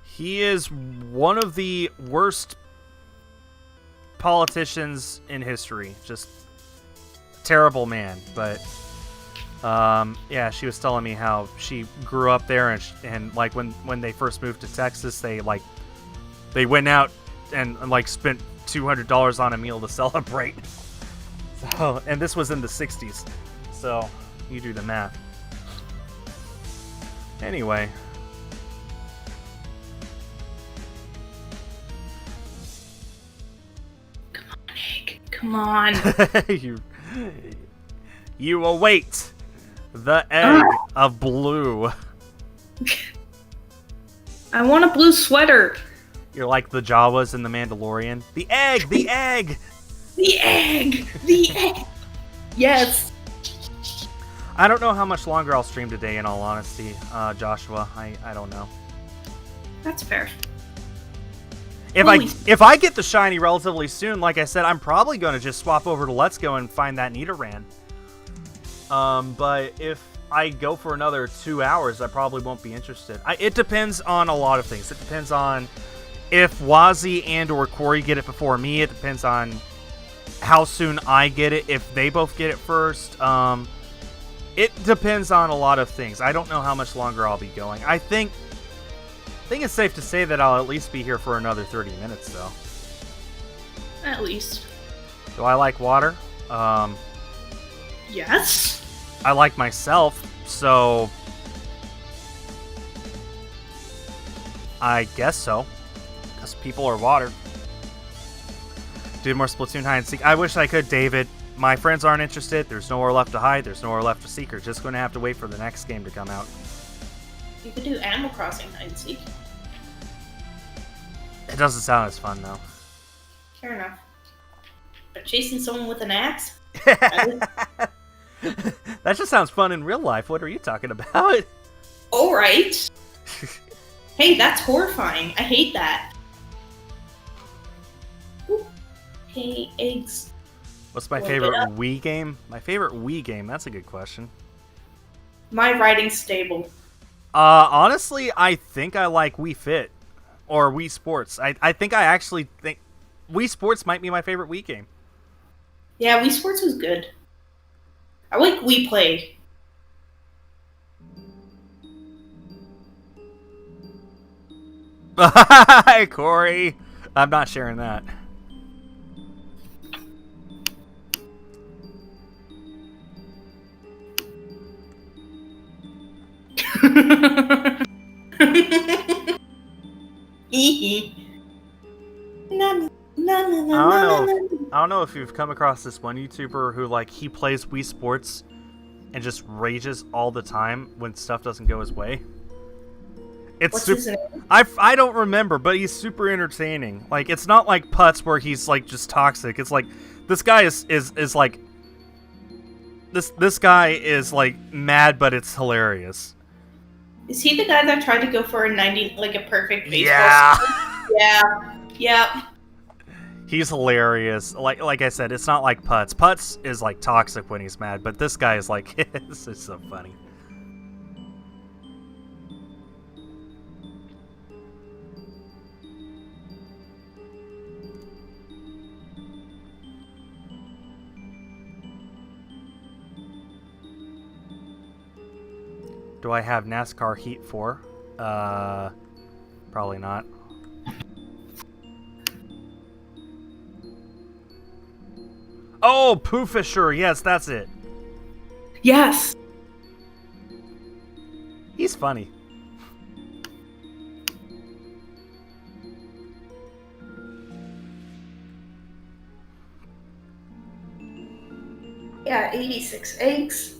He is one of the worst politicians in history. Just terrible man. But yeah, she was telling me how she grew up there, and like when they first moved to Texas, they went out and like spent $200 on a meal to celebrate. So, and this was in the 60s. So you do the math. Anyway. Come on, Egg. Come on. You await the egg of blue. I want a blue sweater. You're like the Jawas in The Mandalorian. The egg! The egg! The egg! The egg! Yes! I don't know how much longer I'll stream today, in all honesty, Joshua. I don't know. That's fair. If I get the shiny relatively soon, like I said, I'm probably going to just swap over to Let's Go and find that Nidoran. But if I go for another 2 hours, I probably won't be interested. It depends on a lot of things. It depends on if Wozzie and or Korie get it before me. It depends on how soon I get it, if they both get it first. It depends on a lot of things. I don't know how much longer I'll be going. I think it's safe to say that I'll at least be here for another 30 minutes, though. At least. Do I like water? Yes. I like myself, so I guess so. Because people are water. Do more Splatoon hide and seek. I wish I could, David. My friends aren't interested. There's nowhere left to hide. There's nowhere left to seek. We're just going to have to wait for the next game to come out. You could do Animal Crossing hide and seek. It doesn't sound as fun, though. Fair enough. But chasing someone with an axe? That just sounds fun in real life. What are you talking about? Alright. Hey, that's horrifying. I hate that. Ooh. Hey, eggs. What's my favorite Wii game? My favorite Wii game? That's a good question. My riding's stable. Honestly, I think I like Wii Fit. Or Wii Sports. I think I actually think Wii Sports might be my favorite Wii game. Yeah, Wii Sports was good. I like Wii Play. Hi, Korie. I'm not sharing that. I don't know if you've come across this one YouTuber who like he plays Wii Sports and just rages all the time when stuff doesn't go his way. What's his name? I don't remember, but he's super entertaining. Like it's not like Putz where he's like just toxic. It's like this guy is like this guy is like mad, but it's hilarious. Is he the guy that tried to go for a 90, like a perfect baseball? Yeah. Yeah. He's hilarious. Like I said, it's not like Putz. Putz is like toxic when he's mad, but this guy is like this is so funny. Do I have NASCAR Heat 4? Probably not. Oh, Poofisher. Yes, that's it. Yes. He's funny. Yeah, 86 eggs.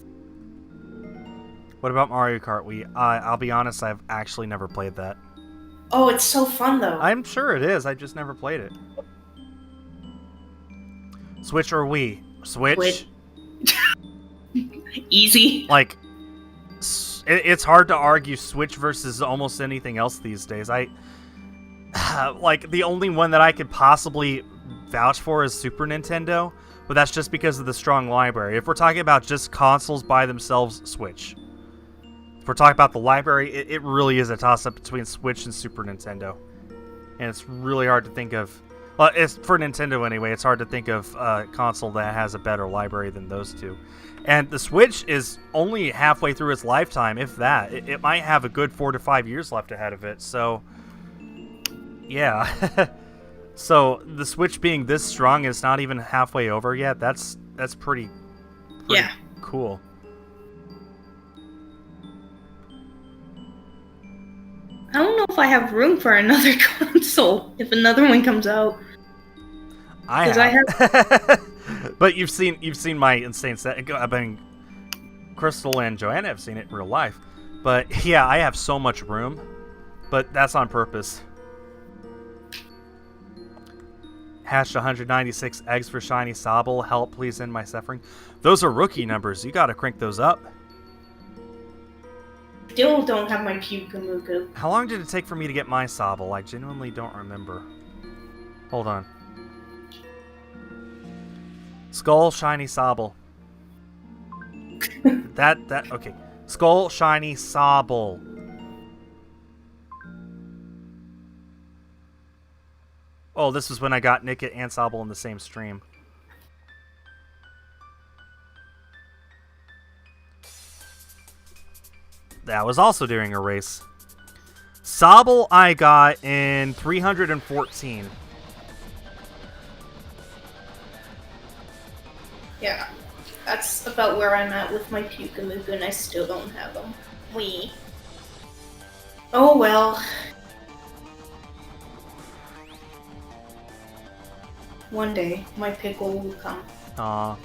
What about Mario Kart Wii? I'll be honest, I've actually never played that. Oh, it's so fun though. I'm sure it is. I just never played it. Switch or Wii? Switch. Easy. Like, it's hard to argue Switch versus almost anything else these days. Like, the only one that I could possibly vouch for is Super Nintendo, but that's just because of the strong library. If we're talking about just consoles by themselves, Switch. If we're talking about the library, it really is a toss-up between Switch and Super Nintendo. And it's really hard to think of... Well, it's for Nintendo anyway, it's hard to think of a console that has a better library than those two. And the Switch is only halfway through its lifetime, if that. It might have a good 4 to 5 years left ahead of it, so... Yeah. So, the Switch being this strong and it's not even halfway over yet, that's pretty cool. I don't know if I have room for another console if another one comes out. I have. But you've seen my insane set. I mean, Crystal and Joanna have seen it in real life. But yeah, I have so much room. But that's on purpose. Hatched 196 eggs for Shiny Sobble. Help, please end my suffering. Those are rookie numbers. You gotta crank those up. Still don't have my Pukamuku. How long did it take for me to get my Sobble? I genuinely don't remember. Hold on. Skull, Shiny Sobble. Okay. Skull, Shiny Sobble. Oh, this was when I got Nickit and Sobble in the same stream. That was also during a race. Sobble I got in 314. Yeah, that's about where I'm at with my Pukamuku, and I still don't have them. Oh well. One day, my pickle will come. Aw.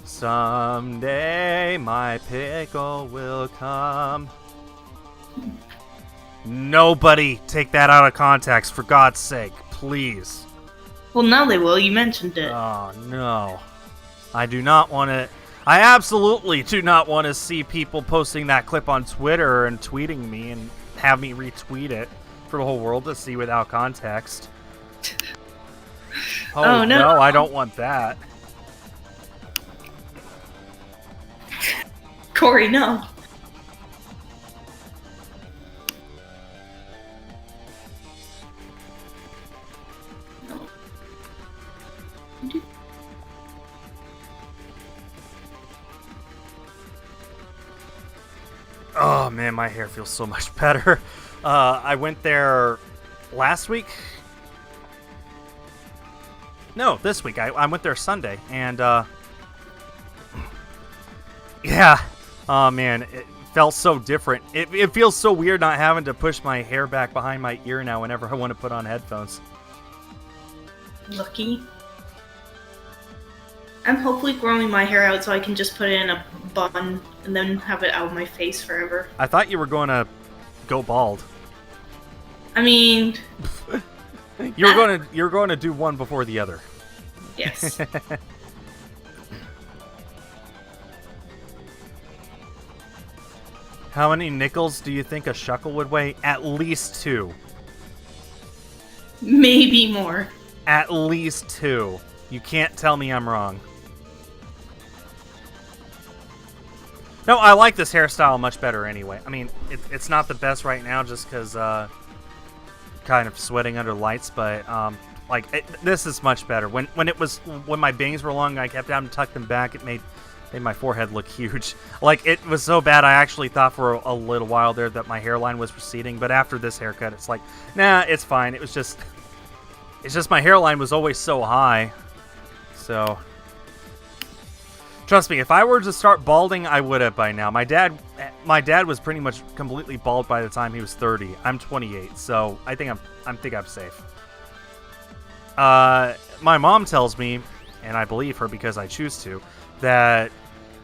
Someday my pickle will come. Nobody take that out of context, for God's sake, please. Well, now they will. You mentioned it. Oh, no. I do not want to... I absolutely do not want to see people posting that clip on Twitter and tweeting me and have me retweet it for the whole world to see without context. Oh, no, I don't want that. Korie, no. Oh man, my hair feels so much better. I went there last week. No, this week. I went there Sunday, and yeah. Oh man, felt so different. It feels so weird not having to push my hair back behind my ear now whenever I want to put on headphones. Lucky. I'm hopefully growing my hair out so I can just put it in a bun and then have it out of my face forever. I thought you were going to go bald. I mean... You're going to do one before the other. Yes. How many nickels do you think a Shuckle would weigh? At least 2. Maybe more. At least 2. You can't tell me I'm wrong. No, I like this hairstyle much better anyway. I mean, it's not the best right now just because kind of sweating under lights, but this is much better. When my bangs were long, I kept having to tuck them back. It made my forehead look huge. Like, it was so bad, I actually thought for a little while there that my hairline was receding, but after this haircut, it's like, nah, it's fine. It's just my hairline was always so high. So, trust me, if I were to start balding, I would have by now. My dad was pretty much completely bald by the time he was 30. I'm 28, so I think I'm safe. My mom tells me, and I believe her because I choose to, that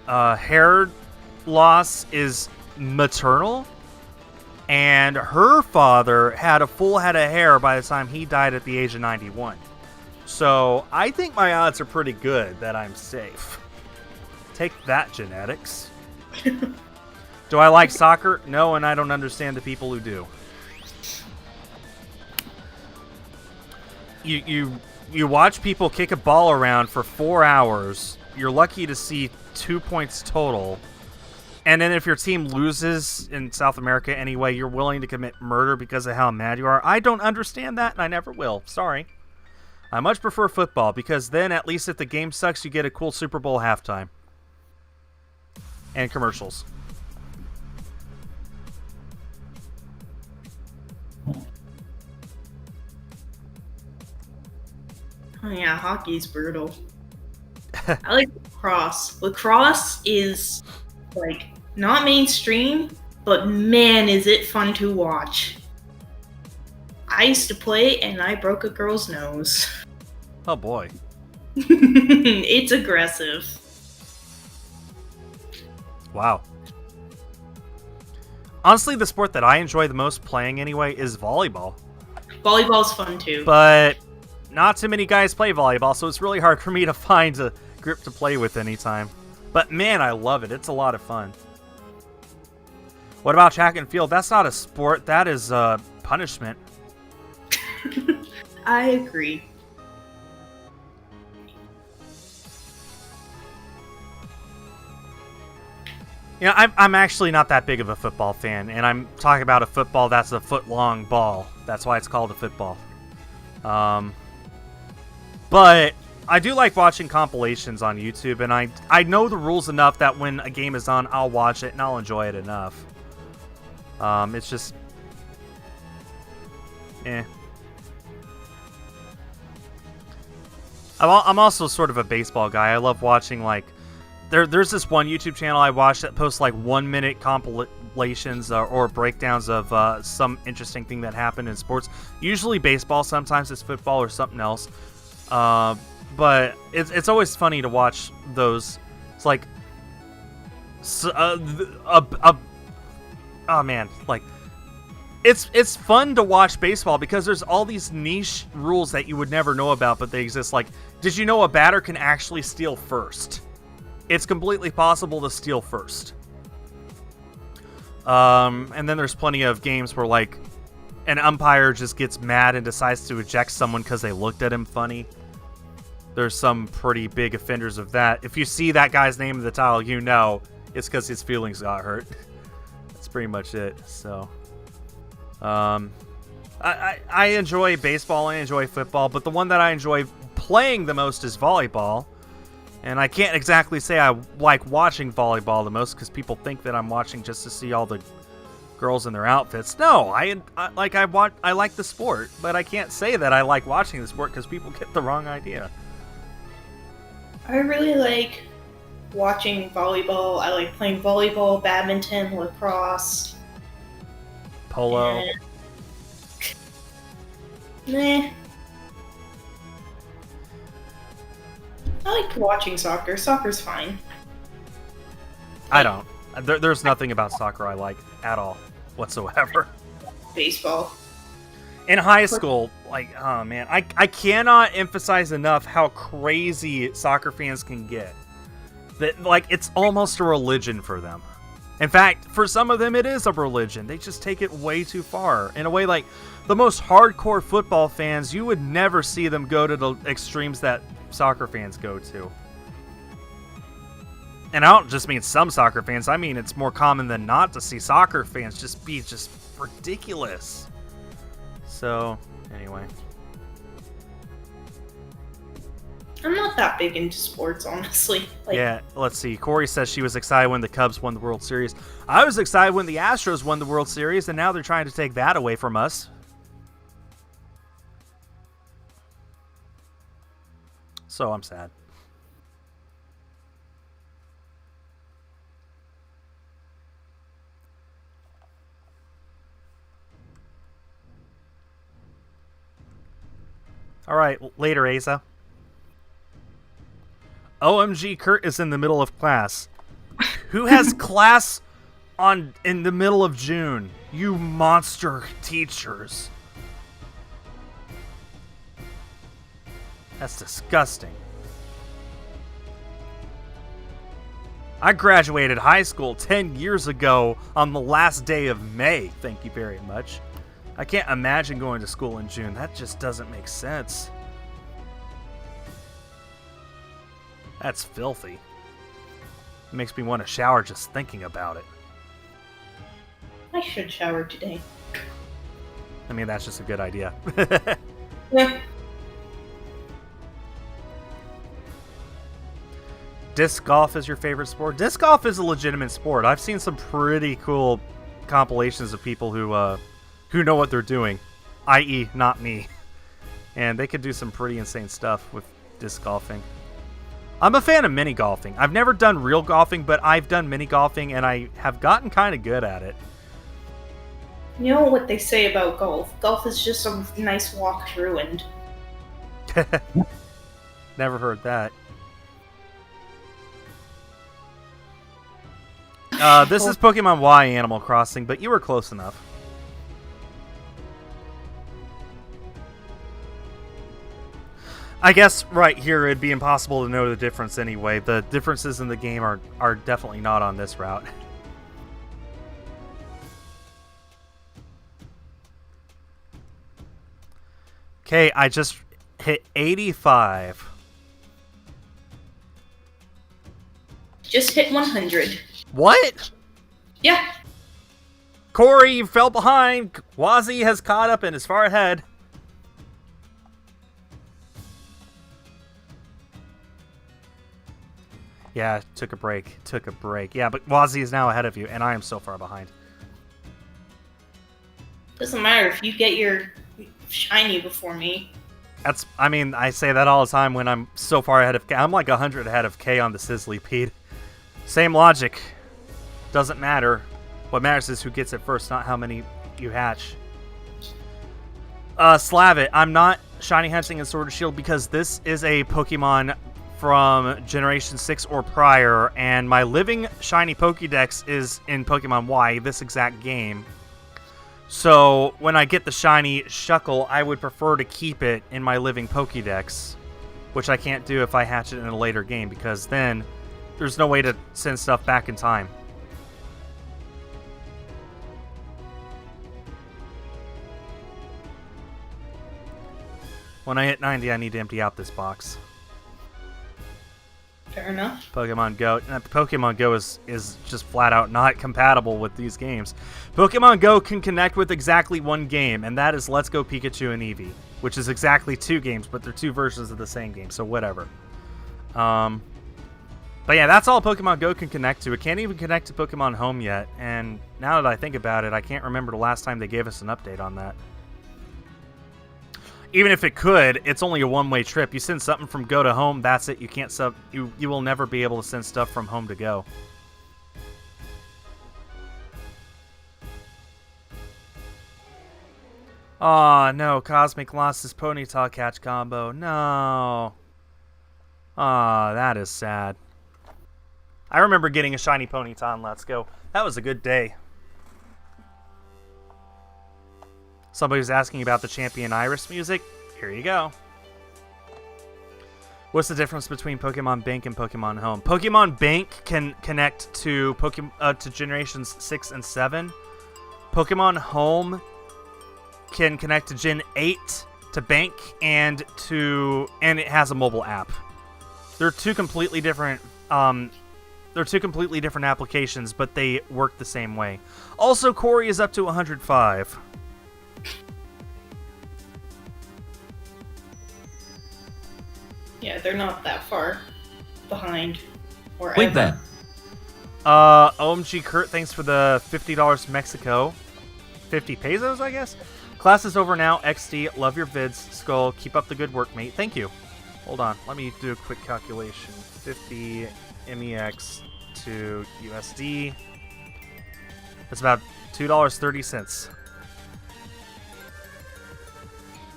hair loss is maternal, and her father had a full head of hair by the time he died at the age of 91. So I think my odds are pretty good that I'm safe. Take that, genetics. Do I like soccer? No, and I don't understand the people who do. You watch people kick a ball around for 4 hours. You're lucky to see 2 points total. And then if your team loses in South America anyway, you're willing to commit murder because of how mad you are. I don't understand that, and I never will. Sorry. I much prefer football, because then at least if the game sucks, you get a cool Super Bowl halftime. And commercials. Oh yeah, hockey's brutal. I like lacrosse. Lacrosse is, like, not mainstream, but man, is it fun to watch. I used to play, and I broke a girl's nose. Oh boy. It's aggressive. Wow. Honestly, the sport that I enjoy the most playing anyway is volleyball. Volleyball's fun too. But not too many guys play volleyball, so it's really hard for me to find a grip to play with anytime. But man, I love it. It's a lot of fun. What about track and field? That's not a sport. That is punishment. I agree. You know, I'm actually not that big of a football fan, and I'm talking about a football that's a foot-long ball. That's why it's called a football. But I do like watching compilations on YouTube, and I know the rules enough that when a game is on, I'll watch it, and I'll enjoy it enough. It's just... eh. I'm also sort of a baseball guy. I love watching, like... There's this one YouTube channel I watch that posts, like, 1-minute compilations or breakdowns of some interesting thing that happened in sports. Usually baseball, sometimes it's football or something else. But it's always funny to watch those. It's like... oh, man. Like... It's fun to watch baseball because there's all these niche rules that you would never know about, but they exist. Like, did you know a batter can actually steal first? It's completely possible to steal first. And then there's plenty of games where, like, an umpire just gets mad and decides to eject someone because they looked at him funny. There's some pretty big offenders of that. If you see that guy's name in the title, you know it's because his feelings got hurt. That's pretty much it. So... I enjoy baseball, I enjoy football, but the one that I enjoy playing the most is volleyball. And I can't exactly say I like watching volleyball the most because people think that I'm watching just to see all the girls in their outfits. No, I like the sport, but I can't say that I like watching the sport because people get the wrong idea. I really like watching volleyball. I like playing volleyball, badminton, lacrosse. Polo. And... Meh. I like watching soccer. Soccer's fine. I don't. There's nothing about soccer I like at all whatsoever. Baseball. In high school, like, oh man, I cannot emphasize enough how crazy soccer fans can get. That, like, it's almost a religion for them. In fact, for some of them, it is a religion. They just take it way too far. In a way, like, the most hardcore football fans, you would never see them go to the extremes that soccer fans go to. And I don't just mean some soccer fans. I mean, it's more common than not to see soccer fans just be just ridiculous. So, anyway. I'm not that big into sports, honestly. Like, yeah, let's see. Korie says she was excited when the Cubs won the World Series. I was excited when the Astros won the World Series, and now they're trying to take that away from us. So I'm sad. All right, later, Asa. OMG, Kurt is in the middle of class. Who has class in the middle of June? You monster teachers. That's disgusting. I graduated high school 10 years ago on the last day of May. Thank you very much. I can't imagine going to school in June. That just doesn't make sense. That's filthy. It makes me want to shower just thinking about it. I should shower today. I mean, that's just a good idea. Yeah. Disc golf is your favorite sport? Disc golf is a legitimate sport. I've seen some pretty cool compilations of people who know what they're doing, i.e. not me. And they could do some pretty insane stuff with disc golfing. I'm a fan of mini golfing. I've never done real golfing, but I've done mini golfing, and I have gotten kind of good at it. You know what they say about golf? Golf is just a nice walk through and... Never heard that. This is Pokemon Y Animal Crossing, but you were close enough. I guess right here it'd be impossible to know the difference anyway. The differences in the game are definitely not on this route. Okay, I just hit 85. Just hit 100. What? Yeah. Korie, you fell behind. Wozzie has caught up and is far ahead. Yeah, took a break. Yeah, but Wozzie is now ahead of you, and I am so far behind. Doesn't matter if you get your shiny before me. I mean, I say that all the time when I'm so far ahead of K. I'm like 100 ahead of K on the Sizzlypede. Same logic. Doesn't matter. What matters is who gets it first, not how many you hatch. Slavit, I'm not shiny hunting in Sword and Shield because this is a Pokemon from Generation 6 or prior, and my living shiny Pokédex is in Pokemon Y, this exact game. So when I get the shiny Shuckle, I would prefer to keep it in my living Pokédex, which I can't do if I hatch it in a later game, because then there's no way to send stuff back in time. When I hit 90, I need to empty out this box. Fair enough. Pokemon Go. Pokemon Go is just flat out not compatible with these games. Pokemon Go can connect with exactly one game, and that is Let's Go Pikachu and Eevee, which is exactly two games, but they're two versions of the same game, so whatever. But yeah, that's all Pokemon Go can connect to. It can't even connect to Pokemon Home yet, and now that I think about it, I can't remember the last time they gave us an update on that. Even if it could, it's only a one-way trip. You send something from go to home, that's it. You can't you will never be able to send stuff from home to go. Aw, no, Cosmic lost his Ponyta catch combo. No. Aw, that is sad. I remember getting a shiny Ponyta in Let's Go. That was a good day. Somebody was asking about the Champion Iris music. Here you go. What's the difference between Pokemon Bank and Pokemon Home? Pokemon Bank can connect to to generations 6 and 7. Pokemon Home can connect to Gen 8 to Bank and it has a mobile app. They're two completely different applications, but they work the same way. Also, Korie is up to 105. Yeah, they're not that far behind. Or Wait that. OMG Kurt, thanks for the $50 to Mexico. 50 pesos, I guess? Class is over now. XD, love your vids. Skull, keep up the good work, mate. Thank you. Hold on, let me do a quick calculation. 50 MEX to USD. That's about $2.30.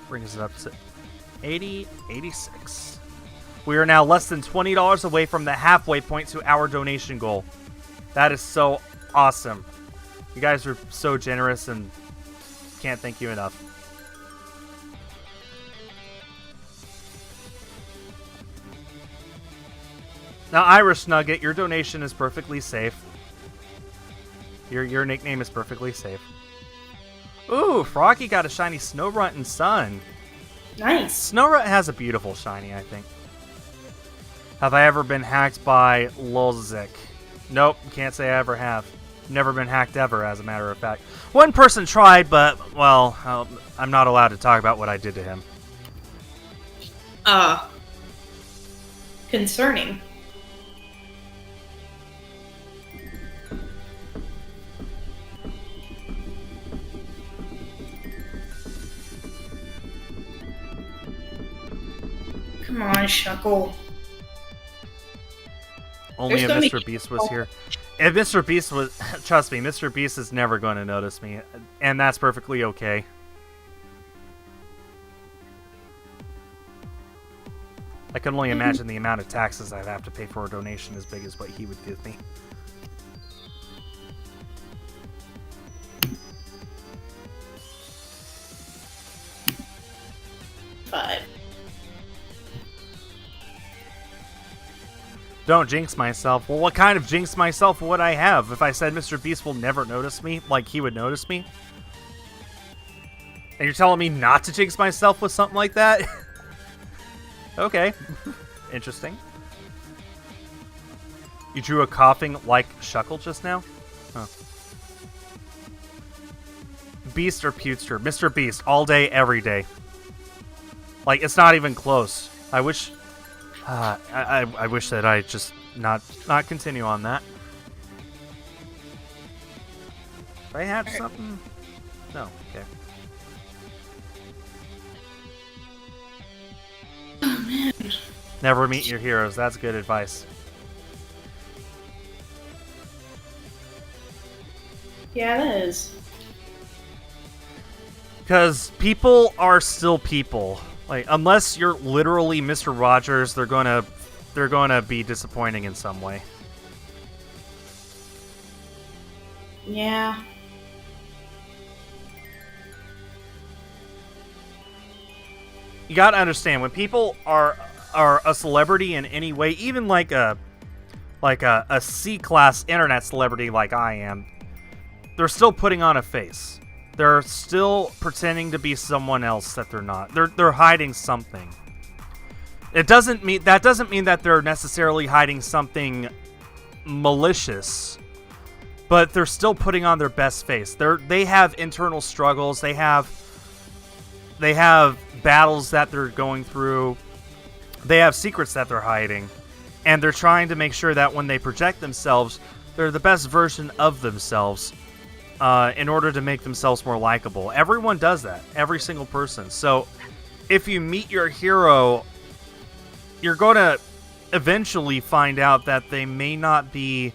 Brings it up to 86. We are now less than $20 away from the halfway point to our donation goal. That is so awesome. You guys are so generous and can't thank you enough. Now, Irish Nugget, your donation is perfectly safe. Your nickname is perfectly safe. Ooh, Froggy got a shiny Snorunt and Sun. Nice. Snorunt has a beautiful shiny, I think. Have I ever been hacked by Lolzik? Nope, can't say I ever have. Never been hacked ever, as a matter of fact. One person tried, but, well, I'm not allowed to talk about what I did to him. Concerning. Come on, Shuckle. Only if Mr. Beast was here. If Mr. Beast was... Trust me, Mr. Beast is never going to notice me. And that's perfectly okay. I can only imagine the amount of taxes I'd have to pay for a donation as big as what he would give me. Five. Don't jinx myself. Well, what kind of jinx myself would I have if I said Mr. Beast will never notice me, like he would notice me? And you're telling me not to jinx myself with something like that? Okay. Interesting. You drew a coughing like Shuckle just now? Huh. Beast or Putster? Mr. Beast, all day, every day. Like, it's not even close. I wish... I wish that I just not continue on that. Did I have something? No, okay. Oh, man. Never meet your heroes. That's good advice. Yeah, that is. Because people are still people. Like, unless you're literally Mr. Rogers, they're gonna be disappointing in some way. Yeah. You gotta understand, when people are a celebrity in any way, even like a C-class internet celebrity like I am, they're still putting on a face. They're still pretending to be someone else that they're not. They're hiding something. That doesn't mean that they're necessarily hiding something malicious, but they're still putting on their best face. They have internal struggles. They have battles that they're going through. They have secrets that they're hiding, and they're trying to make sure that when they project themselves, they're the best version of themselves. In order to make themselves more likable. Everyone does that. Every single person. So if you meet your hero, you're going to eventually find out that they may not be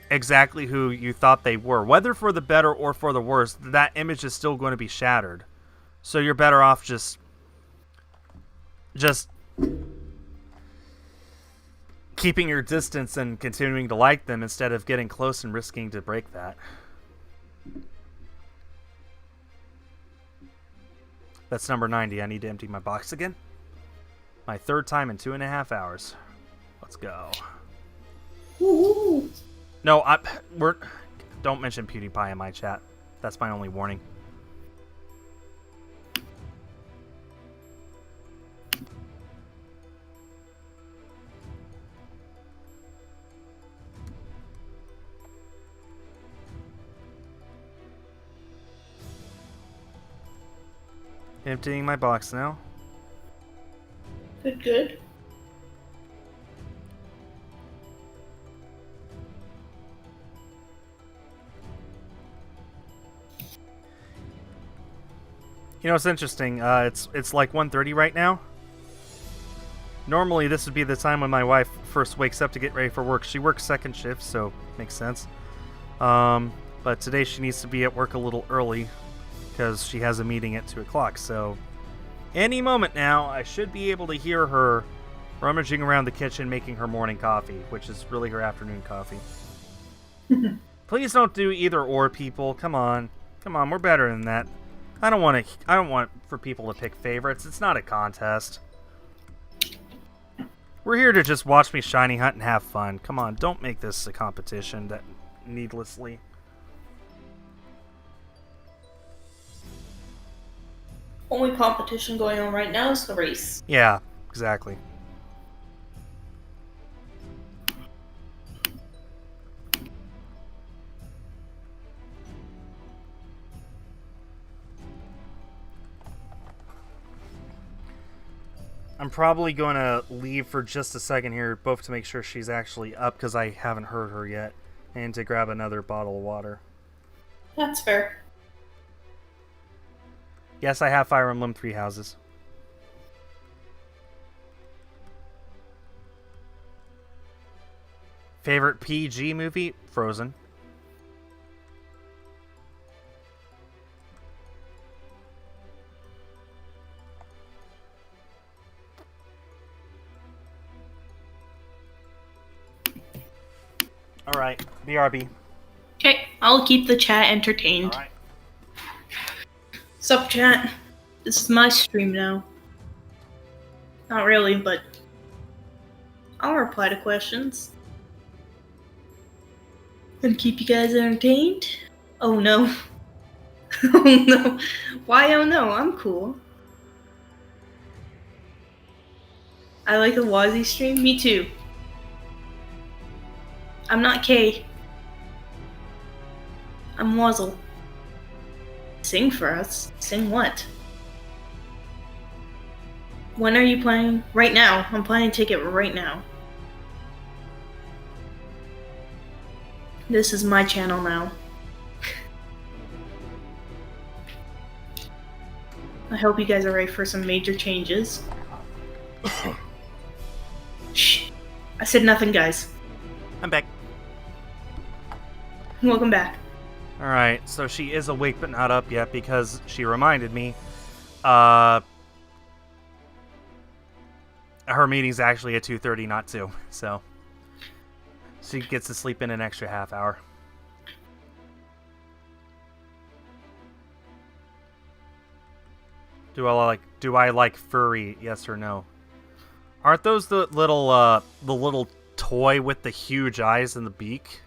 exactly who you thought they were. Whether for the better or for the worse, that image is still going to be shattered. So you're better off just keeping your distance and continuing to like them instead of getting close and risking to break that. That's number 90. I need to empty my box again. My third time in 2.5 hours. Let's go. Woo-hoo. No, don't mention PewDiePie in my chat. That's my only warning. Emptying my box now. Good. You know, it's interesting. It's like 1:30 right now. Normally, this would be the time when my wife first wakes up to get ready for work. She works second shift, so makes sense. But today she needs to be at work a little early because she has a meeting at 2 o'clock. So any moment now, I should be able to hear her rummaging around the kitchen making her morning coffee, which is really her afternoon coffee. Please don't do either or, people. Come on, we're better than that. I don't want for people to pick favorites. It's not a contest. We're here to just watch me shiny hunt and have fun. Come on, don't make this a competition that needlessly. Only competition going on right now is the race. Yeah, exactly. I'm probably going to leave for just a second here, both to make sure she's actually up, because I haven't heard her yet, and to grab another bottle of water. That's fair. Yes, I have Fire Emblem Three Houses. Favorite PG movie? Frozen. Alright, BRB. Okay, I'll keep the chat entertained. Alright. Sup, chat? This is my stream now. Not really, but I'll reply to questions. And keep you guys entertained? Oh no. Oh no. Why oh no? I'm cool. I like the Wozzie stream. Me too. I'm not Kay. I'm Wuzzle. Sing for us. Sing what? When are you playing? Right now. I'm planning to take it right now. This is my channel now. I hope you guys are ready for some major changes. Shh. I said nothing, guys. I'm back. Welcome back. Alright, so she is awake but not up yet because she reminded me her meeting's actually at 2:30, not 2. So she gets to sleep in an extra half hour. Do I like furry? Yes or no? Aren't those the little toy with the huge eyes and the beak?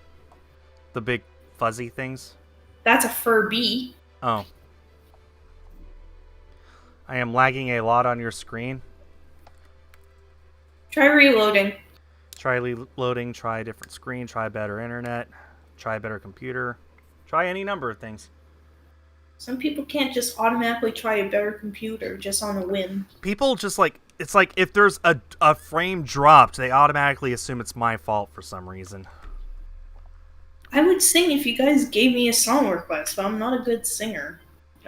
The big fuzzy things? That's a Furby. Oh. I am lagging a lot on your screen. Try reloading. Try reloading, try a different screen, try better internet, try a better computer, try any number of things. Some people can't just automatically try a better computer just on a whim. People just it's like if there's a frame dropped, they automatically assume it's my fault for some reason. I would sing if you guys gave me a song request, but I'm not a good singer.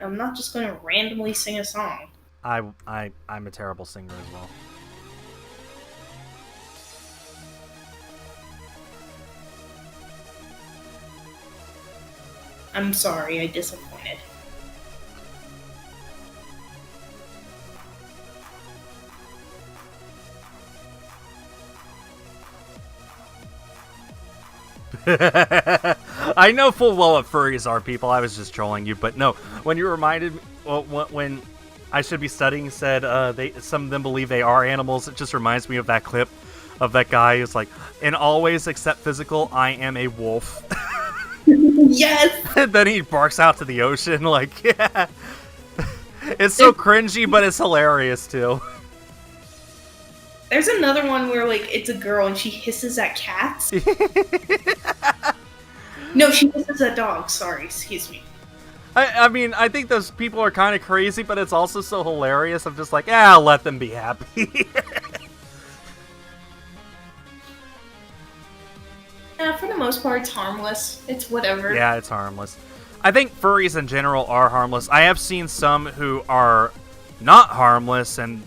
I'm not just going to randomly sing a song. I'm a terrible singer as well. I'm sorry, I disappointed. I know full well what furries are, people. I was just trolling you, but no. When you reminded me, well, when I should be studying said some of them believe they are animals, it just reminds me of that clip of that guy who's like, in all ways except physical, I am a wolf. Yes! And then he barks out to the ocean, like, yeah. It's so cringy, but it's hilarious, too. There's another one where, like, it's a girl and she hisses at cats. No, she hisses at dogs. Sorry, excuse me. I mean, I think those people are kind of crazy, but it's also so hilarious. I'm just like, I'll let them be happy. Yeah, for the most part, it's harmless. It's whatever. Yeah, it's harmless. I think furries in general are harmless. I have seen some who are not harmless, and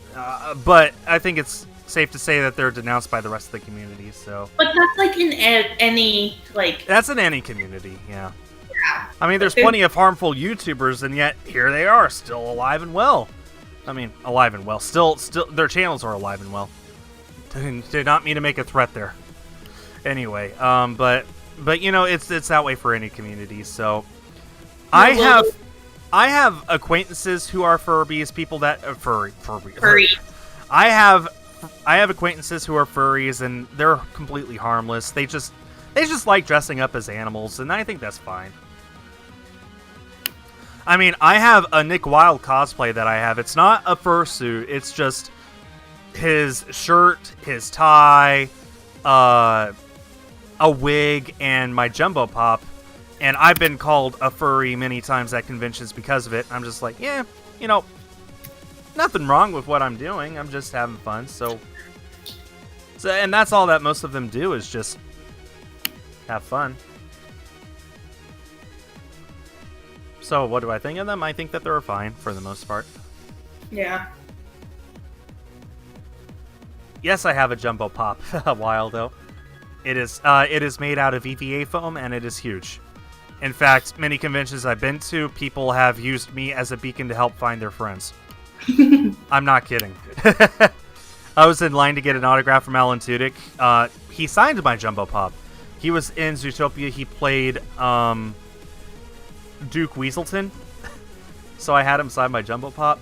but I think it's safe to say that they're denounced by the rest of the community. So, but that's like in any like. That's in any community, yeah. Yeah. I mean, there's plenty of harmful YouTubers, and yet here they are, still alive and well. I mean, alive and well. Still, their channels are alive and well. Did not mean to make a threat there. Anyway, but you know, it's that way for any community. So, I have acquaintances who are Furbies, people that furry. I have acquaintances who are furries, and they're completely harmless. They just like dressing up as animals, and I think that's fine. I mean, I have a Nick Wilde cosplay that I have. It's not a fursuit. It's just his shirt, his tie, a wig, and my Jumbo Pop. And I've been called a furry many times at conventions because of it. I'm just like, yeah, you know, nothing wrong with what I'm doing. I'm just having fun. So and that's all that most of them do is just have fun. So what do I think of them? I think that they're fine for the most part. Yeah. Yes, I have a Jumbo Pop. Wildo. It is made out of EVA foam, and it is huge. In fact, many conventions I've been to, people have used me as a beacon to help find their friends. I'm not kidding. I was in line to get an autograph from Alan Tudyk. He signed my Jumbo Pop. He was in Zootopia. He played Duke Weaselton. So I had him sign my Jumbo Pop.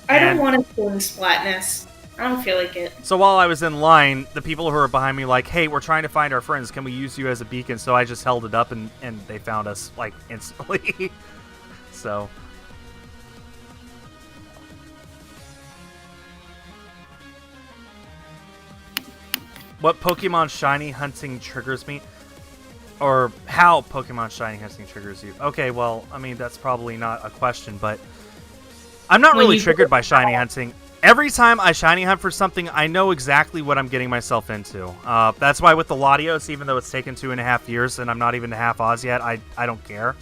I don't want to feel this flatness. I don't feel like it. So while I was in line, the people who were behind me like, hey, we're trying to find our friends. Can we use you as a beacon? So I just held it up, and they found us, like, instantly. So... What Pokemon shiny hunting triggers me? Or how Pokemon shiny hunting triggers you? Okay, well, I mean, that's probably not a question, but... I'm not really triggered by shiny hunting. Every time I shiny hunt for something, I know exactly what I'm getting myself into. That's why with the Latios, even though it's taken 2.5 years and I'm not even half Oz yet, I don't care.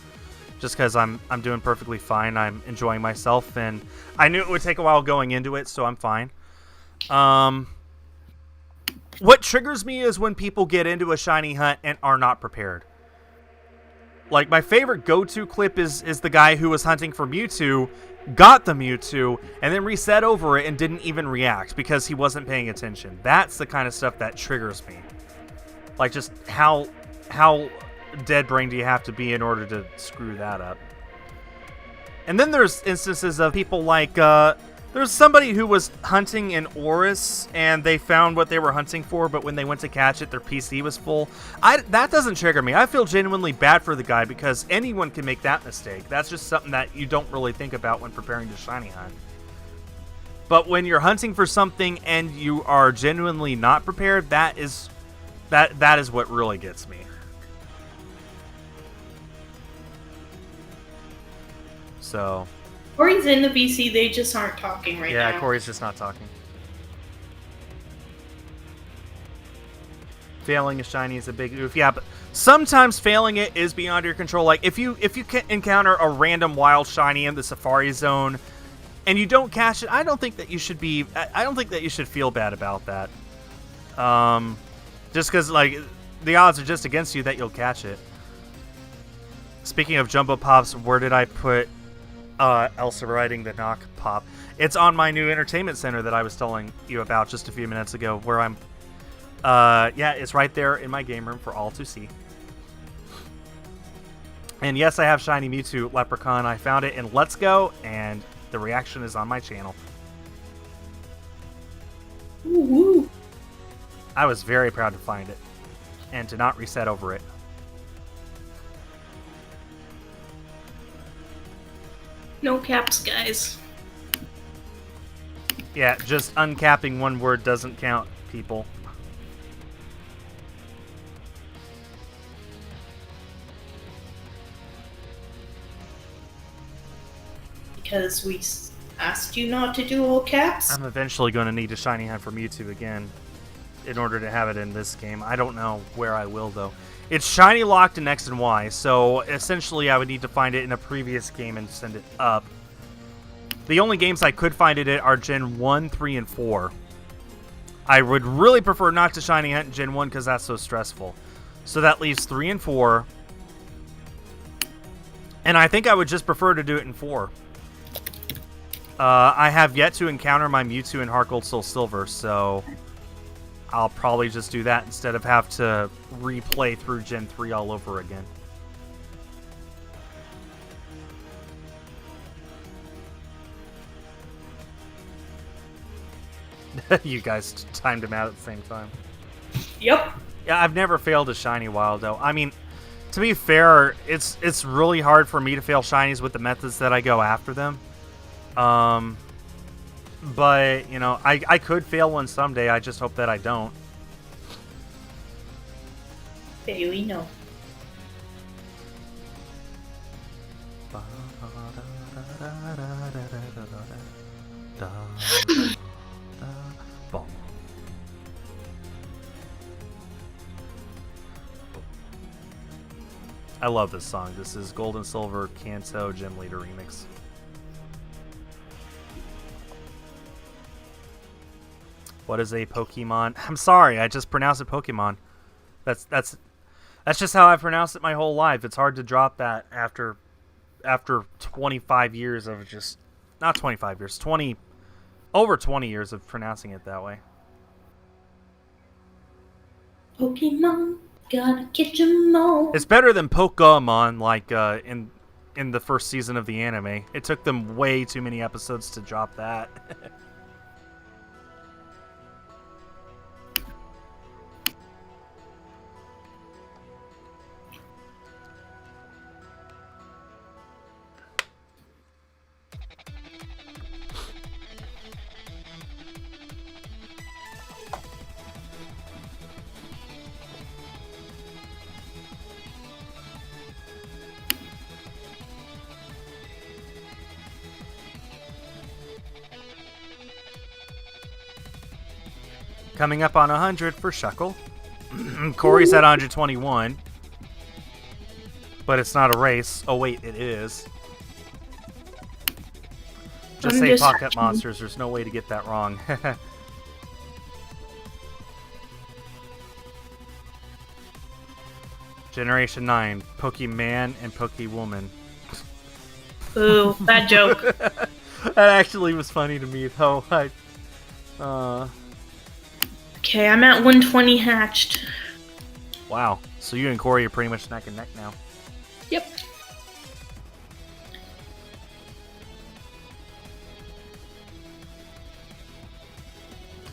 Just because I'm doing perfectly fine. I'm enjoying myself, and I knew it would take a while going into it, so I'm fine. What triggers me is when people get into a shiny hunt and are not prepared. Like, my favorite go-to clip is the guy who was hunting for Mewtwo, got the Mewtwo, and then reset over it and didn't even react because he wasn't paying attention. That's the kind of stuff that triggers me. Like, just how dead brain do you have to be in order to screw that up? And then there's instances of people like, there's somebody who was hunting in Oris, and they found what they were hunting for, but when they went to catch it, their PC was full. That doesn't trigger me. I feel genuinely bad for the guy, because anyone can make that mistake. That's just something that you don't really think about when preparing to shiny hunt. But when you're hunting for something and you are genuinely not prepared, that is what really gets me. So... Corey's in the BC, they just aren't talking right now. Yeah, Corey's just not talking. Failing a shiny is a big oof. Yeah, but sometimes failing it is beyond your control. Like, if you can encounter a random wild shiny in the Safari Zone, and you don't catch it, I don't think that you should be. I don't think that you should feel bad about that. Just because like the odds are just against you that you'll catch it. Speaking of Jumbo Pops, where did I put Elsa riding the knock pop? It's on my new entertainment center that I was telling you about just a few minutes ago, where I'm. Yeah, it's right there in my game room for all to see. And yes, I have Shiny Mewtwo Leprechaun. I found it in Let's Go, and the reaction is on my channel. Woo-woo. I was very proud to find it, and to not reset over it. No caps, guys. Yeah, just uncapping one word doesn't count, people. Because we asked you not to do all caps? I'm eventually going to need a shiny hunt for Mewtwo again in order to have it in this game. I don't know where I will, though. It's shiny locked in X and Y, so essentially I would need to find it in a previous game and send it up. The only games I could find it in are Gen 1, 3, and 4. I would really prefer not to shiny hunt in Gen 1 because that's so stressful. So that leaves 3 and 4. And I think I would just prefer to do it in 4. I have yet to encounter my Mewtwo in Heart Gold Soul Silver, so I'll probably just do that instead of have to replay through Gen 3 all over again. You guys timed him out at the same time. Yep. Yeah, I've never failed a shiny Wildo. I mean, to be fair, it's really hard for me to fail shinies with the methods that I go after them. But, you know, I could fail one someday. I just hope that I don't. There we know. I love this song. This is Gold and Silver Kanto Gym Leader Remix. What is a Pokemon? I'm sorry, I just pronounced it Pokemon. That's just how I've pronounced it my whole life. It's hard to drop that after 25 years of just not 25 years, over 20 years of pronouncing it that way. Pokemon, gotta catch 'em all. It's better than Pokemon, like in the first season of the anime. It took them way too many episodes to drop that. Coming up on 100 for Shuckle. Korie's at 121. But it's not a race. Oh, wait, it is. Just say Pocket Monsters. There's no way to get that wrong. Generation 9. Pokemon and Pokewoman. Ooh, bad joke. That actually was funny to me, though. Okay, I'm at 120 hatched. Wow. So you and Korie are pretty much neck and neck now. Yep.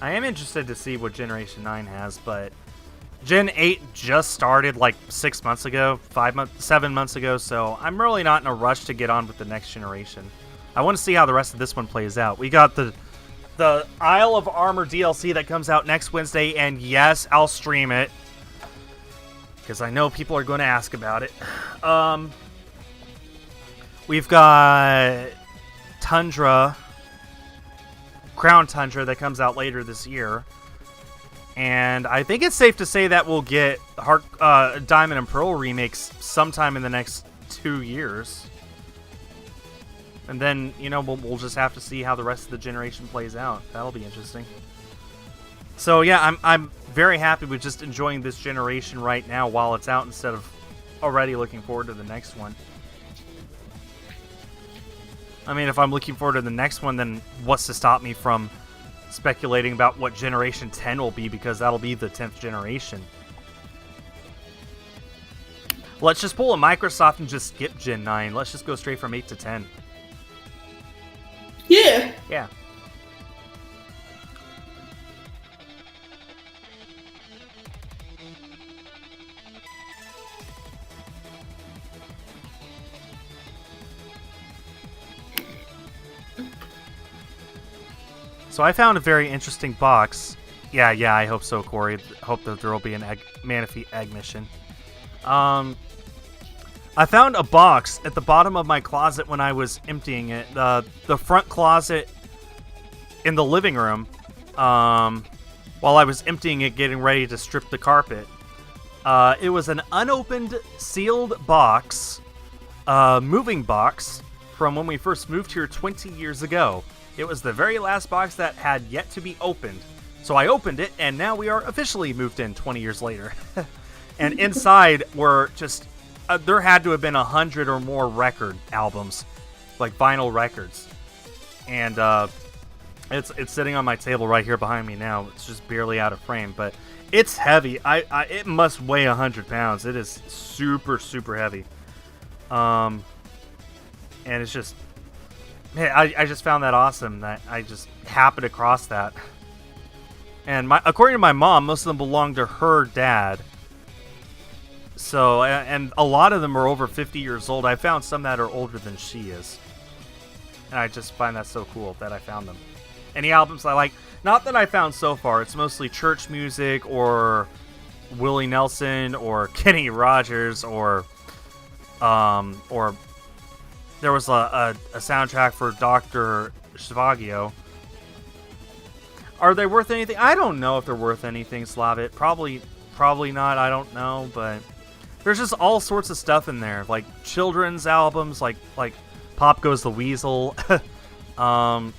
I am interested to see what Generation 9 has, but Gen 8 just started like 6 months ago, 7 months ago, so I'm really not in a rush to get on with the next generation. I want to see how the rest of this one plays out. We got the Isle of Armor DLC that comes out next Wednesday, and yes, I'll stream it. Because I know people are going to ask about it. We've got Tundra, Crown Tundra, that comes out later this year. And I think it's safe to say that we'll get Diamond and Pearl remakes sometime in the next 2 years. And then, you know, we'll just have to see how the rest of the generation plays out. That'll be interesting. So yeah, I'm very happy with just enjoying this generation right now while it's out instead of already looking forward to the next one. I mean, if I'm looking forward to the next one, then what's to stop me from speculating about what Generation 10 will be, because that'll be the 10th generation. Let's just pull a Microsoft and just skip Gen 9. Let's just go straight from 8 to 10. Yeah. Yeah. So I found a very interesting box. Yeah, I hope so, Korie. Hope that there will be an Manaphy egg mission. I found a box at the bottom of my closet when I was emptying it. The front closet in the living room, while I was emptying it, getting ready to strip the carpet. It was an unopened, sealed box, moving box, from when we first moved here 20 years ago. It was the very last box that had yet to be opened. So I opened it, and now we are officially moved in 20 years later. And inside were just... there had to have been 100 or more record albums, like vinyl records. And it's sitting on my table right here behind me now. It's just barely out of frame, but it's heavy. It must weigh 100 pounds. It is super, super heavy. And it's just... Man, I just found that awesome that I just happened across that. And according to my mom, most of them belong to her dad. So, and a lot of them are over 50 years old. I found some that are older than she is. And I just find that so cool that I found them. Any albums I like, not that I found so far, it's mostly church music or Willie Nelson or Kenny Rogers or there was a soundtrack for Dr. Zhivago. Are they worth anything? I don't know if they're worth anything, Slavit. Probably not. I don't know, but there's just all sorts of stuff in there, like children's albums, like Pop Goes the Weasel, a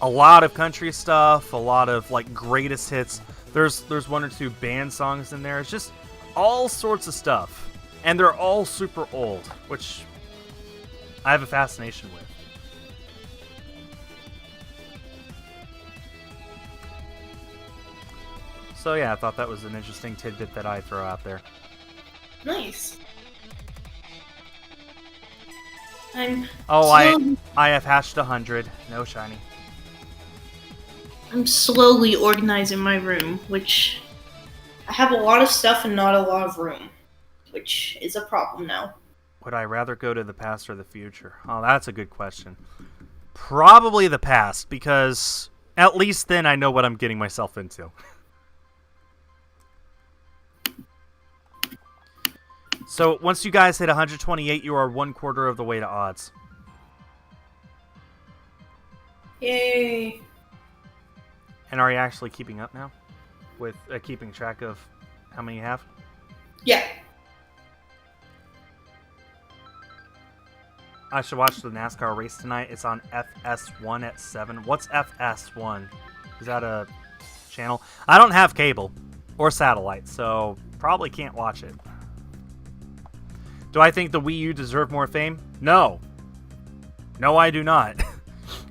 lot of country stuff, a lot of like greatest hits. There's one or two band songs in there. It's just all sorts of stuff, and they're all super old, which I have a fascination with. So yeah, I thought that was an interesting tidbit that I throw out there. Nice. I have hatched 100. No shiny. I'm slowly organizing my room, which I have a lot of stuff and not a lot of room, which is a problem now. Would I rather go to the past or the future? Oh, that's a good question. Probably the past, because at least then I know what I'm getting myself into. So, once you guys hit 128, you are 1/4 of the way to odds. Yay! And are you actually keeping up now? With keeping track of how many you have? Yeah. I should watch the NASCAR race tonight. It's on FS1 at 7. What's FS1? Is that a channel? I don't have cable or satellite, so probably can't watch it. Do I think the Wii U deserved more fame? No. No, I do not.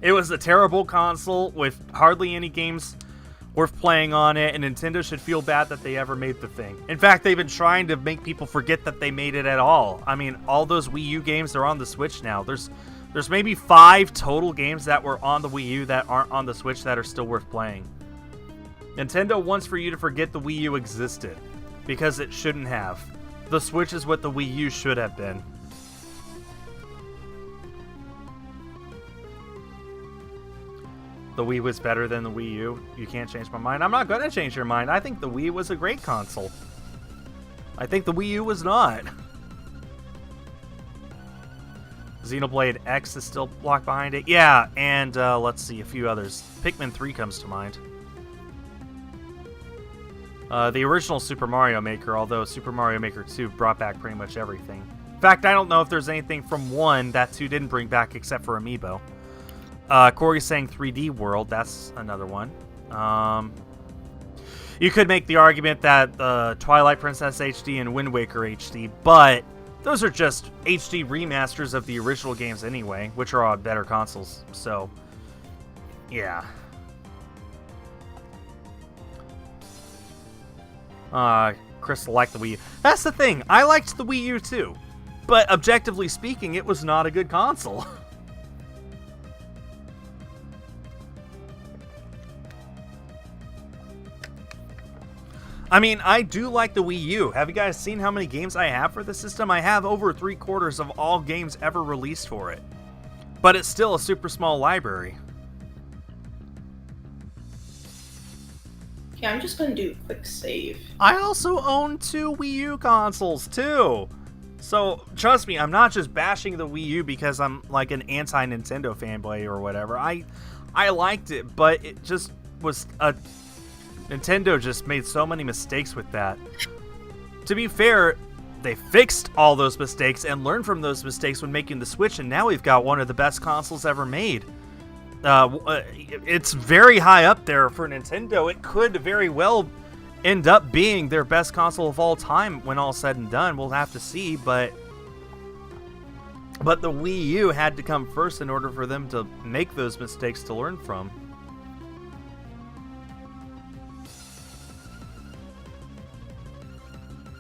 It was a terrible console with hardly any games worth playing on it, and Nintendo should feel bad that they ever made the thing. In fact, they've been trying to make people forget that they made it at all. I mean, all those Wii U games are on the Switch now. There's maybe 5 total games that were on the Wii U that aren't on the Switch that are still worth playing. Nintendo wants for you to forget the Wii U existed, because it shouldn't have. The Switch is what the Wii U should have been. The Wii was better than the Wii U. You can't change my mind. I'm not going to change your mind. I think the Wii was a great console. I think the Wii U was not. Xenoblade X is still locked behind it. Yeah, and let's see, a few others. Pikmin 3 comes to mind. The original Super Mario Maker, although Super Mario Maker 2 brought back pretty much everything. In fact, I don't know if there's anything from 1 that 2 didn't bring back except for Amiibo. Corey's saying 3D World. That's another one. You could make the argument that Twilight Princess HD and Wind Waker HD, but those are just HD remasters of the original games anyway, which are on better consoles. So, yeah. Crystal liked the Wii U. That's the thing. I liked the Wii U too. But objectively speaking, it was not a good console. I mean, I do like the Wii U. Have you guys seen how many games I have for the system? I have over 3/4 of all games ever released for it. But it's still a super small library. Yeah, I'm just gonna do a quick save. I also own 2 Wii U consoles, too. So, trust me, I'm not just bashing the Wii U because I'm like an anti-Nintendo fanboy or whatever. I liked it, but it just was a... Nintendo just made so many mistakes with that. To be fair, they fixed all those mistakes and learned from those mistakes when making the Switch, and now we've got one of the best consoles ever made. It's very high up there for Nintendo. It could very well end up being their best console of all time when all said and done. We'll have to see, but the Wii U had to come first in order for them to make those mistakes to learn from.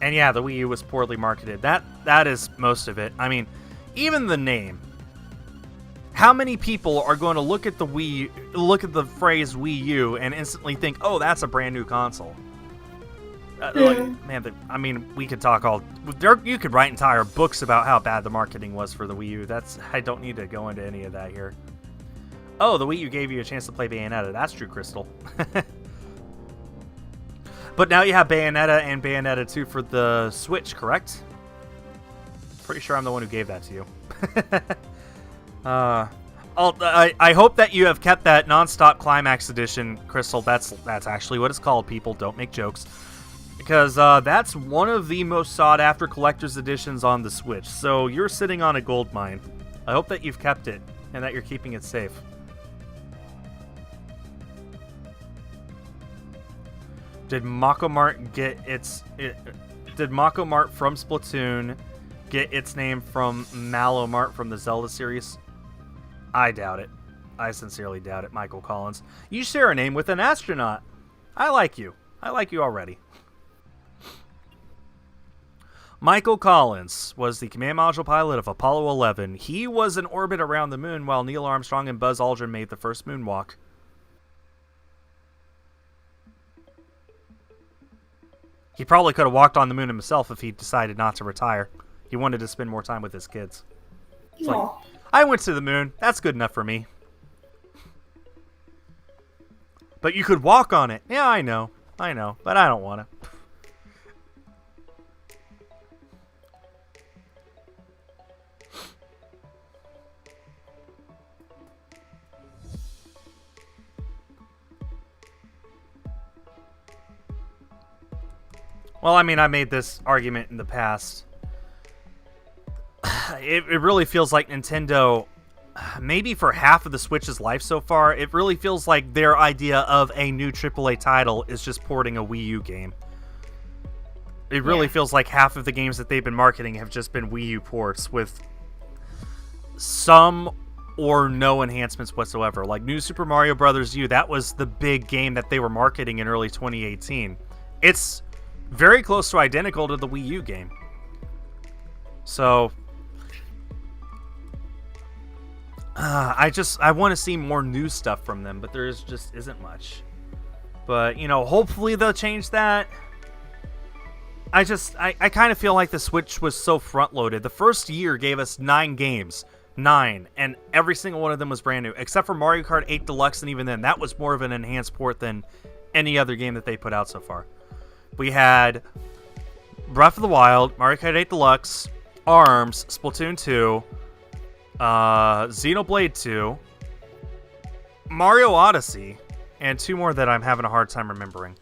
And yeah, the Wii U was poorly marketed. That is most of it. I mean, even the name. How many people are going to look at the phrase Wii U and instantly think, "Oh, that's a brand new console"? I mean, we could talk all. You could write entire books about how bad the marketing was for the Wii U. I don't need to go into any of that here. Oh, the Wii U gave you a chance to play Bayonetta. That's true, Crystal. But now you have Bayonetta and Bayonetta 2 for the Switch, correct? Pretty sure I'm the one who gave that to you. I hope that you have kept that non-stop Climax Edition, Crystal. That's actually what it's called, people. Don't make jokes. Because that's one of the most sought-after collector's editions on the Switch. So you're sitting on a gold mine. I hope that you've kept it and that you're keeping it safe. Did Mako Mart from Splatoon get its name from Mallow Mart from the Zelda series? I doubt it. I sincerely doubt it, Michael Collins. You share a name with an astronaut. I like you. I like you already. Michael Collins was the command module pilot of Apollo 11. He was in orbit around the moon while Neil Armstrong and Buzz Aldrin made the first moonwalk. He probably could have walked on the moon himself if he decided not to retire. He wanted to spend more time with his kids. It's like, I went to the moon. That's good enough for me. But you could walk on it. Yeah, I know. But I don't want to. Well, I mean, I made this argument in the past. It really feels like Nintendo, maybe for half of the Switch's life so far, it really feels like their idea of a new AAA title is just porting a Wii U game. It really feels like half of the games that they've been marketing have just been Wii U ports with some or no enhancements whatsoever. Like New Super Mario Bros. U, that was the big game that they were marketing in early 2018. It's very close to identical to the Wii U game. So, I want to see more new stuff from them, but there just isn't much. But, hopefully they'll change that. I kind of feel like the Switch was so front-loaded. The first year gave us 9 games. 9. And every single one of them was brand new. Except for Mario Kart 8 Deluxe, and even then, that was more of an enhanced port than any other game that they put out so far. We had Breath of the Wild, Mario Kart 8 Deluxe, ARMS, Splatoon 2, Xenoblade 2, Mario Odyssey, and 2 more that I'm having a hard time remembering.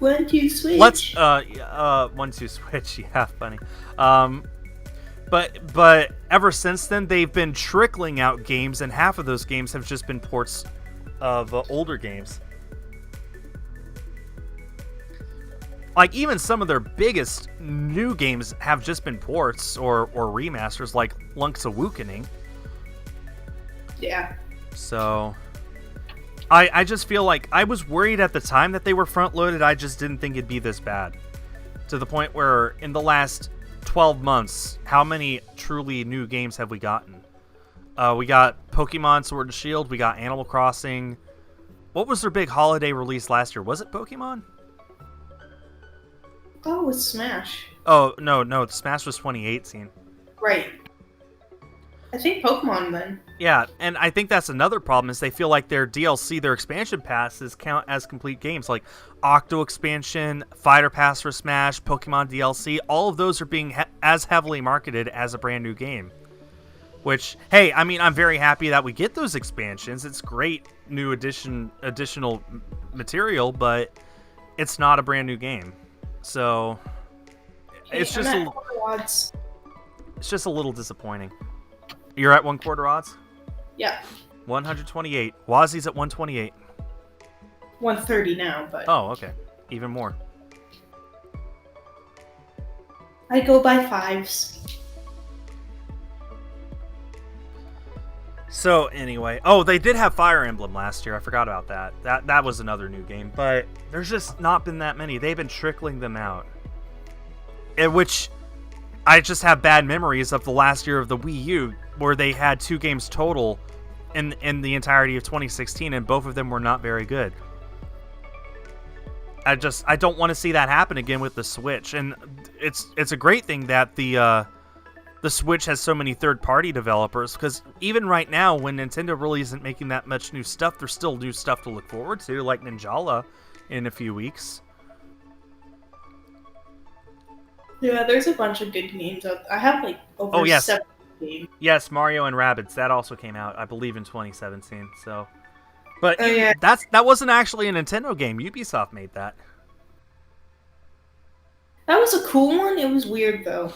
1-2 switch. Let's 1-2 switch. Yeah, funny. But ever since then, they've been trickling out games, and half of those games have just been ports of older games. Like, even some of their biggest new games have just been ports or remasters, like Link's Awakening. Yeah. So, I just feel like I was worried at the time that they were front-loaded. I just didn't think it'd be this bad. To the point where, in the last 12 months, how many truly new games have we gotten? We got Pokemon Sword and Shield, we got Animal Crossing. What was their big holiday release last year? Was it Pokemon? Oh, it was Smash. Oh, no, Smash was 2018. Right. I think Pokemon then. Yeah, and I think that's another problem is they feel like their DLC, their expansion passes count as complete games. Like Octo expansion, Fighter Pass for Smash, Pokemon DLC, all of those are being as heavily marketed as a brand new game. Which, hey, I mean, I'm very happy that we get those expansions. It's great new additional material, but it's not a brand new game. So it's just a little disappointing. You're at 1/4 odds? Yeah. 128. Wozzie's at 128. 130 now, but Oh, okay. Even more. I go by fives. So anyway, they did have Fire Emblem last year. I forgot about that. That was another new game, but there's just not been that many. They've been trickling them out. Which I just have bad memories of the last year of the Wii U, where they had 2 games total in the entirety of 2016, and both of them were not very good. I don't want to see that happen again with the Switch, and it's a great thing that the Switch has so many third-party developers, because even right now, when Nintendo really isn't making that much new stuff, there's still new stuff to look forward to, like Ninjala in a few weeks. Yeah, there's a bunch of good games out. I have like over 7 games. Yes, Mario and Rabbids, that also came out, I believe, in 2017. So, but yeah. that wasn't actually a Nintendo game. Ubisoft made that. That was a cool one. It was weird though.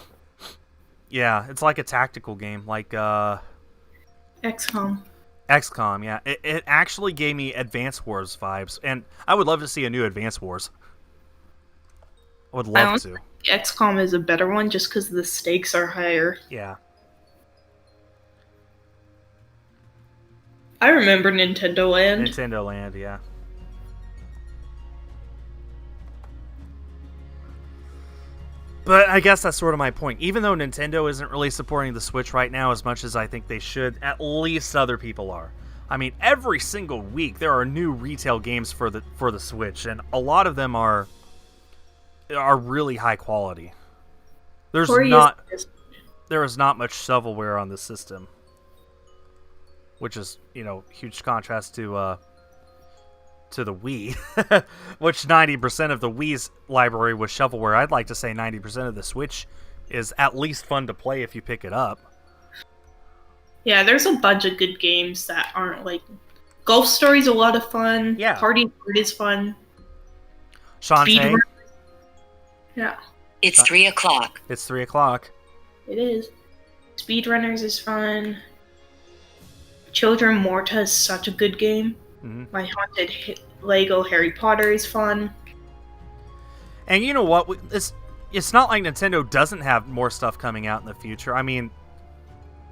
Yeah, it's like a tactical game, like XCOM. XCOM, yeah. It actually gave me Advance Wars vibes, and I would love to see a new Advance Wars. I would love to. XCOM is a better one just because the stakes are higher. Yeah. I remember Nintendo Land. Nintendo Land, yeah. But I guess that's sort of my point. Even though Nintendo isn't really supporting the Switch right now as much as I think they should, at least other people are. I mean, every single week there are new retail games for the Switch, and a lot of them are really high quality. There is not much shovelware on the system, which is, huge contrast to the Wii, which 90% of the Wii's library was shovelware. I'd like to say 90% of the Switch is at least fun to play if you pick it up. Yeah, there's a bunch of good games that aren't like... Golf Story's a lot of fun. Yeah. Party Board is fun. Shantae. Yeah. It's 3 o'clock. It's 3 o'clock. It is. Speedrunners is fun. Children Morta is such a good game. Mm-hmm. My Haunted Lego Harry Potter is fun. And you know what? It's not like Nintendo doesn't have more stuff coming out in the future. I mean,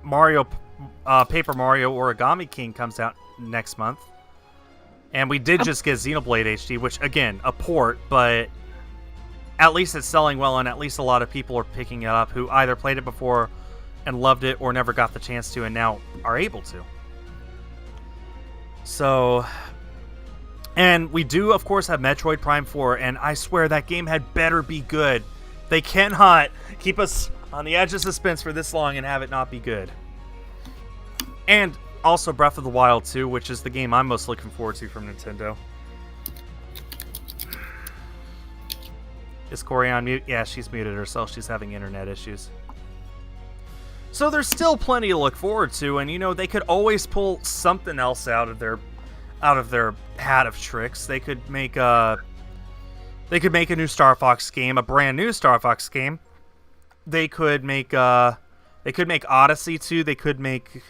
Paper Mario Origami King comes out next month. And we did just get Xenoblade HD, which, again, a port, but at least it's selling well, and at least a lot of people are picking it up who either played it before and loved it or never got the chance to and now are able to. So, and we do, of course, have Metroid Prime 4, and I swear that game had better be good. They cannot keep us on the edge of suspense for this long and have it not be good. And also Breath of the Wild 2, which is the game I'm most looking forward to from Nintendo. Is Korie on mute? Yeah, she's muted herself. She's having internet issues. So there's still plenty to look forward to, and they could always pull something else out of their hat of tricks. They could make They could make a new Star Fox game, a brand new Star Fox game. They could make Odyssey 2. They could make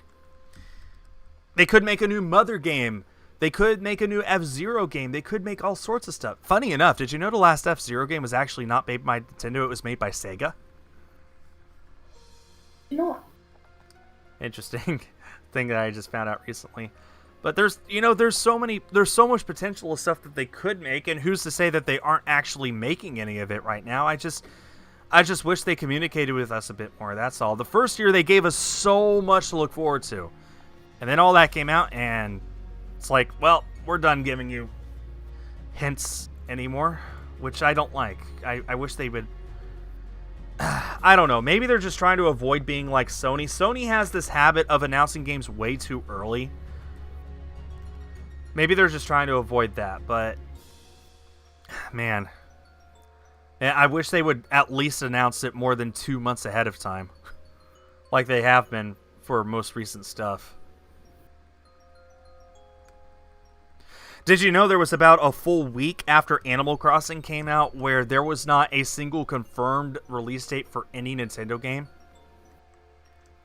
a new Mother game. They could make a new F-Zero game. They could make all sorts of stuff. Funny enough, did you know the last F-Zero game was actually not made by Nintendo? It was made by Sega. No. Interesting thing that I just found out recently. But there's so much potential of stuff that they could make, and who's to say that they aren't actually making any of it right now? I just wish they communicated with us a bit more. That's all. The first year they gave us so much to look forward to, and then all that came out, and it's like, well, we're done giving you hints anymore, which I don't like. I wish they would. I don't know. Maybe they're just trying to avoid being like Sony. Sony has this habit of announcing games way too early. Maybe they're just trying to avoid that, but man, I wish they would at least announce it more than 2 months ahead of time, like they have been for most recent stuff. Did you know there was about a full week after Animal Crossing came out where there was not a single confirmed release date for any Nintendo game?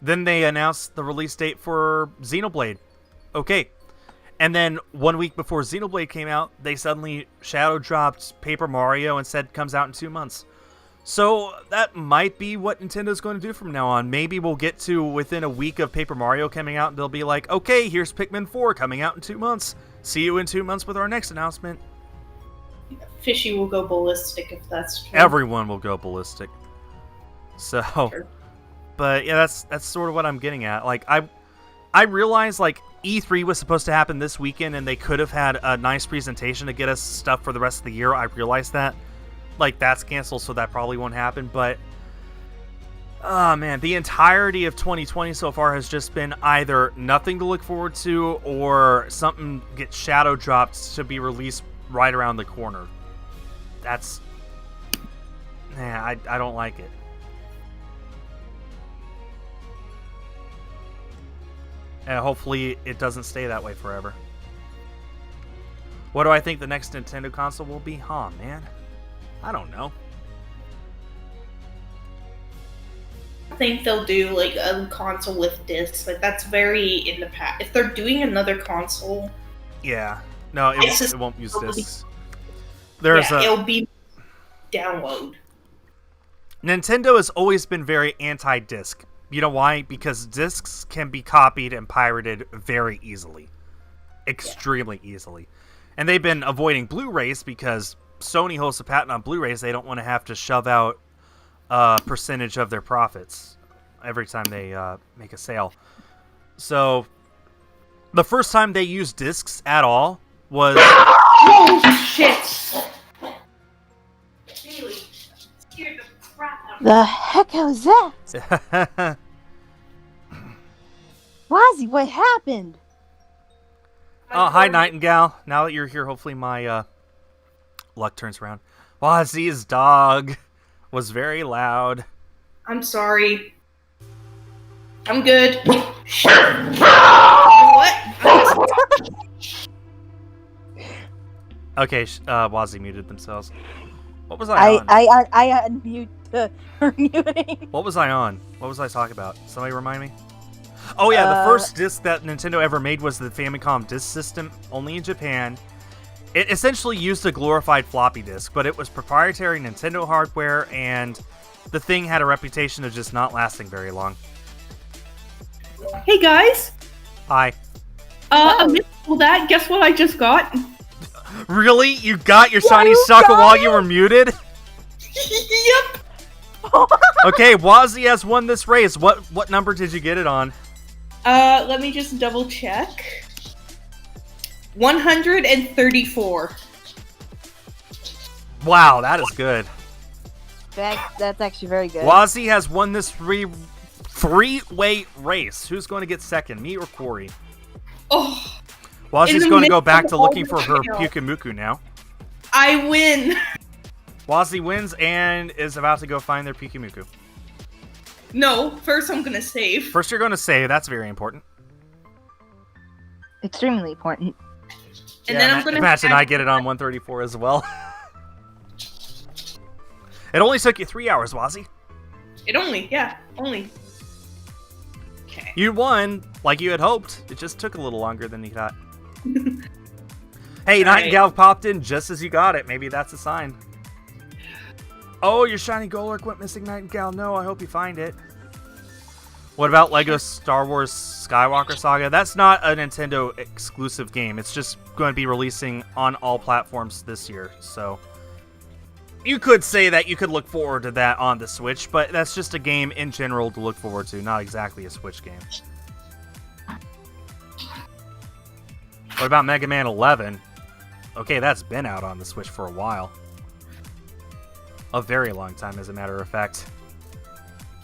Then they announced the release date for Xenoblade. Okay. And then 1 week before Xenoblade came out, they suddenly shadow dropped Paper Mario and said comes out in 2 months. So that might be what Nintendo's going to do from now on. Maybe we'll get to within a week of Paper Mario coming out and they'll be like, okay, here's Pikmin 4 coming out in 2 months. See you in 2 months with our next announcement. Fishy will go ballistic if that's true. Everyone will go ballistic. So, Sure. But yeah, that's sort of what I'm getting at. Like, I realize, like, E3 was supposed to happen this weekend, and they could have had a nice presentation to get us stuff for the rest of the year. I realize that. Like, that's canceled, so that probably won't happen. But, oh, man, the entirety of 2020 so far has just been either nothing to look forward to or something gets shadow dropped to be released right around the corner. That's... I don't like it. And hopefully it doesn't stay that way forever. What do I think the next Nintendo console will be? Huh, man. I don't know. I think they'll do like a console with discs. Like that's very in the past. If they're doing another console, Yeah. No, it won't use it'll be- discs. it'll be download. Nintendo has always been very anti-disc. You know why? Because discs can be copied and pirated very easily. Extremely easily. And they've been avoiding Blu-rays because Sony holds a patent on Blu-rays. They don't want to have to shove out a percentage of their profits every time they make a sale. So, the first time they used discs at all was... Oh, shit! Really scared the crap out of me. The heck was that? Wozzie, what happened? Oh, hi, Nightingale. Now that you're here, hopefully my luck turns around. Wozzie's dog was very loud. I'm sorry. I'm good. You know what? Okay, Wozzie muted themselves. What was I on? I unmute her muting. What was I on? What was I talking about? Somebody remind me? Oh yeah, the first disc that Nintendo ever made was the Famicom Disk System, only in Japan. It essentially used a glorified floppy disk, but it was proprietary Nintendo hardware, and the thing had a reputation of just not lasting very long. Hey guys. Hi. Amidst all that, guess what I just got? Really? You got your shiny you Shuckle got while it? you were muted? Yep. Okay, Wozzie has won this race. What number did you get it on? Let me just double check. 134. Wow, that is good. That's actually very good. Wozzie has won this three-way race. Who's going to get second, me or Korie? Oh, Wozzie's In the going to go midst back of to all looking the for her chaos. Pyukumuku now. I win. Wozzie wins and is about to go find their Pyukumuku. No, first I'm gonna save. First, you're going to say that's very important. Extremely important. And then I'm gonna imagine add- I get it on 134 as well. It only took you 3 hours, Wozzie. Only. Okay. You won like you had hoped. It just took a little longer than you thought. Hey, Nightingale popped in just as you got it. Maybe that's a sign. Oh, your shiny Golurk went missing, Nightingale. No, I hope you find it. What about Lego Star Wars Skywalker Saga? That's not a Nintendo exclusive game. It's just going to be releasing on all platforms this year. So you could say that you could look forward to that on the Switch, but that's just a game in general to look forward to, not exactly a Switch game. What about Mega Man 11? Okay, that's been out on the Switch for a while. A very long time, as a matter of fact.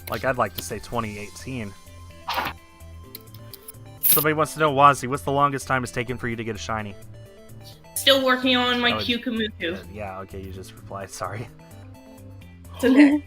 Like, I'd like to say 2018. Somebody wants to know, Wozzie, what's the longest time it's taken for you to get a shiny? Still working on my Kyukamuku. Yeah, okay, you just replied, sorry. It's okay.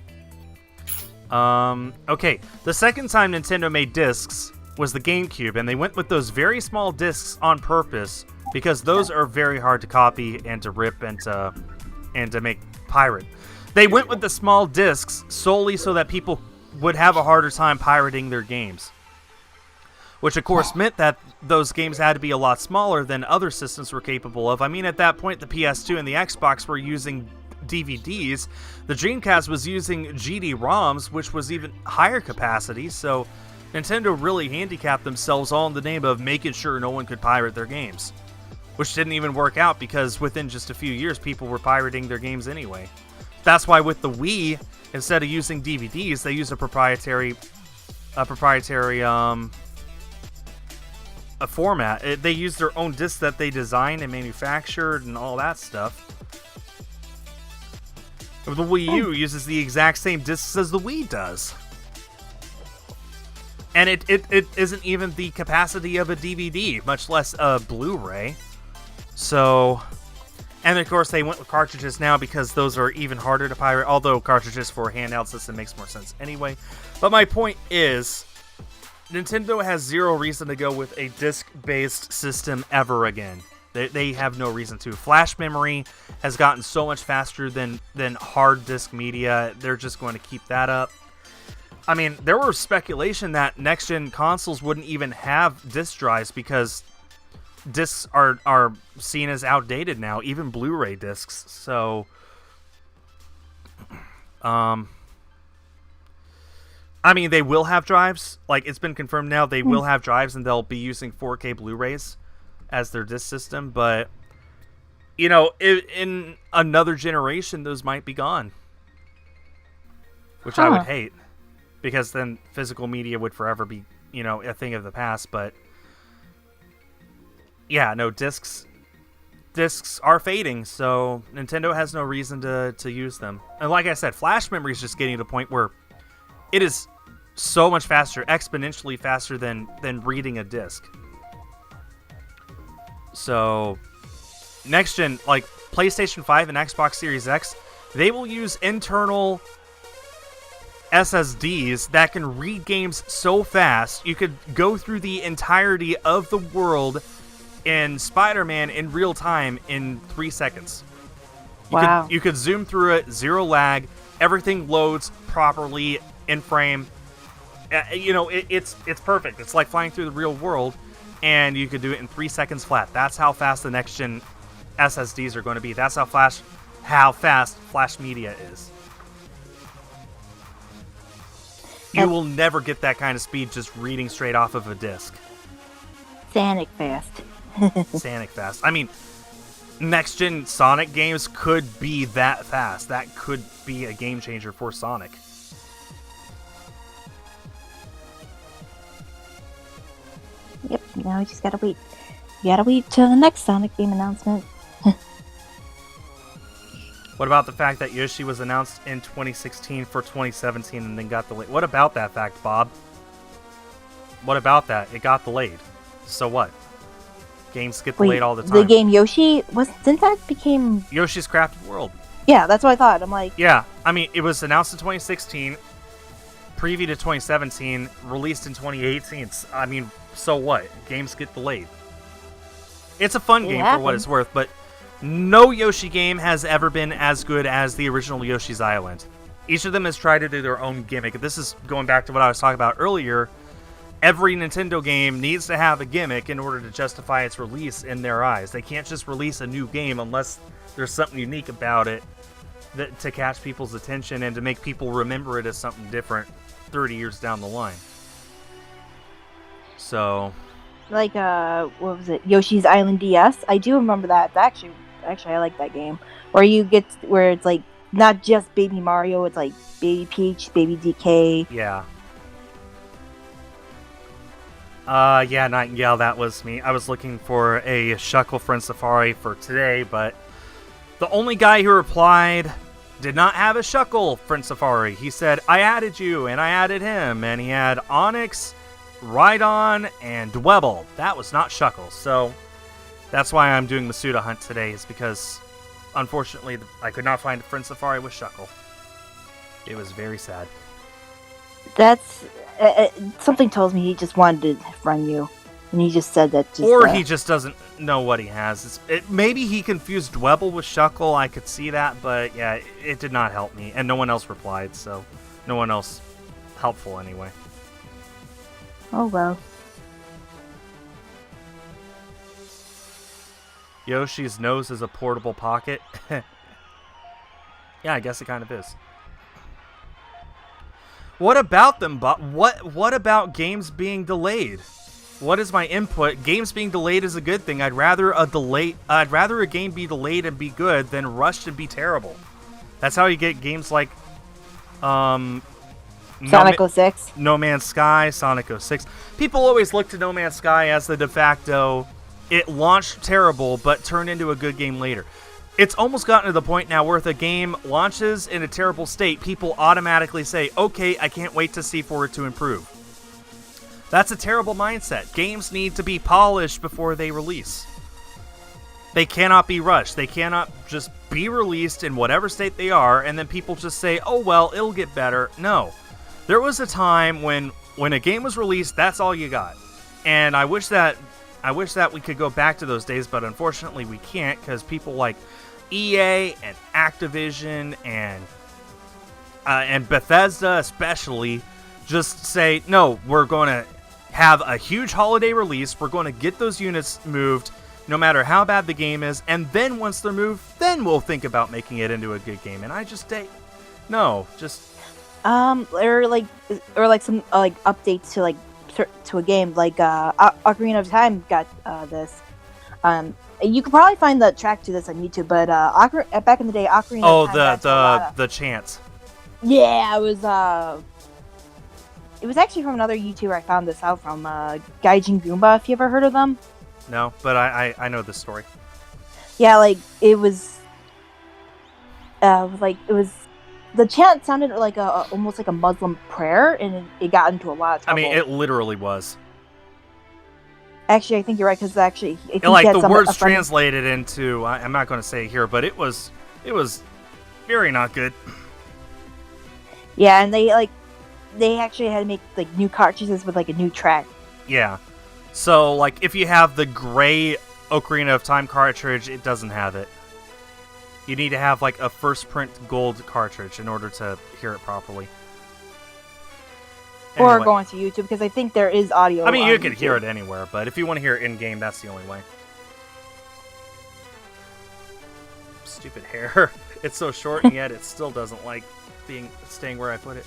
Okay, the second time Nintendo made discs was the GameCube, and they went with those very small discs on purpose because those are very hard to copy and to rip and to make pirate. They went with the small discs solely so that people would have a harder time pirating their games. Which, of course, meant that those games had to be a lot smaller than other systems were capable of. I mean, at that point, the PS2 and the Xbox were using DVDs. The Dreamcast was using GD-ROMs, which was even higher capacity, so Nintendo really handicapped themselves all in the name of making sure no one could pirate their games. Which didn't even work out, because within just a few years, people were pirating their games anyway. That's why with the Wii, instead of using DVDs, they use a proprietary format. They use their own discs that they designed and manufactured and all that stuff. The Wii U uses the exact same discs as the Wii does. And it isn't even the capacity of a DVD, much less a Blu-ray. So, and of course they went with cartridges now because those are even harder to pirate, although cartridges for a handheld system makes more sense anyway. But my point is, Nintendo has zero reason to go with a disc-based system ever again. They have no reason to. Flash memory has gotten so much faster than hard disk media. They're just going to keep that up. I mean, there was speculation that next-gen consoles wouldn't even have disk drives because discs are seen as outdated now, even Blu-ray discs. So, I mean, they will have drives. Like, it's been confirmed now they will have drives, and they'll be using 4K Blu-rays as their disc system. But, you know, in another generation, those might be gone. Which I would hate. Because then physical media would forever be, you know, a thing of the past. But, yeah, no, discs are fading, so Nintendo has no reason to use them. And like I said, flash memory is just getting to the point where it is so much faster, exponentially faster than reading a disc. So, next gen, like PlayStation 5 and Xbox Series X, they will use internal SSDs that can read games so fast, you could go through the entirety of the world in Spider-Man in real time in 3 seconds. Wow. You could zoom through it, zero lag, everything loads properly in frame. You know, it's perfect. It's like flying through the real world, and you could do it in 3 seconds flat. That's how fast the next gen SSDs are going to be. That's how fast flash media is. You will never get that kind of speed just reading straight off of a disc. Sonic fast. Sonic fast. I mean, next-gen Sonic games could be that fast. That could be a game changer for Sonic. Yep, now we just gotta wait. We gotta wait till the next Sonic game announcement. What about the fact that Yoshi was announced in 2016 for 2017 and then got delayed? What about that fact, Bob? What about that? It got delayed. So what? Games get delayed all the time. The game Yoshi since that became Yoshi's Crafted World. Yeah, that's what I thought. I'm like, yeah, I mean, it was announced in 2016, preview to 2017, released in 2018. I mean, so what? Games get delayed. It's a fun game for what it's worth, but No Yoshi game has ever been as good as the original Yoshi's Island. Each of them has tried to do their own gimmick. This is going back to what I was talking about earlier. Every Nintendo game needs to have a gimmick in order to justify its release in their eyes. They can't just release a new game unless there's something unique about it to catch people's attention and to make people remember it as something different 30 years down the line. So, Like, what was it? Yoshi's Island DS. I do remember that. Actually, I like that game. Where it's like not just Baby Mario, it's like Baby Peach, Baby DK. yeah. Yeah, Nightingale, that was me. I was looking for a Shuckle Friend Safari for today, but the only guy who replied did not have a Shuckle Friend Safari. He said, I added you, and I added him, and he had Onyx, Rhydon, and Dwebble. That was not Shuckle, so that's why I'm doing Masuda Hunt today, is because, unfortunately, I could not find a Friend Safari with Shuckle. It was very sad. That's something tells me he just wanted to run you, and he just said that. Or he just doesn't know what he has. Maybe he confused Dwebble with Shuckle. I could see that, but yeah, it did not help me, and no one else replied, so no one else helpful anyway. Oh well. Yoshi's nose is a portable pocket. Yeah, I guess it kind of is. What about them? But what about games being delayed? What is my input? Games being delayed is a good thing. I'd rather a game be delayed and be good than rushed and be terrible. That's how you get games like Sonic 06. No Man's Sky, Sonic 06. People always look to No Man's Sky as the de facto, it launched terrible but turned into a good game later. It's almost gotten to the point now where if a game launches in a terrible state, people automatically say, okay, I can't wait to see for it to improve. That's a terrible mindset. Games need to be polished before they release. They cannot be rushed. They cannot just be released in whatever state they are, and then people just say, oh, well, it'll get better. No. There was a time when a game was released, that's all you got. And I wish that we could go back to those days, but unfortunately we can't, because people like EA and Activision and Bethesda especially just say, no, we're going to have a huge holiday release. We're going to get those units moved no matter how bad the game is. And then once they're moved, then we'll think about making it into a good game. And I just say, no, just... Or some updates to a game, like Ocarina of Time got this. You could probably find the track to this on YouTube, but back in the day, Ocarina of Time the chants. Yeah, it was actually from another YouTuber I found this out from, Gaijin Goomba, if you ever heard of them. No, but I know this story. Yeah, it was the chant sounded like almost like a Muslim prayer, and it got into a lot of trouble. I mean, it literally was. Actually, I think you're right, because actually, I think the words translated into, I'm not going to say it here, but it was very not good. Yeah, and they actually had to make new cartridges with a new track. Yeah, so if you have the gray Ocarina of Time cartridge, it doesn't have it. You need to have a first print gold cartridge in order to hear it properly. Or Anyway. going to YouTube, because I think there is audio. I mean, you can YouTube. hear it anywhere, but if you want to hear it in-game, that's the only way. Stupid hair. It's so short, and yet it still doesn't like staying where I put it.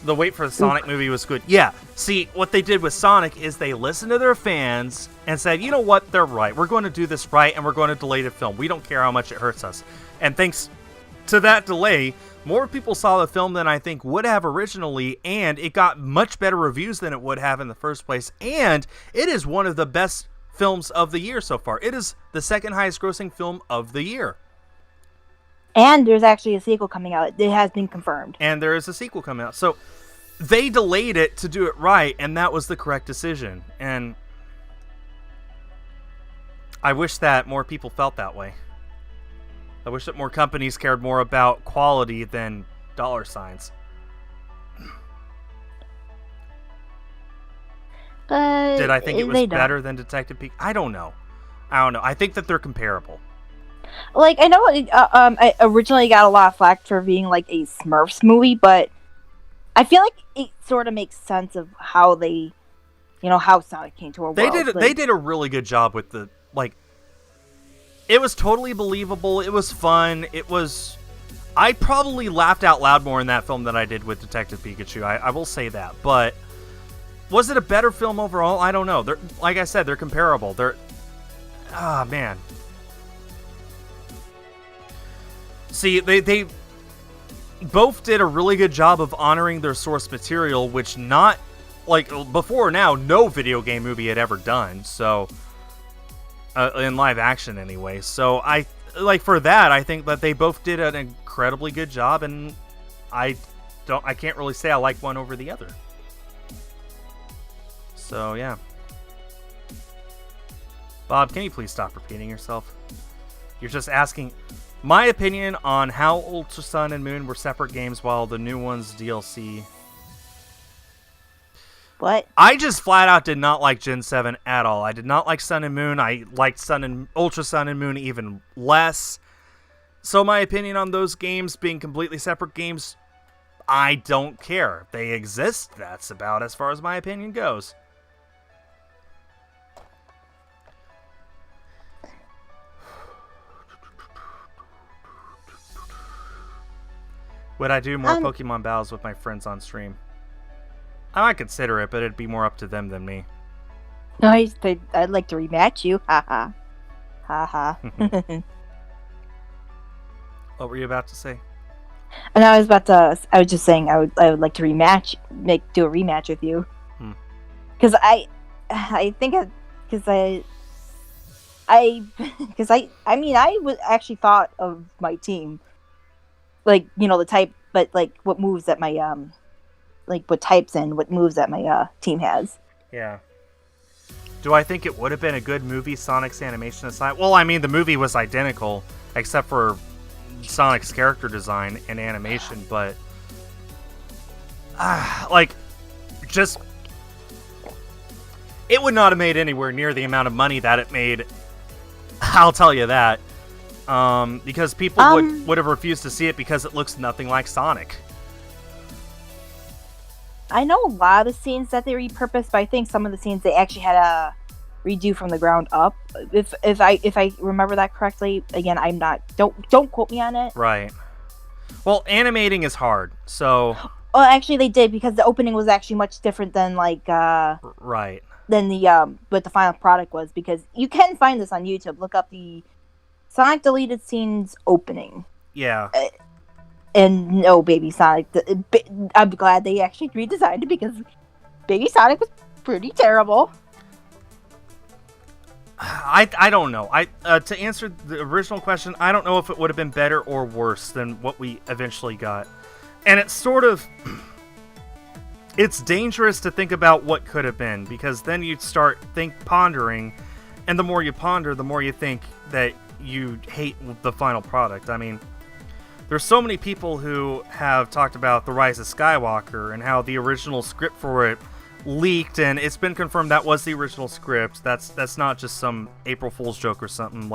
The wait for the Sonic movie was good. Yeah, see, what they did with Sonic is they listened to their fans and said, you know what, they're right. We're going to do this right, and we're going to delay the film. We don't care how much it hurts us. And thanks to that delay, more people saw the film than I think would have originally, and it got much better reviews than it would have in the first place. And it is one of the best films of the year so far. It is the second highest grossing film of the year. And there's actually a sequel coming out. It has been confirmed. And there is a sequel coming out. So they delayed it to do it right, and that was the correct decision. And I wish that more people felt that way. I wish that more companies cared more about quality than dollar signs. But Did I think it was better than Detective Pikachu? I don't know. I don't know. I think that they're comparable. Like, I know it originally got a lot of flack for being like a Smurfs movie, but I feel like it sort of makes sense of how they, how Sonic came to our world. They did a really good job with the, like, it was totally believable. It was fun. I probably laughed out loud more in that film than I did with Detective Pikachu. I will say that. But was it a better film overall? I don't know. Like I said, they're comparable. Man. See, they both did a really good job of honoring their source material, which not, like, before now, no video game movie had ever done. So, in live action anyway. So, for that, I think that they both did an incredibly good job, and I can't really say I like one over the other. So, yeah. Bob, can you please stop repeating yourself? You're just asking my opinion on how Ultra Sun and Moon were separate games while the new one's DLC. What? I just flat out did not like Gen 7 at all. I did not like Sun and Moon. I liked Ultra Sun and Moon even less. So my opinion on those games being completely separate games, I don't care. They exist. That's about as far as my opinion goes. Would I do more Pokemon battles with my friends on stream? I might consider it, but it'd be more up to them than me. Nice. I'd like to rematch you. Haha. Haha. What were you about to say? And I was just saying I would like to do a rematch with you. Because I actually thought of my team, like, the type, but like what moves that my like what types and what moves that my team has. Yeah. Do I think it would have been a good movie, Sonic's animation aside? Well, I mean, the movie was identical, except for Sonic's character design and animation, but it would not have made anywhere near the amount of money that it made. I'll tell you that. Because people would have refused to see it because it looks nothing like Sonic. I know a lot of the scenes that they repurposed, but I think some of the scenes they actually had to redo from the ground up. If I remember that correctly, again, I'm not. Don't quote me on it. Right. Well, animating is hard, so. Well, actually, they did, because the opening was actually much different than right. Than what the final product was, because you can find this on YouTube. Look up the Sonic deleted scenes opening. Yeah. And no, Baby Sonic. I'm glad they actually redesigned it, because Baby Sonic was pretty terrible. I don't know. To answer the original question, I don't know if it would have been better or worse than what we eventually got. And it's sort of... It's dangerous to think about what could have been, because then you start pondering, and the more you ponder, the more you think that you hate the final product. I mean, there's so many people who have talked about The Rise of Skywalker and how the original script for it leaked, and it's been confirmed that was the original script. That's not just some April Fool's joke or something.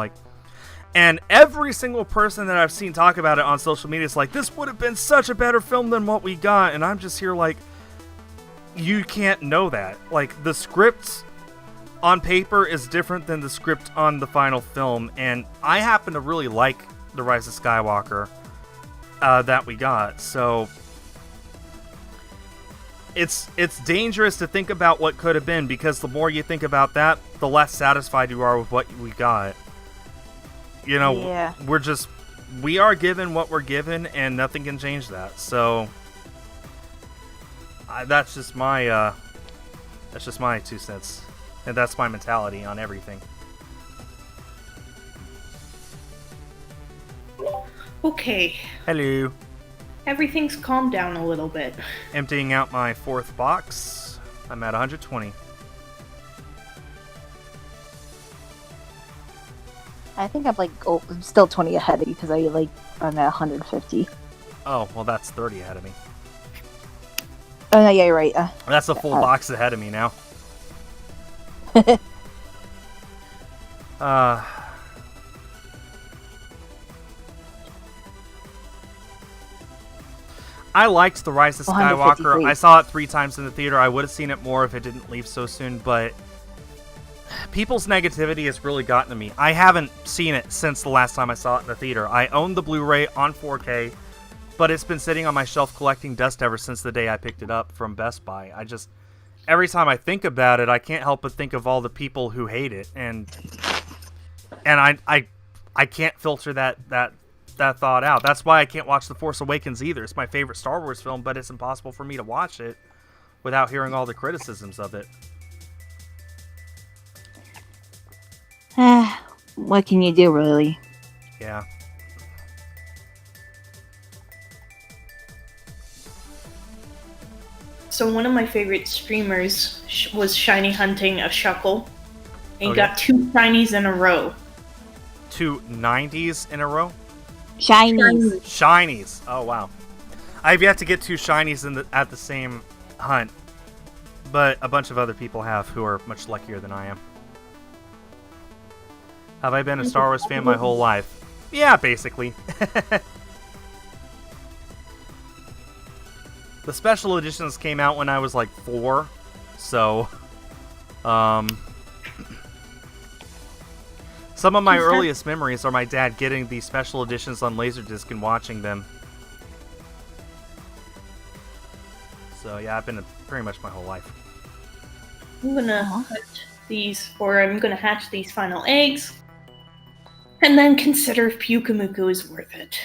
And every single person that I've seen talk about it on social media is like, this would have been such a better film than what we got, and I'm just here like, you can't know that. Like, the script on paper is different than the script on the final film, and I happen to really like The Rise of Skywalker that we got, so it's dangerous to think about what could have been, because the more you think about that, the less satisfied you are with what we got. Yeah. We are given what we're given, and nothing can change that, so... That's just my 2 cents, and that's my mentality on everything. Okay. Hello. Everything's calmed down a little bit. Emptying out my 4th box. I'm at 120. I think I'm still 20 ahead of you, because I'm at 150. Oh, well, that's 30 ahead of me. Oh, no, yeah, you're right. That's a full box ahead of me now. Uh, I liked The Rise of Skywalker. 153. I saw it 3 times in the theater. I would have seen it more if it didn't leave so soon, but people's negativity has really gotten to me. I haven't seen it since the last time I saw it in the theater. I own the Blu-ray on 4K, but it's been sitting on my shelf collecting dust ever since the day I picked it up from Best Buy. Every time I think about it, I can't help but think of all the people who hate it, and I can't filter that thought out. That's why I can't watch The Force Awakens either. It's my favorite Star Wars film, but it's impossible for me to watch it without hearing all the criticisms of it. What can you do, really? Yeah. So one of my favorite streamers was shiny hunting a Shuckle. And he Oh, got yeah? 2 shinies in a row. 2 90s in a row? Shinies. Shinies. Oh, wow. I've yet to get 2 shinies at the same hunt, but a bunch of other people have who are much luckier than I am. Have I been a Star Wars fan my whole life? Yeah, basically. The special editions came out when I was like 4, so some of my earliest memories are my dad getting the special editions on Laserdisc and watching them. So yeah, I've been pretty much my whole life. I'm gonna hatch these final eggs, and then consider if Pyukamuku is worth it.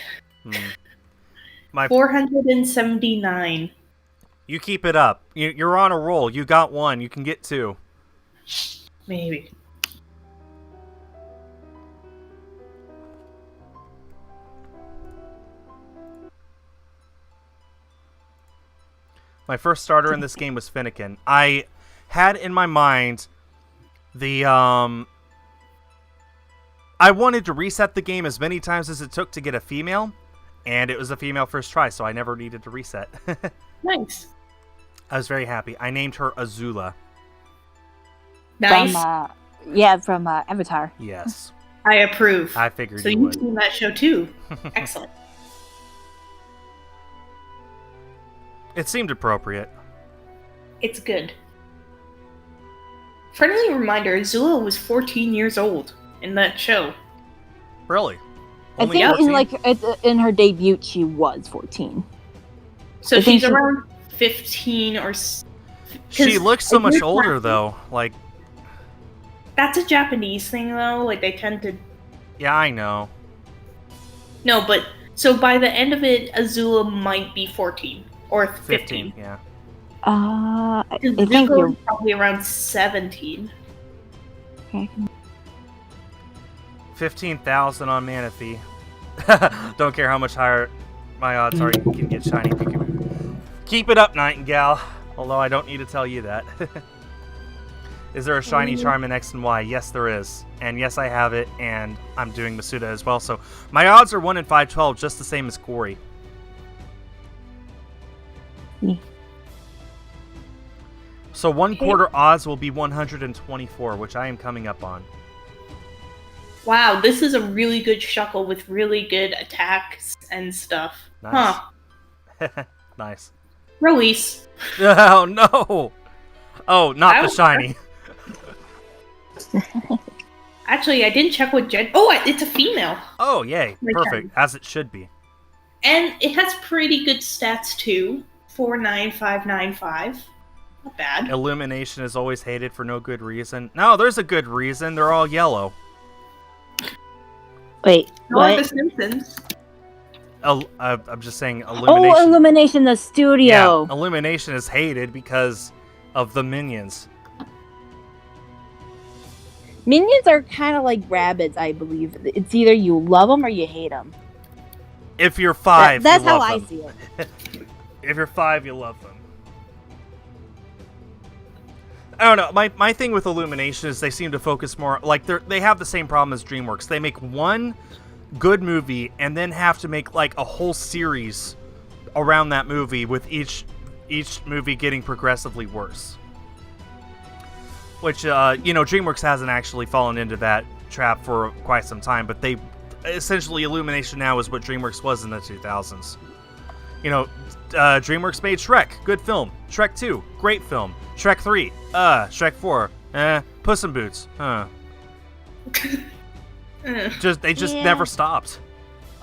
My 479. You keep it up. You're on a roll. You got 1. You can get 2. Maybe. My first starter in this game was Finnegan. I had in my mind the I wanted to reset the game as many times as it took to get a female, and it was a female first try, so I never needed to reset. Nice. I was very happy. I named her Azula. Nice. From Avatar. Yes. I approve. I figured So you you've would. seen that show too. Excellent. It seemed appropriate. It's good. Friendly reminder, Azula was 14 years old in that show. Really? I Only think 14? in her debut she was 14. So I think she's she- around 15 or... She looks so much you're older, talking- though. Like, That's a Japanese thing, though. Like, they tend to... yeah, I know. No, but... So by the end of it, Azula might be 14. Or 15. Yeah. I think Zuko you're is probably around 17. 15,000 on Manaphy. Don't care how much higher my odds are. You can get shiny Pikachu. Keep it up, Nightingale. Although I don't need to tell you that. Is there a shiny charm in X and Y? Yes, there is. And yes, I have it. And I'm doing Masuda as well. So my odds are 1 in 512, just the same as Korie. Yeah. So 1/4 odds will be 124, which I am coming up on. Wow, this is a really good Shuckle with really good attacks and stuff. Nice. Huh. Nice. Release. Oh, no! Oh, not the shiny. Actually, I didn't check what gen... Oh, it's a female. Oh, yay. My Perfect. As it should be. And it has pretty good stats, too. 49595. Not bad. Illumination is always hated for no good reason. No, there's a good reason. They're all yellow. Wait, So are the what? Simpsons. I'm just saying Illumination. Oh, Illumination the studio. Yeah, Illumination is hated because of the minions. Minions are kind of like rabbits, I believe. It's either you love them or you hate them. If you're 5, That's you how love I them. see it. If you're 5, you love them. I don't know. My thing with Illumination is they seem to focus more... Like, they have the same problem as DreamWorks. They make one good movie and then have to make, like, a whole series around that movie with each movie getting progressively worse. Which, DreamWorks hasn't actually fallen into that trap for quite some time, but they essentially Illumination now is what DreamWorks was in the 2000s. You know, DreamWorks made Shrek, good film. Shrek 2, great film. Shrek 3, Shrek 4, Puss in Boots, They just never stopped.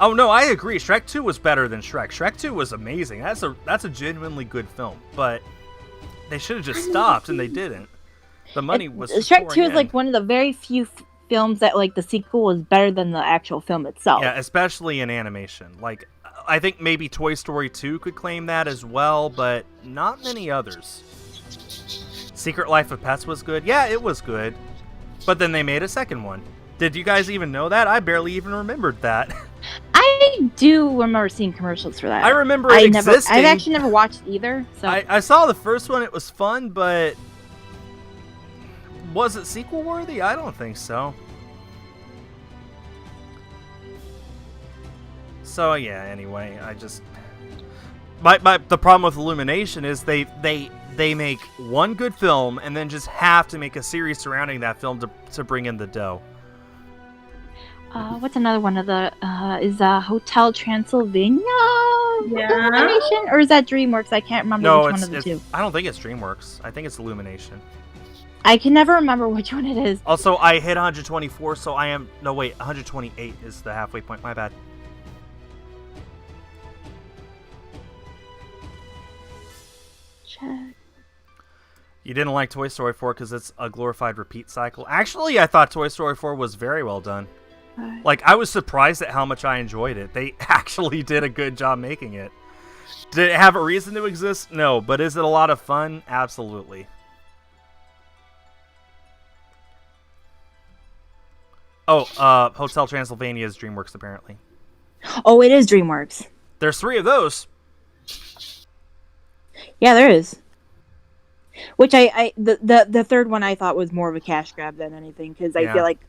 Oh no, I agree. Shrek 2 was better than Shrek. Shrek 2 was amazing. That's a genuinely good film, but they should have just stopped, and they didn't. The money was Shrek 2 is in. like one of the very few films that like the sequel was better than the actual film itself. Yeah, especially in animation. Like, I think maybe Toy Story 2 could claim that as well, but not many others. Secret Life of Pets was good. Yeah, it was good. But then they made a second one. Did you guys even know that? I barely even remembered that. I do remember seeing commercials for that. I remember it existing. I've actually never watched either. So I saw the first one. It was fun, but was it sequel worthy? I don't think so. So yeah. Anyway, I just the problem with Illumination is they make one good film and then just have to make a series surrounding that film to bring in the dough. What's another one of the is Hotel Transylvania Yeah. Illumination, or is that DreamWorks? I can't remember No, which one of the two. I don't think it's DreamWorks. I think it's Illumination. I can never remember which one it is. Also, I hit 124, so I am... No, wait, 128 is the halfway point. My bad. Check. You didn't like Toy Story 4 because it's a glorified repeat cycle. Actually, I thought Toy Story 4 was very well done. Like, I was surprised at how much I enjoyed it. They actually did a good job making it. Did it have a reason to exist? No. But is it a lot of fun? Absolutely. Oh, Hotel Transylvania is DreamWorks, apparently. Oh, it is DreamWorks. There's 3 of those. Yeah, there is. Which the third one I thought was more of a cash grab than anything, because I feel like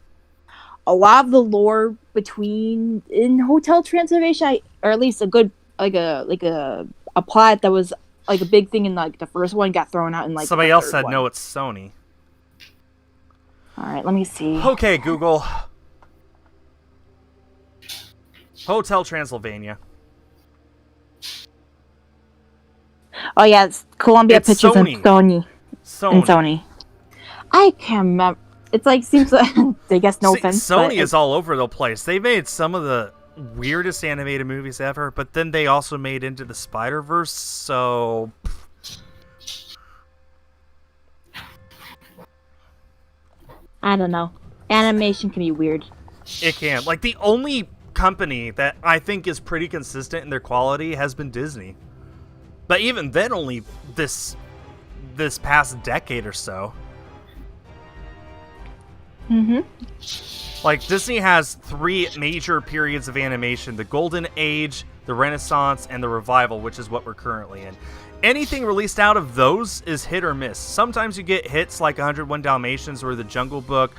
a lot of the lore in Hotel Transylvania, or at least a good a plot that was like a big thing in like the first one, got thrown out in like somebody else said no, it's Sony. All right, let me see. Okay, Google. Hotel Transylvania. Oh yeah, it's Columbia It's Pictures Sony. and Sony. I can't remember. It's like seems like I guess no offense. Sony is all over the place. They made some of the weirdest animated movies ever, but then they also made Into the Spider-Verse, so I don't know. Animation can be weird. it can. Like, the only company that I think is pretty consistent in their quality has been Disney. But even then, only this past decade or so. Mm-hmm. Like, Disney has 3 major periods of animation: the Golden Age, the Renaissance, and the Revival, which is what we're currently in. Anything released out of those is hit or miss. Sometimes you get hits like 101 Dalmatians or The Jungle Book,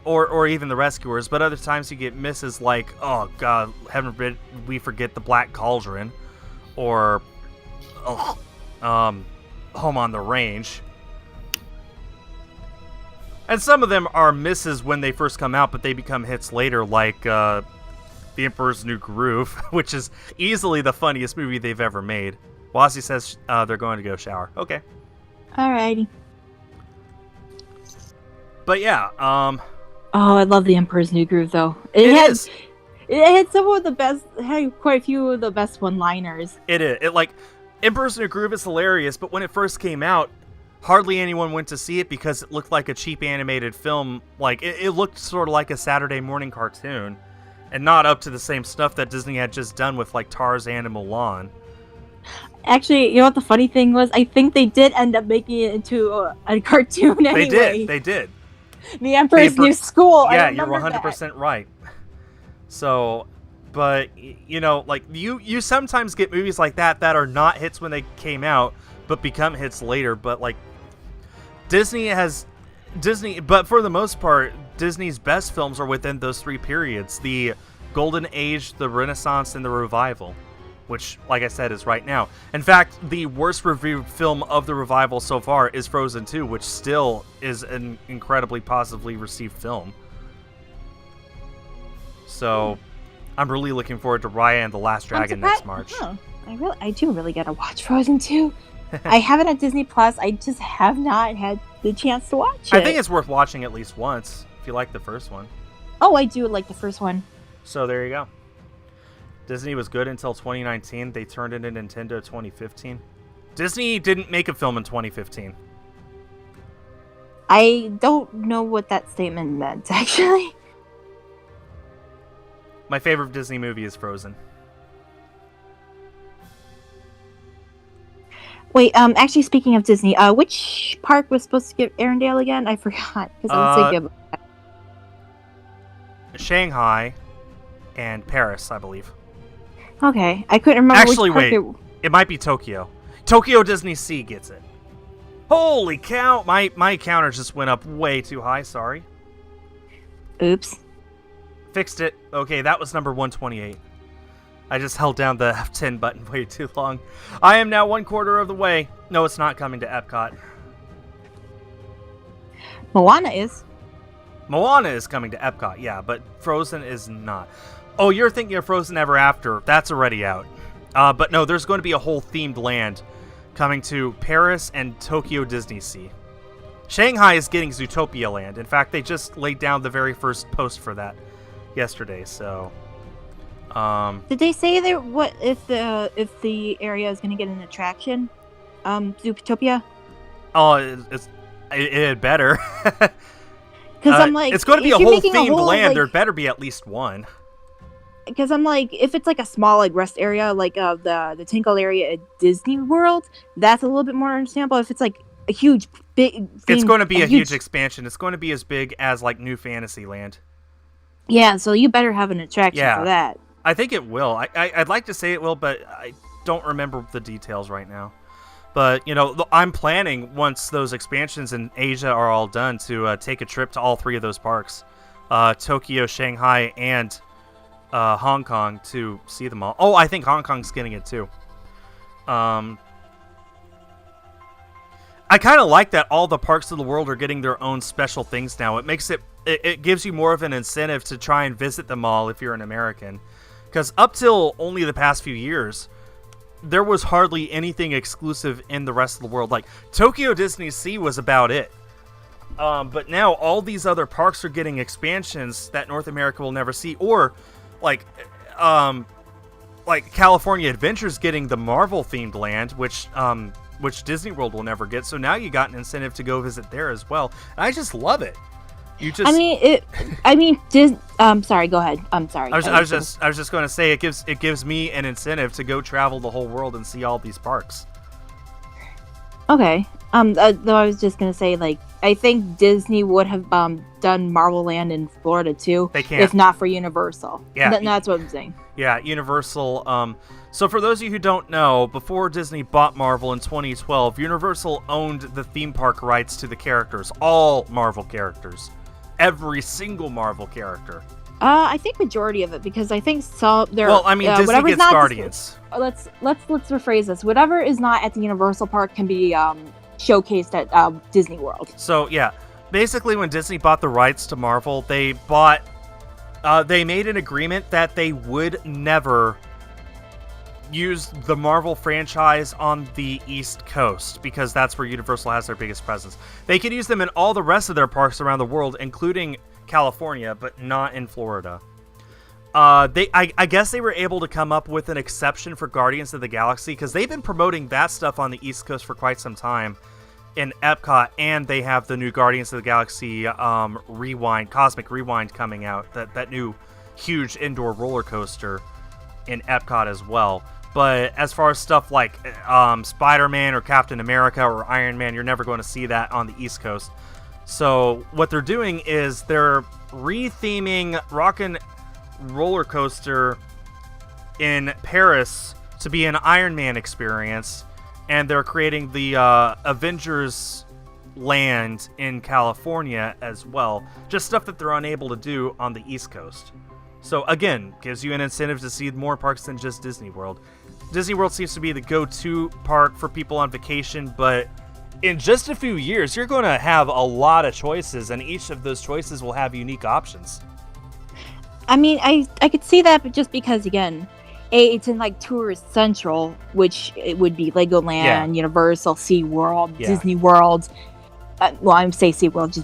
or even The Rescuers, but other times you get misses like, oh god, heaven forbid we forget The Black Cauldron, or Home on the Range. And some of them are misses when they first come out, but they become hits later, like The Emperor's New Groove, which is easily the funniest movie they've ever made. Wozzie says they're going to go shower. Okay. Alrighty. But yeah, Oh, I love The Emperor's New Groove, though. It had some of the best, it had quite a few of the best one-liners. It is. Emperor's New Groove is hilarious, but when it first came out, hardly anyone went to see it because it looked like a cheap animated film. Like, it looked sort of like a Saturday morning cartoon, and not up to the same stuff that Disney had just done with, like, Tarzan and Mulan. Actually, you know what the funny thing was? I think they did end up making it into a cartoon anyway. They did. The Emperor's New School. Yeah, you're 100% right. So, but, you know, like, you sometimes get movies like that are not hits when they came out, but become hits later. But, like, but for the most part, Disney's best films are within those 3 periods: the Golden Age, the Renaissance, and the Revival, which, like I said, is right now. In fact, the worst reviewed film of the Revival so far is Frozen 2, which still is an incredibly positively received film. So I'm really looking forward to Raya and the Last Dragon next March. Huh. I do really gotta watch Frozen 2. I have it on Disney Plus. I just have not had the chance to watch it. I think it's worth watching at least once if you like the first one. Oh, I do like the first one. So there you go. Disney was good until 2019. They turned into Nintendo 2015. Disney didn't make a film in 2015. I don't know what that statement meant, actually. My favorite Disney movie is Frozen. Wait, actually, speaking of Disney, which park was supposed to get Arendelle again? I forgot, because I was thinking about Shanghai and Paris, I believe. Okay, I couldn't remember Actually, which park wait. It might be Tokyo. Tokyo Disney Sea gets it. Holy cow! My counter just went up way too high, sorry. Oops. Fixed it. Okay, that was number 128. I just held down the F10 button way too long. I am now 1/4 of the way. No, it's not coming to Epcot. Moana is. Moana is coming to Epcot, yeah, but Frozen is not. Oh, you're thinking of Frozen Ever After. That's already out. But no, there's going to be a whole themed land coming to Paris and Tokyo Disney Sea. Shanghai is getting Zootopia Land. In fact, they just laid down the very first post for that yesterday, so... Did they say there what if the area is going to get an attraction? Zootopia? Oh, it had better. Because I'm like... It's going to be a whole themed land. There better be at least one. Because I'm like, if it's like a small like rest area, like the Tinkle area at Disney World, that's a little bit more understandable. If it's like a huge, big, it's going to be a huge expansion. It's going to be as big as like New Fantasyland. Yeah, so you better have an attraction for that. I think it will. I'd like to say it will, but I don't remember the details right now. But, you know, I'm planning, once those expansions in Asia are all done, to take a trip to all three of those parks. Tokyo, Shanghai, and Hong Kong to see them all. Oh, I think Hong Kong's getting it too. I kind of like that all the parks of the world are getting their own special things now. It makes it gives you more of an incentive to try and visit them all if you're an American. Because up till only the past few years, there was hardly anything exclusive in the rest of the world. Like, Tokyo Disney Sea was about it. But now all these other parks are getting expansions that North America will never see. Or, like California Adventure's getting the Marvel-themed land, which Disney World will never get. So now you got an incentive to go visit there as well. And I just love it. Sorry, go ahead. I'm sorry. I was just going to say it gives me an incentive to go travel the whole world and see all these parks. Okay. Though I was just going to say, like, I think Disney would have done Marvel Land in Florida too. They can't. If not for Universal. Yeah. That's what I'm saying. Yeah, Universal. So for those of you who don't know, before Disney bought Marvel in 2012, Universal owned the theme park rights to the characters, all Marvel characters. Every single Marvel character. I think majority of it, because I think some there. Well, I mean, Disney gets Guardians. Let's rephrase this. Whatever is not at the Universal Park can be showcased at Disney World. So yeah, basically, when Disney bought the rights to Marvel, they made an agreement that they would never use the Marvel franchise on the East Coast, because that's where Universal has their biggest presence. They could use them in all the rest of their parks around the world, including California, but not in Florida. I guess they were able to come up with an exception for Guardians of the Galaxy, because they've been promoting that stuff on the East Coast for quite some time in Epcot, and they have the new Guardians of the Galaxy Cosmic Rewind coming out, that new huge indoor roller coaster in Epcot as well. But as far as stuff like Spider-Man or Captain America or Iron Man, you're never going to see that on the East Coast. So what they're doing is they're re-theming Rockin' Roller Coaster in Paris to be an Iron Man experience, and they're creating the Avengers land in California as well. Just stuff that they're unable to do on the East Coast. So again, gives you an incentive to see more parks than just Disney World. Disney World seems to be the go-to park for people on vacation, but in just a few years, you're going to have a lot of choices, and each of those choices will have unique options. I mean, I could see that, but just because again, it's in like tourist central, which it would be Legoland, Yeah. Universal, SeaWorld, Yeah. Disney World. Well, I'm say SeaWorld.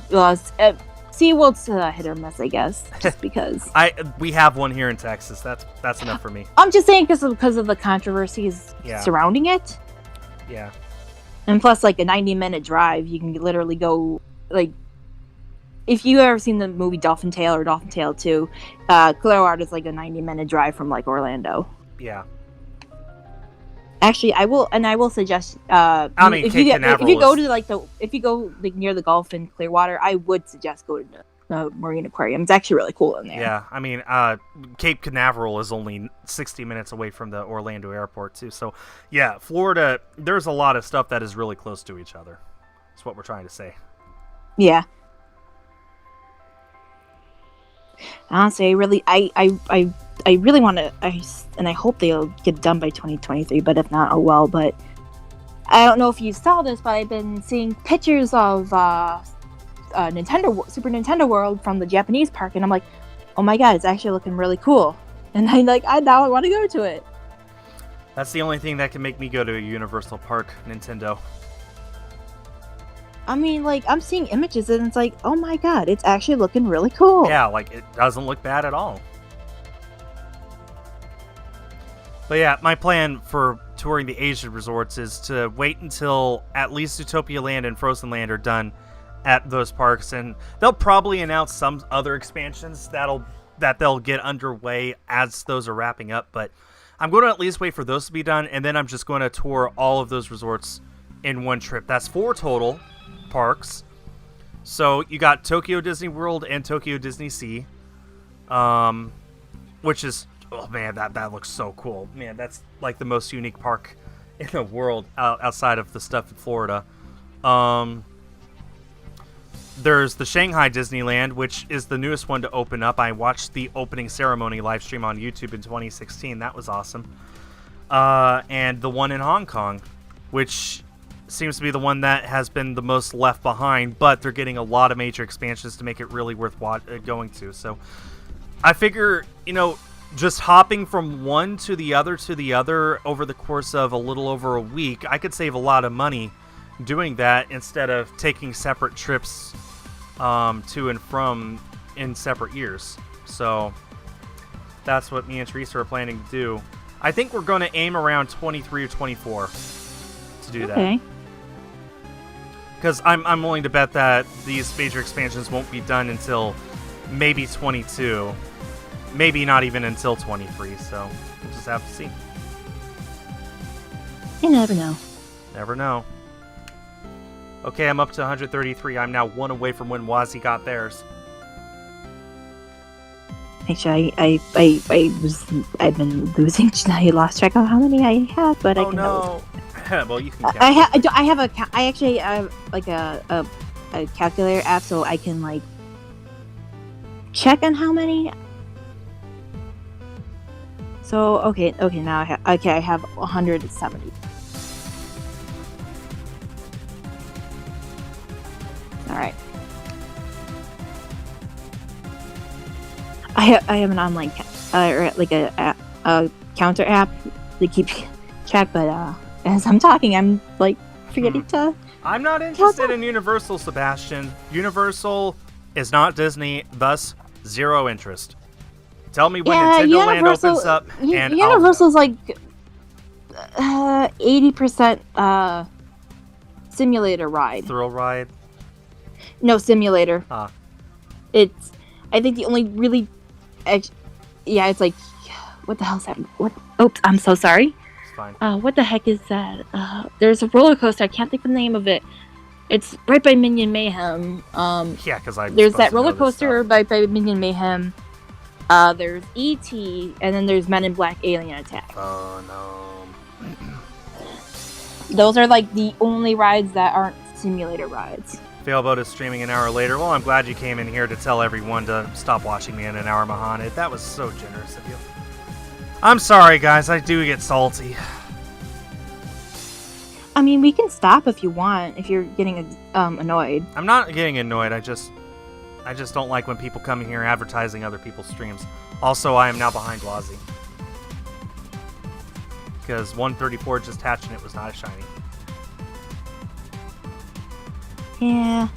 SeaWorld's hit or miss, I guess, just because. We have one here in Texas. That's enough for me. I'm just saying because of the controversies surrounding it. Yeah. And plus, like a 90-minute drive, you can literally go like. If you ever seen the movie Dolphin Tale or Dolphin Tale 2, Clearwater is like a 90-minute drive from like Orlando. Yeah. Actually, I will suggest. If you go near the Gulf in Clearwater, I would suggest go to the Marine Aquarium. It's actually really cool in there. Yeah, I mean, Cape Canaveral is only 60 minutes away from the Orlando airport too. So, yeah, Florida. There's a lot of stuff that is really close to each other. That's what we're trying to say. Yeah. Honestly, I really want to, and I hope they'll get done by 2023. But if not, oh well. But I don't know if you saw this, but I've been seeing pictures of Super Nintendo World from the Japanese park, and I'm like, oh my god, it's actually looking really cool. And I now I want to go to it. That's the only thing that can make me go to a Universal Park, Nintendo. I mean, like, I'm seeing images and it's like, oh my god, it's actually looking really cool. Yeah, like, it doesn't look bad at all. But yeah, my plan for touring the Asian resorts is to wait until at least Utopia Land and Frozen Land are done at those parks, and they'll probably announce some other expansions that they'll get underway as those are wrapping up, but I'm going to at least wait for those to be done, and then I'm just going to tour all of those resorts in one trip. That's 4 total parks. So you got Tokyo Disney World and Tokyo Disney Sea, which is, oh man, that looks so cool. Man, that's like the most unique park in the world outside of the stuff in Florida. There's the Shanghai Disneyland, which is the newest one to open up. I watched the opening ceremony live stream on YouTube in 2016. That was awesome. And the one in Hong Kong, which seems to be the one that has been the most left behind, but they're getting a lot of major expansions to make it really worth going to. So I figure, just hopping from one to the other over the course of a little over a week, I could save a lot of money doing that instead of taking separate trips to and from in separate years. So that's what me and Teresa are planning to do. I think we're going to aim around 23 or 24 to do that. Because I'm willing to bet that these major expansions won't be done until maybe 22. Maybe not even until 23, so we'll just have to see. You never know. Never know. Okay, I'm up to 133. I'm now 1 away from when Wozzie got theirs. Actually, I've been losing. I lost track of how many I have, but I can know. Well, you can count. I actually have like a calculator app, so I can like check on how many. So okay, now I have 170. All right. I have an online or like a counter app to keep track, but as I'm talking, I'm like forgetting to. I'm not interested in Universal, Sebastian. Universal is not Disney, thus 0 interest. Tell me when Nintendo Land opens up, and Universal's like 80% simulator ride. Thrill ride. No, simulator. It's, I think the only really, it's like, what the hell is that? Oops, I'm so sorry. It's fine. What the heck is that? There's a roller coaster. I can't think of the name of it. It's right by Minion Mayhem. Yeah, because there's that roller coaster by Minion Mayhem. There's E.T. and then there's Men in Black Alien Attack. Oh no. Those are like the only rides that aren't simulator rides. Failboat is streaming an hour later. Well, I'm glad you came in here to tell everyone to stop watching me in an hour, Mahana. That was so generous of you. I'm sorry, guys. I do get salty. I mean, we can stop if you want, if you're getting annoyed. I'm not getting annoyed. I just... I just don't like when people come in here advertising other people's streams. Also, I am now behind Wozzie. Because 134 just hatched and it was not a shiny. Yeah.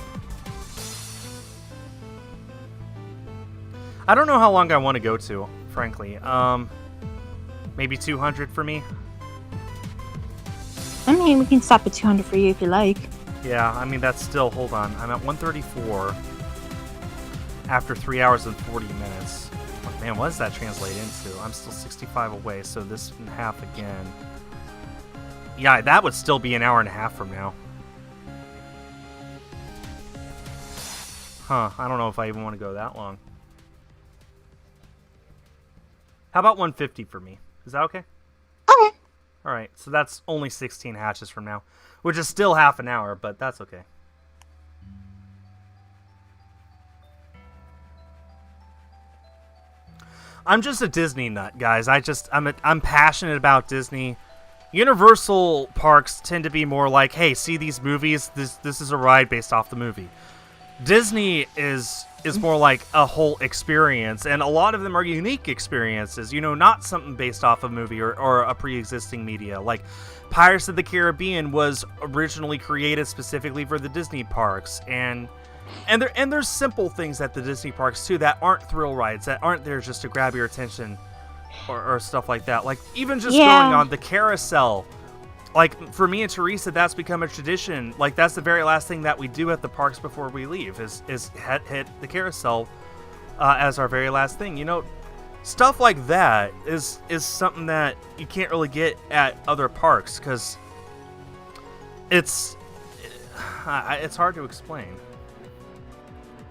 I don't know how long I want to go to, frankly. Maybe 200 for me? I mean, we can stop at 200 for you if you like. Yeah, I mean, that's still... Hold on. I'm at 134 after 3 hours and 40 minutes. Oh, man, what does that translate into? I'm still 65 away, so this in half again. Yeah, that would still be an hour and a half from now. Huh, I don't know if I even want to go that long. How about 150 for me? Is that okay? Okay. Alright, so that's only 16 hatches from now. Which is still half an hour, but that's okay. I'm just a Disney nut, guys. I'm passionate about Disney. Universal parks tend to be more like, hey, see these movies? This is a ride based off the movie. Disney is more like a whole experience, and a lot of them are unique experiences, you know, not something based off a movie or a pre-existing media. Like Pirates of the Caribbean was originally created specifically for the Disney parks, and there's simple things at the Disney parks too that aren't thrill rides, that aren't there just to grab your attention or stuff like that. Like even just going on the carousel. Like, for me and Teresa, that's become a tradition. Like, that's the very last thing that we do at the parks before we leave, is hit the carousel as our very last thing. You know, stuff like that is something that you can't really get at other parks, because it's hard to explain.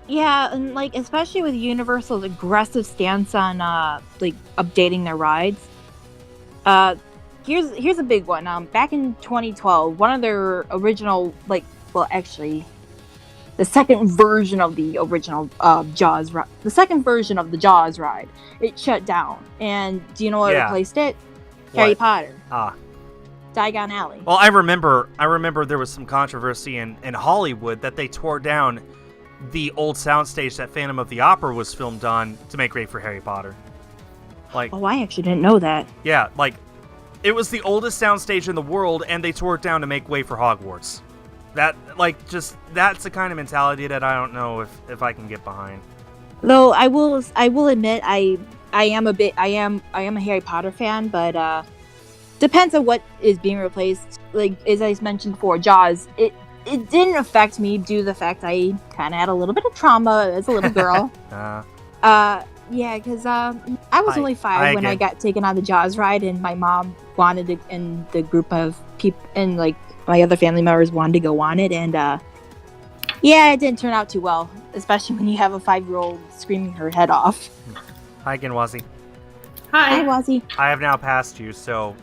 Yeah, and, like, especially with Universal's aggressive stance on, like, updating their rides. Here's a big one. Back in 2012, one of their original, like, well, actually, the second version of the original Jaws ride, the second version of the Jaws ride, it shut down. And do you know what replaced it? What? Harry Potter. Diagon Alley. Well, I remember there was some controversy in Hollywood that they tore down the old soundstage that Phantom of the Opera was filmed on to make way for Harry Potter. Like, oh, I actually didn't know that. Yeah, like, it was the oldest soundstage in the world, and they tore it down to make way for Hogwarts. That, like, just, that's the kind of mentality that I don't know if I can get behind. Though I will admit I am a Harry Potter fan, but depends on what is being replaced. Like, as I mentioned before, Jaws, it didn't affect me due to the fact I kind of had a little bit of trauma as a little girl. Yeah, because I was only 5 when I got taken on the Jaws ride, and my mom wanted to, and the group of people, and like my other family members wanted to go on it, and yeah, it didn't turn out too well, especially when you have a 5-year-old screaming her head off. Hi again, Wozzie. Hi. Hi, Wozzie. I have now passed you, so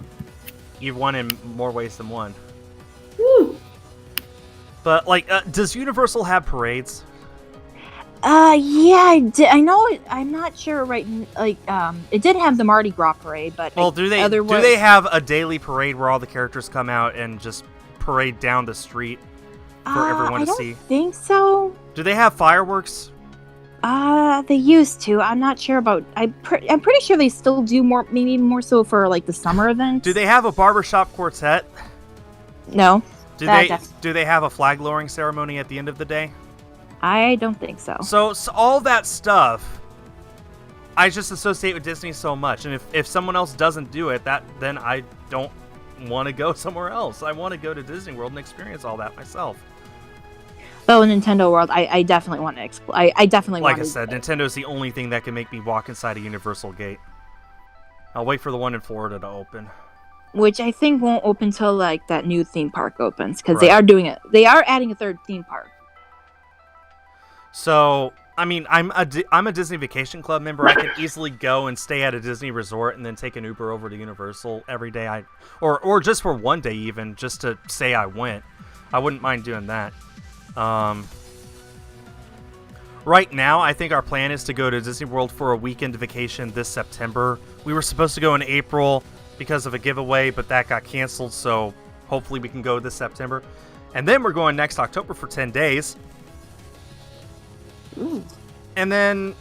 you've won in more ways than one. Woo. But, like, does Universal have parades? Yeah, I know it. I'm not sure, right? Like, it did have the Mardi Gras parade, but well, do they have a daily parade where all the characters come out and just parade down the street for everyone to see? I don't think so. Do they have fireworks? They used to. I'm not sure about. I'm pretty sure they still do more, maybe more so for like the summer events. Do they have a barbershop quartet? No. Do they have a flag lowering ceremony at the end of the day? I don't think so. So all that stuff, I just associate with Disney so much, and if someone else doesn't do it, then I don't want to go somewhere else. I want to go to Disney World and experience all that myself. Oh, Nintendo World, I definitely want to explore. I definitely want to. Like I said, Nintendo's the only thing that can make me walk inside a Universal gate. I'll wait for the one in Florida to open. Which I think won't open till like that new theme park opens, because they are doing it. They are adding a third theme park. So, I mean, I'm a Disney Vacation Club member. I can easily go and stay at a Disney resort and then take an Uber over to Universal every day. Or just for one day even, just to say I went. I wouldn't mind doing that. Right now, I think our plan is to go to Disney World for a weekend vacation this September. We were supposed to go in April because of a giveaway, but that got canceled, so hopefully we can go this September. And then we're going next October for 10 days. Ooh. and then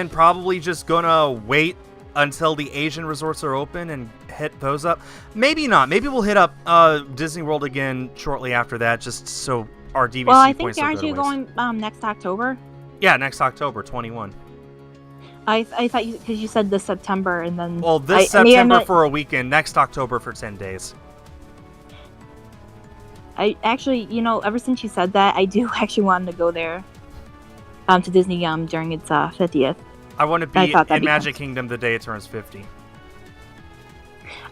probably just gonna wait until the Asian resorts are open and hit those up. Maybe not. Maybe we'll hit up Disney World again shortly after that, just so our DVC Well, I think points aren't don't you go to waste. going next October? Yeah, next October, 21. I thought you, because you said this September and then. Well, this September for a weekend, next October for 10 days. I actually, ever since you said that, I do actually want to go there, to Disney during its 50th. I want to be in Magic Kingdom the day it turns 50.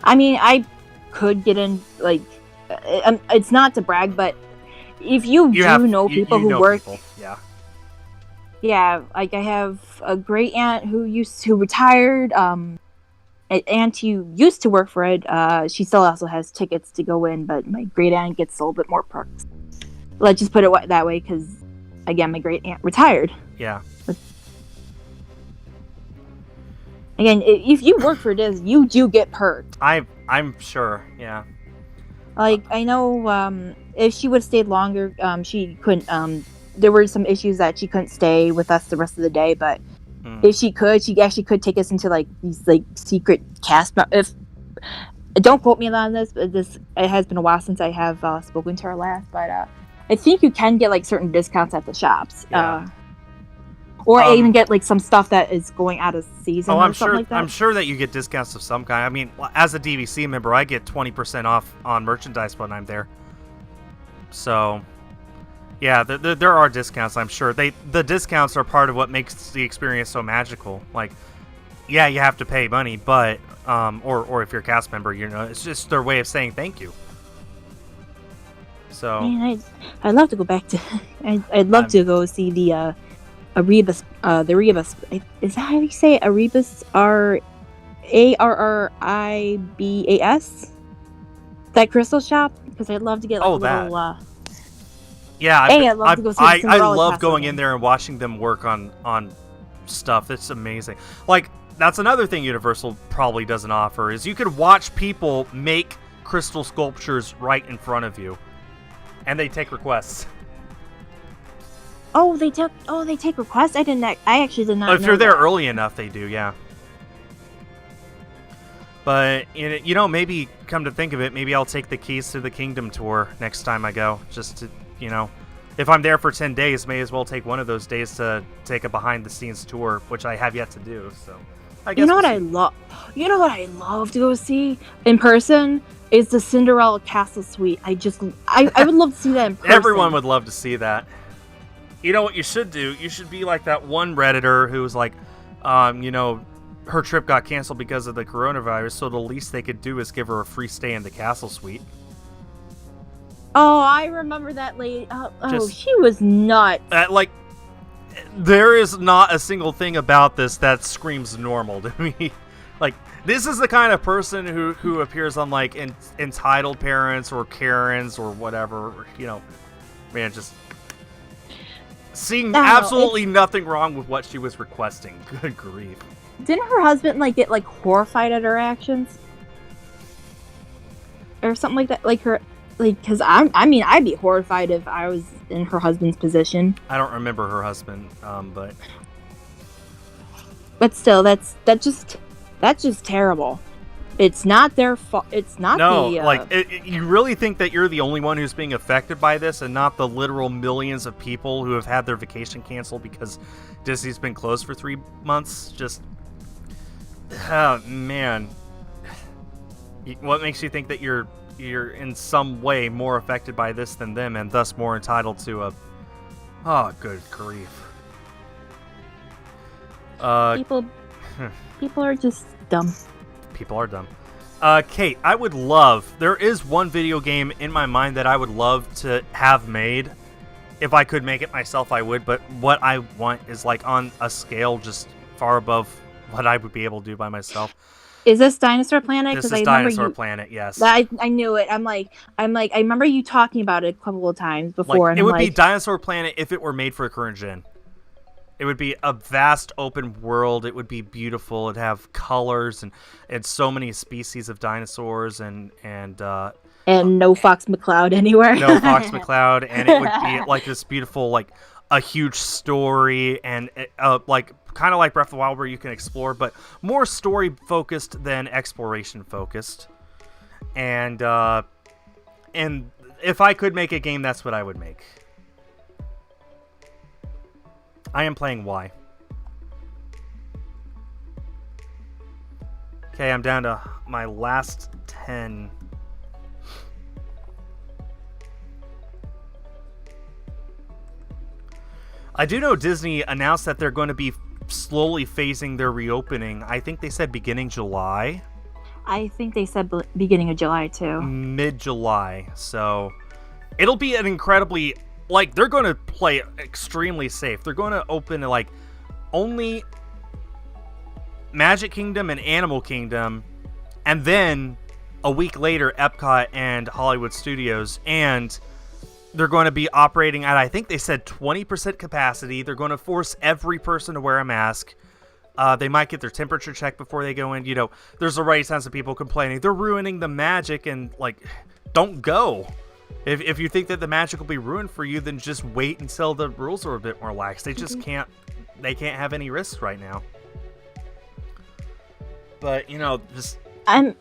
I mean, I could get in, like, it's not to brag, but if you know people who work, people. yeah, like I have a great aunt who retired, an aunt who used to work for it. She still also has tickets to go in, but my great aunt gets a little bit more perks. Let's just put it that way, because again, my great aunt retired. Yeah. Again, if you work for this, you do get perks. I'm sure. Yeah. Like, I know if she would have stayed longer, she couldn't. There were some issues that she couldn't stay with us the rest of the day, but if she actually could take us into like these like secret cast. If don't quote me on this, but it has been a while since I have spoken to her last, but I think you can get like certain discounts at the shops. Yeah. Or even get like some stuff that is going out of season. I'm something sure. Like that. I'm sure that you get discounts of some kind. I mean, as a DVC member, I get 20% off on merchandise when I'm there. So, yeah, there are discounts. I'm sure the discounts are part of what makes the experience so magical. Like, yeah, you have to pay money, but or if you're a cast member, it's just their way of saying thank you. So, man, I'd love to go back to. I'd love to go see the. Erebus, the Erebus, is that how you say it? Erebus, Arribas? That crystal shop? Because I'd love to get like a little, yeah, I'd love to go see I love going in there and watching them work on stuff. It's amazing. Like, that's another thing Universal probably doesn't offer, is you could watch people make crystal sculptures right in front of you. And they take requests. Oh, they take requests? I actually did not know. If you're there early enough, they do, yeah. But, maybe, come to think of it, maybe I'll take the Keys to the Kingdom tour next time I go. Just to, if I'm there for 10 days, may as well take one of those days to take a behind-the-scenes tour, which I have yet to do, so I guess I love to go see in person? Is the Cinderella Castle Suite. I would love to see that in person. Everyone would love to see that. You know what you should do? You should be like that one Redditor who was like, her trip got canceled because of the coronavirus, so the least they could do is give her a free stay in the Castle Suite. Oh, I remember that lady. She was nuts. There is not a single thing about this that screams normal to me. Like, this is the kind of person who appears on, like, Entitled Parents or Karens or whatever, man, just seeing absolutely nothing wrong with what she was requesting. Good grief. Didn't her husband, like, get, like, horrified at her actions? Or something like that? Like, because I'd be horrified if I was in her husband's position. I don't remember her husband, but still, that's just terrible. It's not their fault. It's not you really think that you're the only one who's being affected by this and not the literal millions of people who have had their vacation canceled because Disney's been closed for 3 months? Just, oh, man. What makes you think that you're in some way more affected by this than them and thus more entitled to a... Oh, good grief. People are just dumb. People are dumb. Kate, I would love... There is one video game in my mind that I would love to have made. If I could make it myself, I would. But what I want is, like, on a scale just far above what I would be able to do by myself. Is this Dinosaur Planet? This is Dinosaur Planet, yes. I knew it. I'm like, I remember you talking about it a couple of times before. Like, it would be Dinosaur Planet if it were made for a current gen. It would be a vast open world. It would be beautiful. It'd have colors and so many species of dinosaurs and no Fox McCloud anywhere. No Fox McCloud, and it would be like this beautiful, like, a huge story and like kind of like Breath of the Wild where you can explore, but more story focused than exploration focused. And if I could make a game, that's what I would make. I am playing Y. Okay, I'm down to my last 10. I do know Disney announced that they're going to be slowly phasing their reopening. I think they said beginning July. I think they said beginning of July too. Mid-July. So it'll be an incredibly, like, they're going to play extremely safe. They're going to open like only Magic Kingdom and Animal Kingdom, and then a week later Epcot and Hollywood Studios, and they're going to be operating at, I think they said 20% capacity. They're going to force every person to wear a mask. They might get their temperature checked before they go in. You know, there's already tons of people complaining they're ruining the magic, and like, don't go. If you think that the magic will be ruined for you, then just wait until the rules are a bit more lax. They just can't have any risks right now. But, you know, just I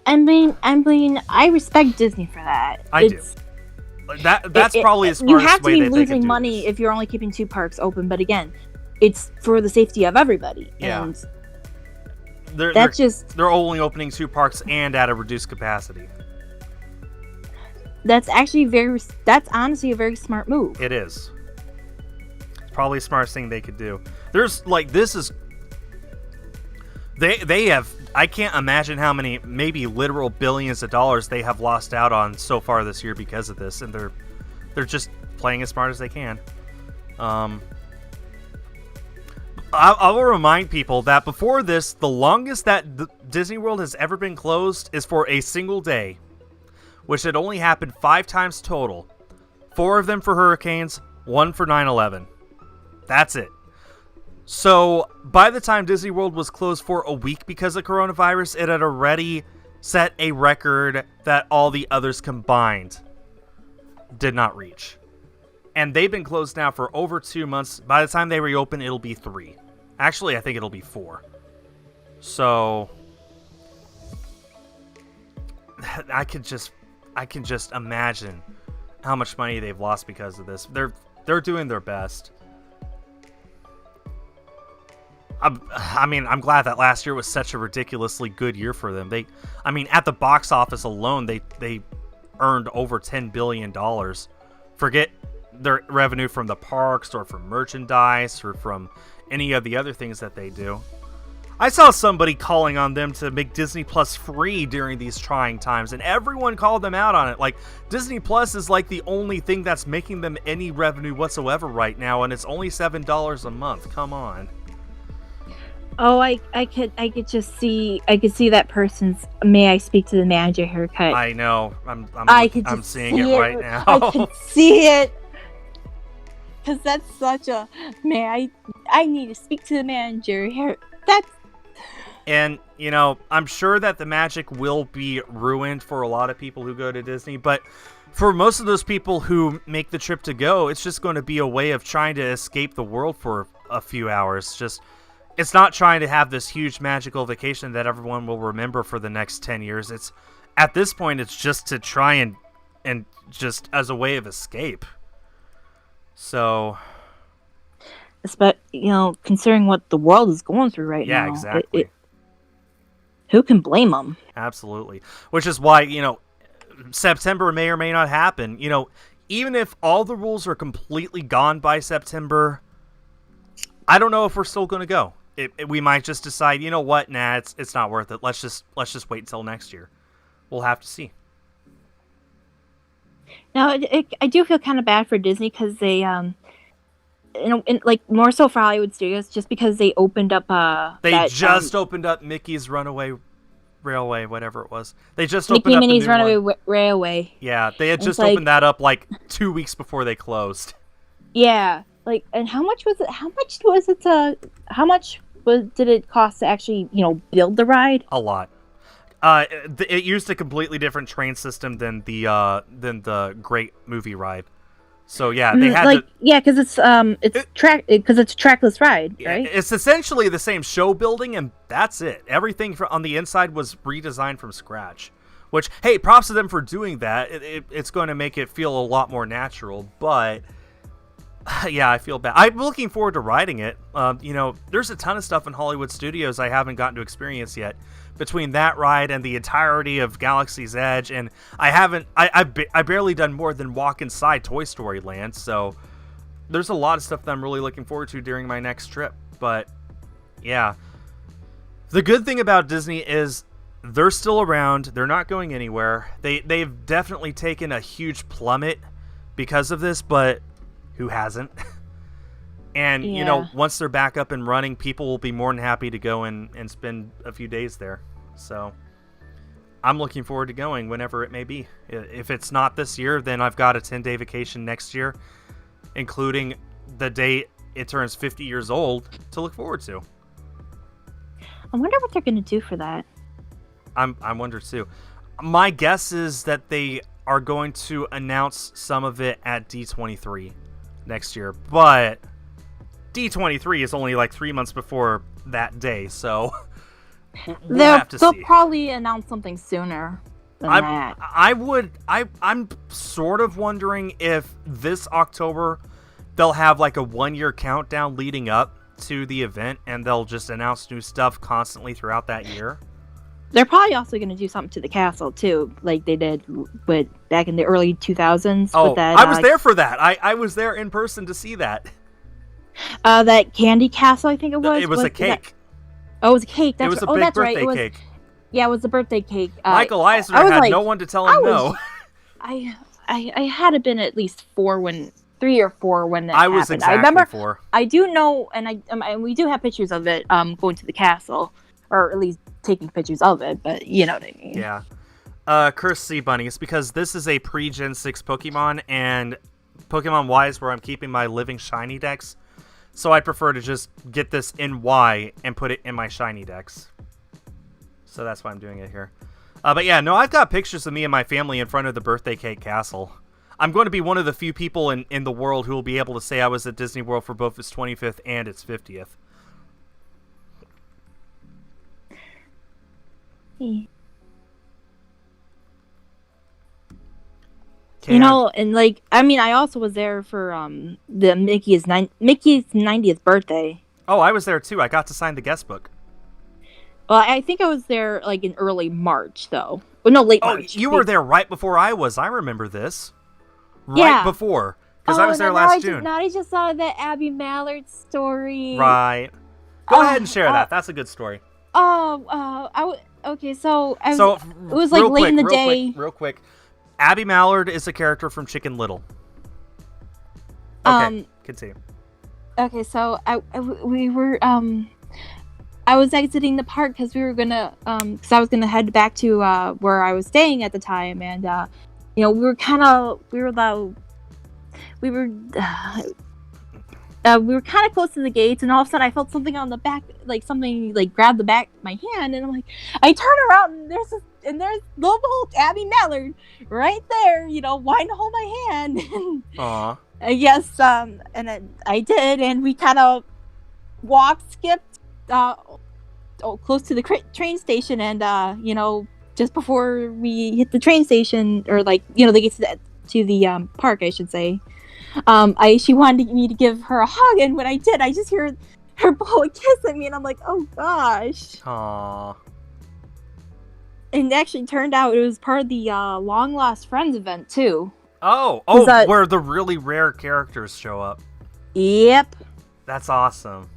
respect Disney for that. I do. That's probably as smartest way you have to be that they could losing do money this. if you're only keeping 2 parks open, but again, it's for the safety of everybody. Yeah. And they're only opening 2 parks and at a reduced capacity. That's honestly a very smart move. It is. It's probably the smartest thing they could do. There's like, this is, they have, I can't imagine how many, maybe literal billions of dollars they have lost out on so far this year because of this, and they're just playing as smart as they can. I will remind people that before this, the longest that Disney World has ever been closed is for a single day, which had only happened 5 times total. 4 of them for hurricanes, 1 for 9/11. That's it. So, by the time Disney World was closed for a week because of coronavirus, it had already set a record that all the others combined did not reach. And they've been closed now for over 2 months. By the time they reopen, it'll be 3. Actually, I think it'll be 4. So, I can just imagine how much money they've lost because of this. They're doing their best. I mean, I'm glad that last year was such a ridiculously good year for them. At the box office alone, they earned over $10 billion. Forget their revenue from the parks or from merchandise or from any of the other things that they do. I saw somebody calling on them to make Disney Plus free during these trying times, and everyone called them out on it. Like, Disney Plus is like the only thing that's making them any revenue whatsoever right now, and it's only $7 a month. Come on. Oh, I could see that person's "May I speak to the manager" haircut. I know. I'm seeing it right now. I can see it. Because that's such a I need to speak to the manager here. And, you know, I'm sure that the magic will be ruined for a lot of people who go to Disney, but for most of those people who make the trip to go, it's just going to be a way of trying to escape the world for a few hours. It's not trying to have this huge magical vacation that everyone will remember for the next 10 years. It's, at this point, it's just to try and just as a way of escape. So, but, you know, considering what the world is going through right now. Yeah, exactly. Who can blame them? Absolutely. Which is why, you know, September may or may not happen. You know, even if all the rules are completely gone by September, I don't know if we're still going to go. We might just decide, you know what, nah, it's not worth it. Let's just wait until next year. We'll have to see. Now, I do feel kind of bad for Disney because they, like more so for Hollywood Studios, just because they opened up opened up Mickey's Runaway Railway, whatever it was. They just opened Mickey up Minnie's the new Runaway one. Railway. Yeah, they had just opened that up like 2 weeks before they closed. Yeah, like, and how much did it cost to actually, you know, build the ride? A lot. It used a completely different train system than the Great Movie Ride. So yeah, they had like because it's a trackless ride, right? It's essentially the same show building, and that's it. Everything on the inside was redesigned from scratch. Which, hey, props to them for doing that. It's going to make it feel a lot more natural, but yeah, I feel bad. I'm looking forward to riding it. There's a ton of stuff in Hollywood Studios I haven't gotten to experience yet. Between that ride and the entirety of Galaxy's Edge, and I barely done more than walk inside Toy Story Land, so there's a lot of stuff that I'm really looking forward to during my next trip. But yeah, the good thing about Disney is they're still around. They're not going anywhere. They've definitely taken a huge plummet because of this, but who hasn't? And, once they're back up and running, people will be more than happy to go and spend a few days there. So I'm looking forward to going whenever it may be. If it's not this year, then I've got a 10-day vacation next year, including the day it turns 50 years old to look forward to. I wonder what they're going to do for that. I wonder too. My guess is that they are going to announce some of it at D23 next year, but D23 is only like 3 months before that day, so we'll have to see. They'll probably announce something sooner than that. I'm sort of wondering if this October they'll have like a 1-year countdown leading up to the event, and they'll just announce new stuff constantly throughout that year. They're probably also going to do something to the castle too, like they did back in the early 2000s. Oh, with that, I was there for that. I was there in person to see that. That candy castle, I think it was. It was a cake. It was a cake. That's it was a right. big That's birthday right. cake. Yeah, it was the birthday cake. Michael Eisner had no one to tell him no. I had to been at least 3 or 4 when that happened. I was exactly I remember 4. I do know, and we do have pictures of it going to the castle, or at least taking pictures of it, but you know what I mean. Yeah. Curse Sea Bunnies, because this is a pre-Gen 6 Pokemon, and Pokemon Y is where I'm keeping my living shiny decks. So I prefer to just get this in Y and put it in my shiny decks. So that's why I'm doing it here. But yeah, no, I've got pictures of me and my family in front of the birthday cake castle. I'm going to be one of the few people in the world who will be able to say I was at Disney World for both its 25th and its 50th. And like, I mean, I also was there for the Mickey's 90th birthday. Oh, I was there too. I got to sign the guest book. Well, I think I was there like in early March, though. Well, no, late March. You were there right before I was. I remember this. Right before. Because I was there last June. I just saw that Abby Mallard story. Right. Go ahead and share that. That's a good story. Okay, so it was like real late quick, in the day. Real quick. Abby Mallard is a character from Chicken Little. Okay, continue. Okay, so I was exiting the park because we were gonna because I was gonna head back to where I was staying at the time, and we were kind of close to the gates, and all of a sudden I felt something on the back, like something like grabbed the back of my hand, and I'm like, I turn around and there's little Abby Mallard right there, wanting to hold my hand. Aww. Yes, and I did, and we kind of skipped close to the train station, and just before we hit the train station, or they get to the park, I should say. She wanted me to give her a hug, and when I did, I just hear her blow a kiss at me, and I'm like, oh gosh. Aww. And it actually turned out it was part of the Long Lost Friends event too. Oh, where the really rare characters show up. Yep. That's awesome.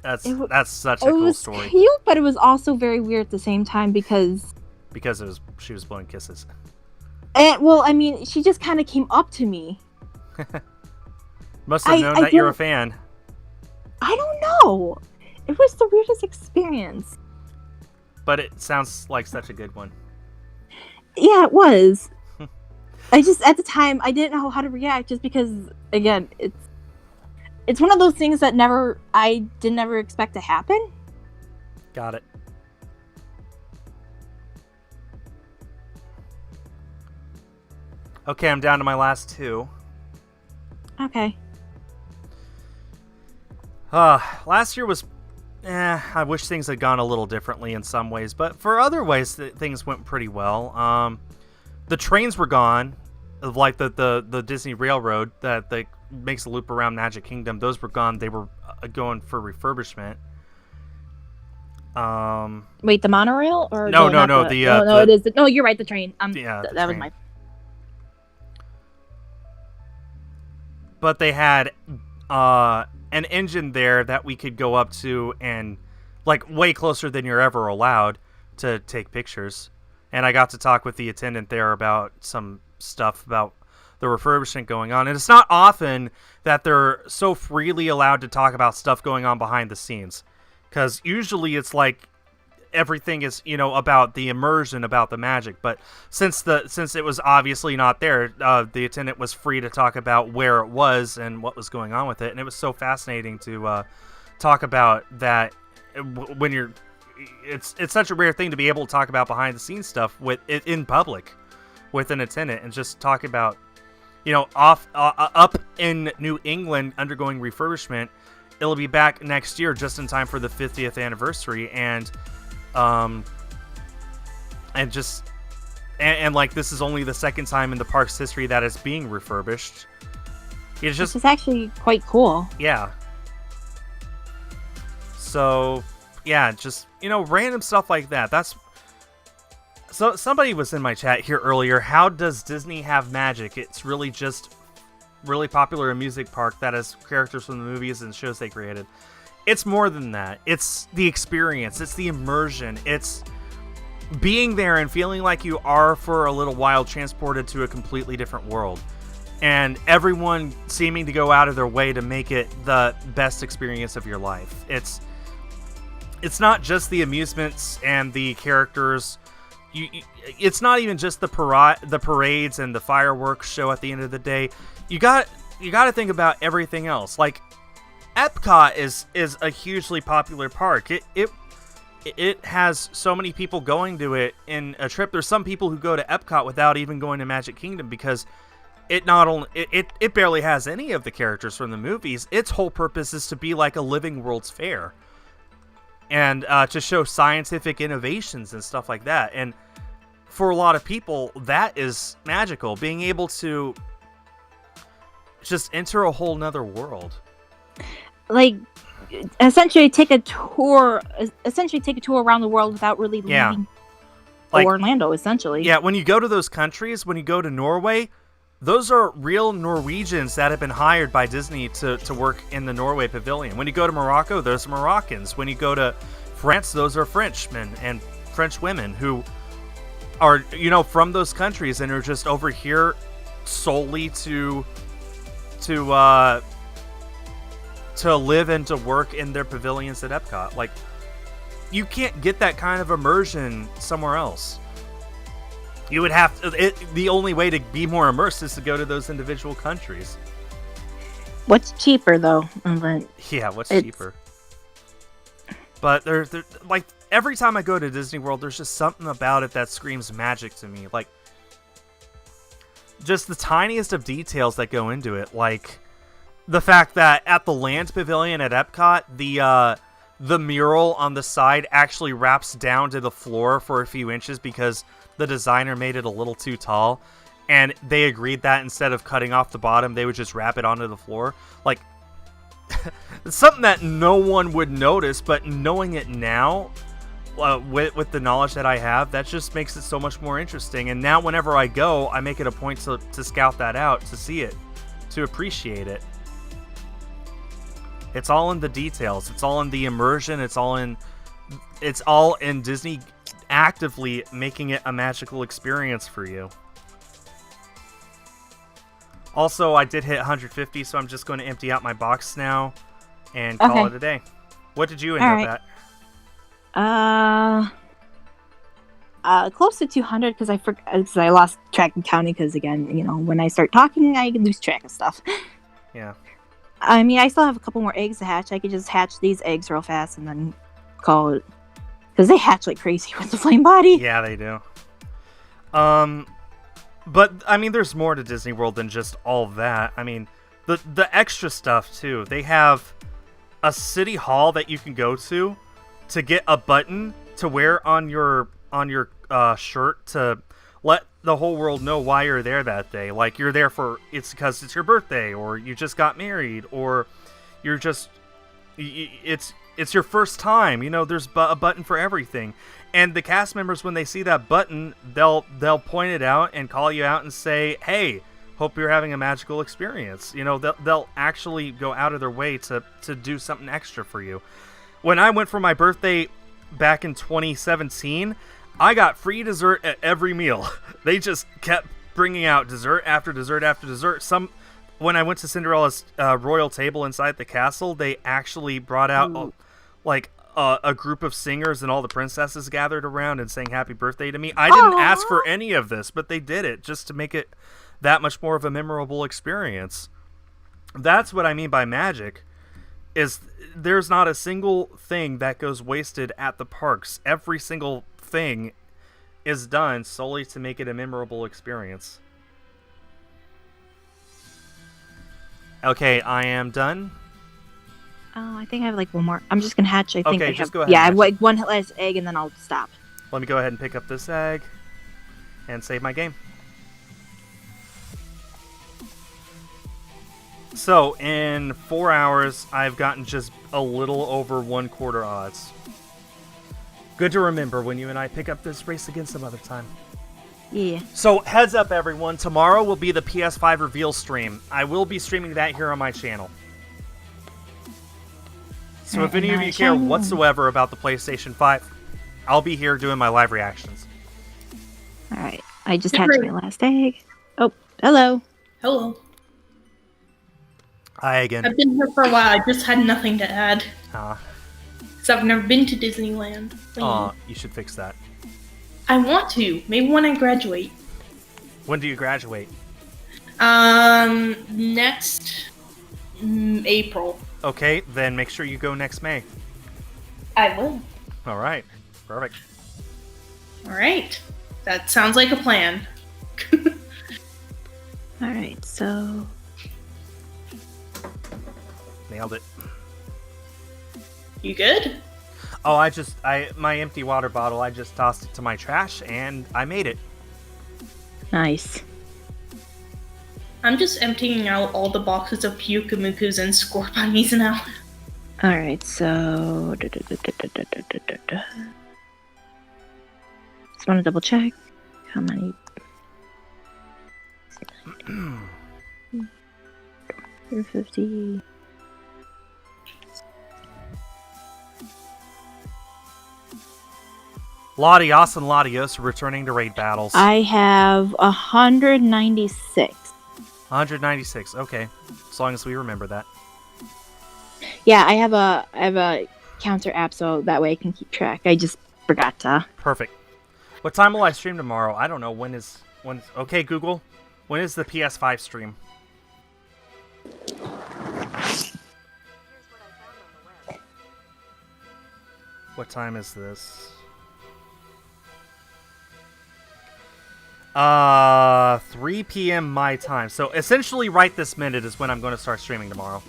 That's such a cool story. It was cute, but it was also very weird at the same time because she was blowing kisses. And well, I mean, she just kind of came up to me. Must have known that you're a fan. I don't know. It was the weirdest experience. But it sounds like such a good one. Yeah, it was. I just, at the time, I didn't know how to react just because, again, it's one of those things that I didn't ever expect to happen. Got it. Okay, I'm down to my last two. Okay. Last year was... I wish things had gone a little differently in some ways, but for other ways, things went pretty well. The trains were gone, like the Disney Railroad that makes a loop around Magic Kingdom. Those were gone. They were going for refurbishment. Wait, the monorail or no, it is. No, you're right. The train. Yeah, that was my. But they had an engine there that we could go up to and like way closer than you're ever allowed to take pictures. And I got to talk with the attendant there about some stuff about the refurbishment going on. And it's not often that they're so freely allowed to talk about stuff going on behind the scenes. Because usually it's like everything is, about the immersion, about the magic. But since it was obviously not there, the attendant was free to talk about where it was and what was going on with it. And it was so fascinating to talk about that when you're... It's such a rare thing to be able to talk about behind the scenes stuff in public with an attendant and just talk about, up in New England undergoing refurbishment. It'll be back next year just in time for the 50th anniversary, and like this is only the second time in the park's history that it's being refurbished. It's just... This is actually quite cool. Yeah. So, yeah, just, random stuff like that. So somebody was in my chat here earlier. How does Disney have magic? It's really just really popular amusement park that has characters from the movies and shows they created. It's more than that. It's the experience. It's the immersion. It's being there and feeling like you are for a little while transported to a completely different world. And everyone seeming to go out of their way to make it the best experience of your life. It's not just the amusements and the characters. It's not even just the parades and the fireworks show at the end of the day. You got to think about everything else. Like Epcot is a hugely popular park. It has so many people going to it in a trip. There's some people who go to Epcot without even going to Magic Kingdom because it barely has any of the characters from the movies. Its whole purpose is to be like a living World's Fair. And to show scientific innovations and stuff like that. And for a lot of people, that is magical. Being able to just enter a whole nother world. Like, essentially take a tour around the world without really leaving Orlando, essentially. Yeah, when you go to those countries, when you go to Norway, those are real Norwegians that have been hired by Disney to work in the Norway pavilion. When you go to Morocco, those are Moroccans. When you go to France, those are Frenchmen and French women who are, from those countries and are just over here solely to live and to work in their pavilions at Epcot. Like, you can't get that kind of immersion somewhere else. You would have to, the only way to be more immersed is to go to those individual countries. What's cheaper, though? Yeah, what's cheaper? But they're like, every time I go to Disney World, there's just something about it that screams magic to me. Like, just the tiniest of details that go into it. Like, the fact that at the Land Pavilion at Epcot, the mural on the side actually wraps down to the floor for a few inches because the designer made it a little too tall, and they agreed that instead of cutting off the bottom, they would just wrap it onto the floor. Like, it's something that no one would notice, but knowing it now, with the knowledge that I have, that just makes it so much more interesting. And now whenever I go, I make it a point to scout that out, to see it, to appreciate it. It's all in the details. It's all in the immersion. It's all in Disney actively making it a magical experience for you. Also, I did hit 150, so I'm just going to empty out my box now and call it a day. What did you end up at? Close to 200 because I lost track of counting because, again, when I start talking, I lose track of stuff. Yeah. I mean, I still have a couple more eggs to hatch. I could just hatch these eggs real fast and then call it. Because they hatch like crazy with the flame body. Yeah, they do. But I mean, there's more to Disney World than just all that. I mean, the extra stuff too. They have a city hall that you can go to get a button to wear on your shirt to let the whole world know why you're there that day. Like you're there it's because it's your birthday, or you just got married, or you're just it's your first time. You know, there's a button for everything. And the cast members, when they see that button, they'll point it out and call you out and say, "Hey, hope you're having a magical experience." You know, they'll actually go out of their way to do something extra for you. When I went for my birthday back in 2017, I got free dessert at every meal. They just kept bringing out dessert after dessert after dessert. When I went to Cinderella's royal table inside the castle, they actually brought out a group of singers, and all the princesses gathered around and sang happy birthday to me. I didn't ask for any of this, but they did it just to make it that much more of a memorable experience. That's what I mean by magic, is there's not a single thing that goes wasted at the parks. Every single thing is done solely to make it a memorable experience. Okay, I am done. Oh, I think I have like one more. I'm just gonna hatch. I think Okay, I just have. go ahead Yeah, I and have hatch. like one last egg, and then I'll stop. Let me go ahead and pick up this egg and save my game. So, in 4 hours, I've gotten just a little over 1/4 odds. Good to remember when you and I pick up this race again some other time. Yeah. So, heads up, everyone. Tomorrow will be the PS5 reveal stream. I will be streaming that here on my channel. So if any of you care whatsoever about the PlayStation 5, I'll be here doing my live reactions. All right. I just hatched my last egg. Oh, hello. Hello. Hi again. I've been here for a while. I just had nothing to add. Aw, Because I've never been to Disneyland. you should fix that. I want to. Maybe when I graduate. When do you graduate? Next April. Okay, then make sure you go next May. I will. All right. Perfect. All right. That sounds like a plan. All right. So. Nailed it. You good? Oh, my empty water bottle, I just tossed it to my trash, and I made it. Nice. I'm just emptying out all the boxes of Pyukamukus and Scorbunnies now. All right. So. Just want to double check how many. 50. Latios and Latios are returning to raid battles. I have 196. 196. Okay, as long as we remember that. Yeah, I have a counter app, so that way I can keep track. I just forgot to. Perfect. What time will I stream tomorrow? I don't know. When? Okay, Google. When is the PS5 stream? What time is this? 3 p.m. my time. So essentially right this minute is when I'm going to start streaming tomorrow.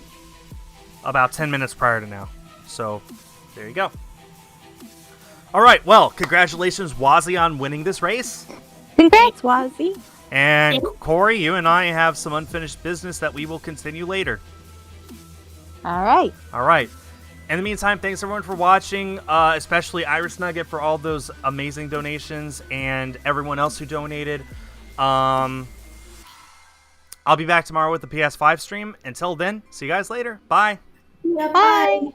About 10 minutes prior to now. So there you go. All right, well, congratulations, Wozzie, on winning this race. Congrats, Wozzie. And Korie, you and I have some unfinished business that we will continue later. All right. All right. In the meantime, thanks everyone for watching, especially Iris Nugget for all those amazing donations and everyone else who donated. I'll be back tomorrow with the PS5 stream. Until then, see you guys later. Bye. Yeah, Bye.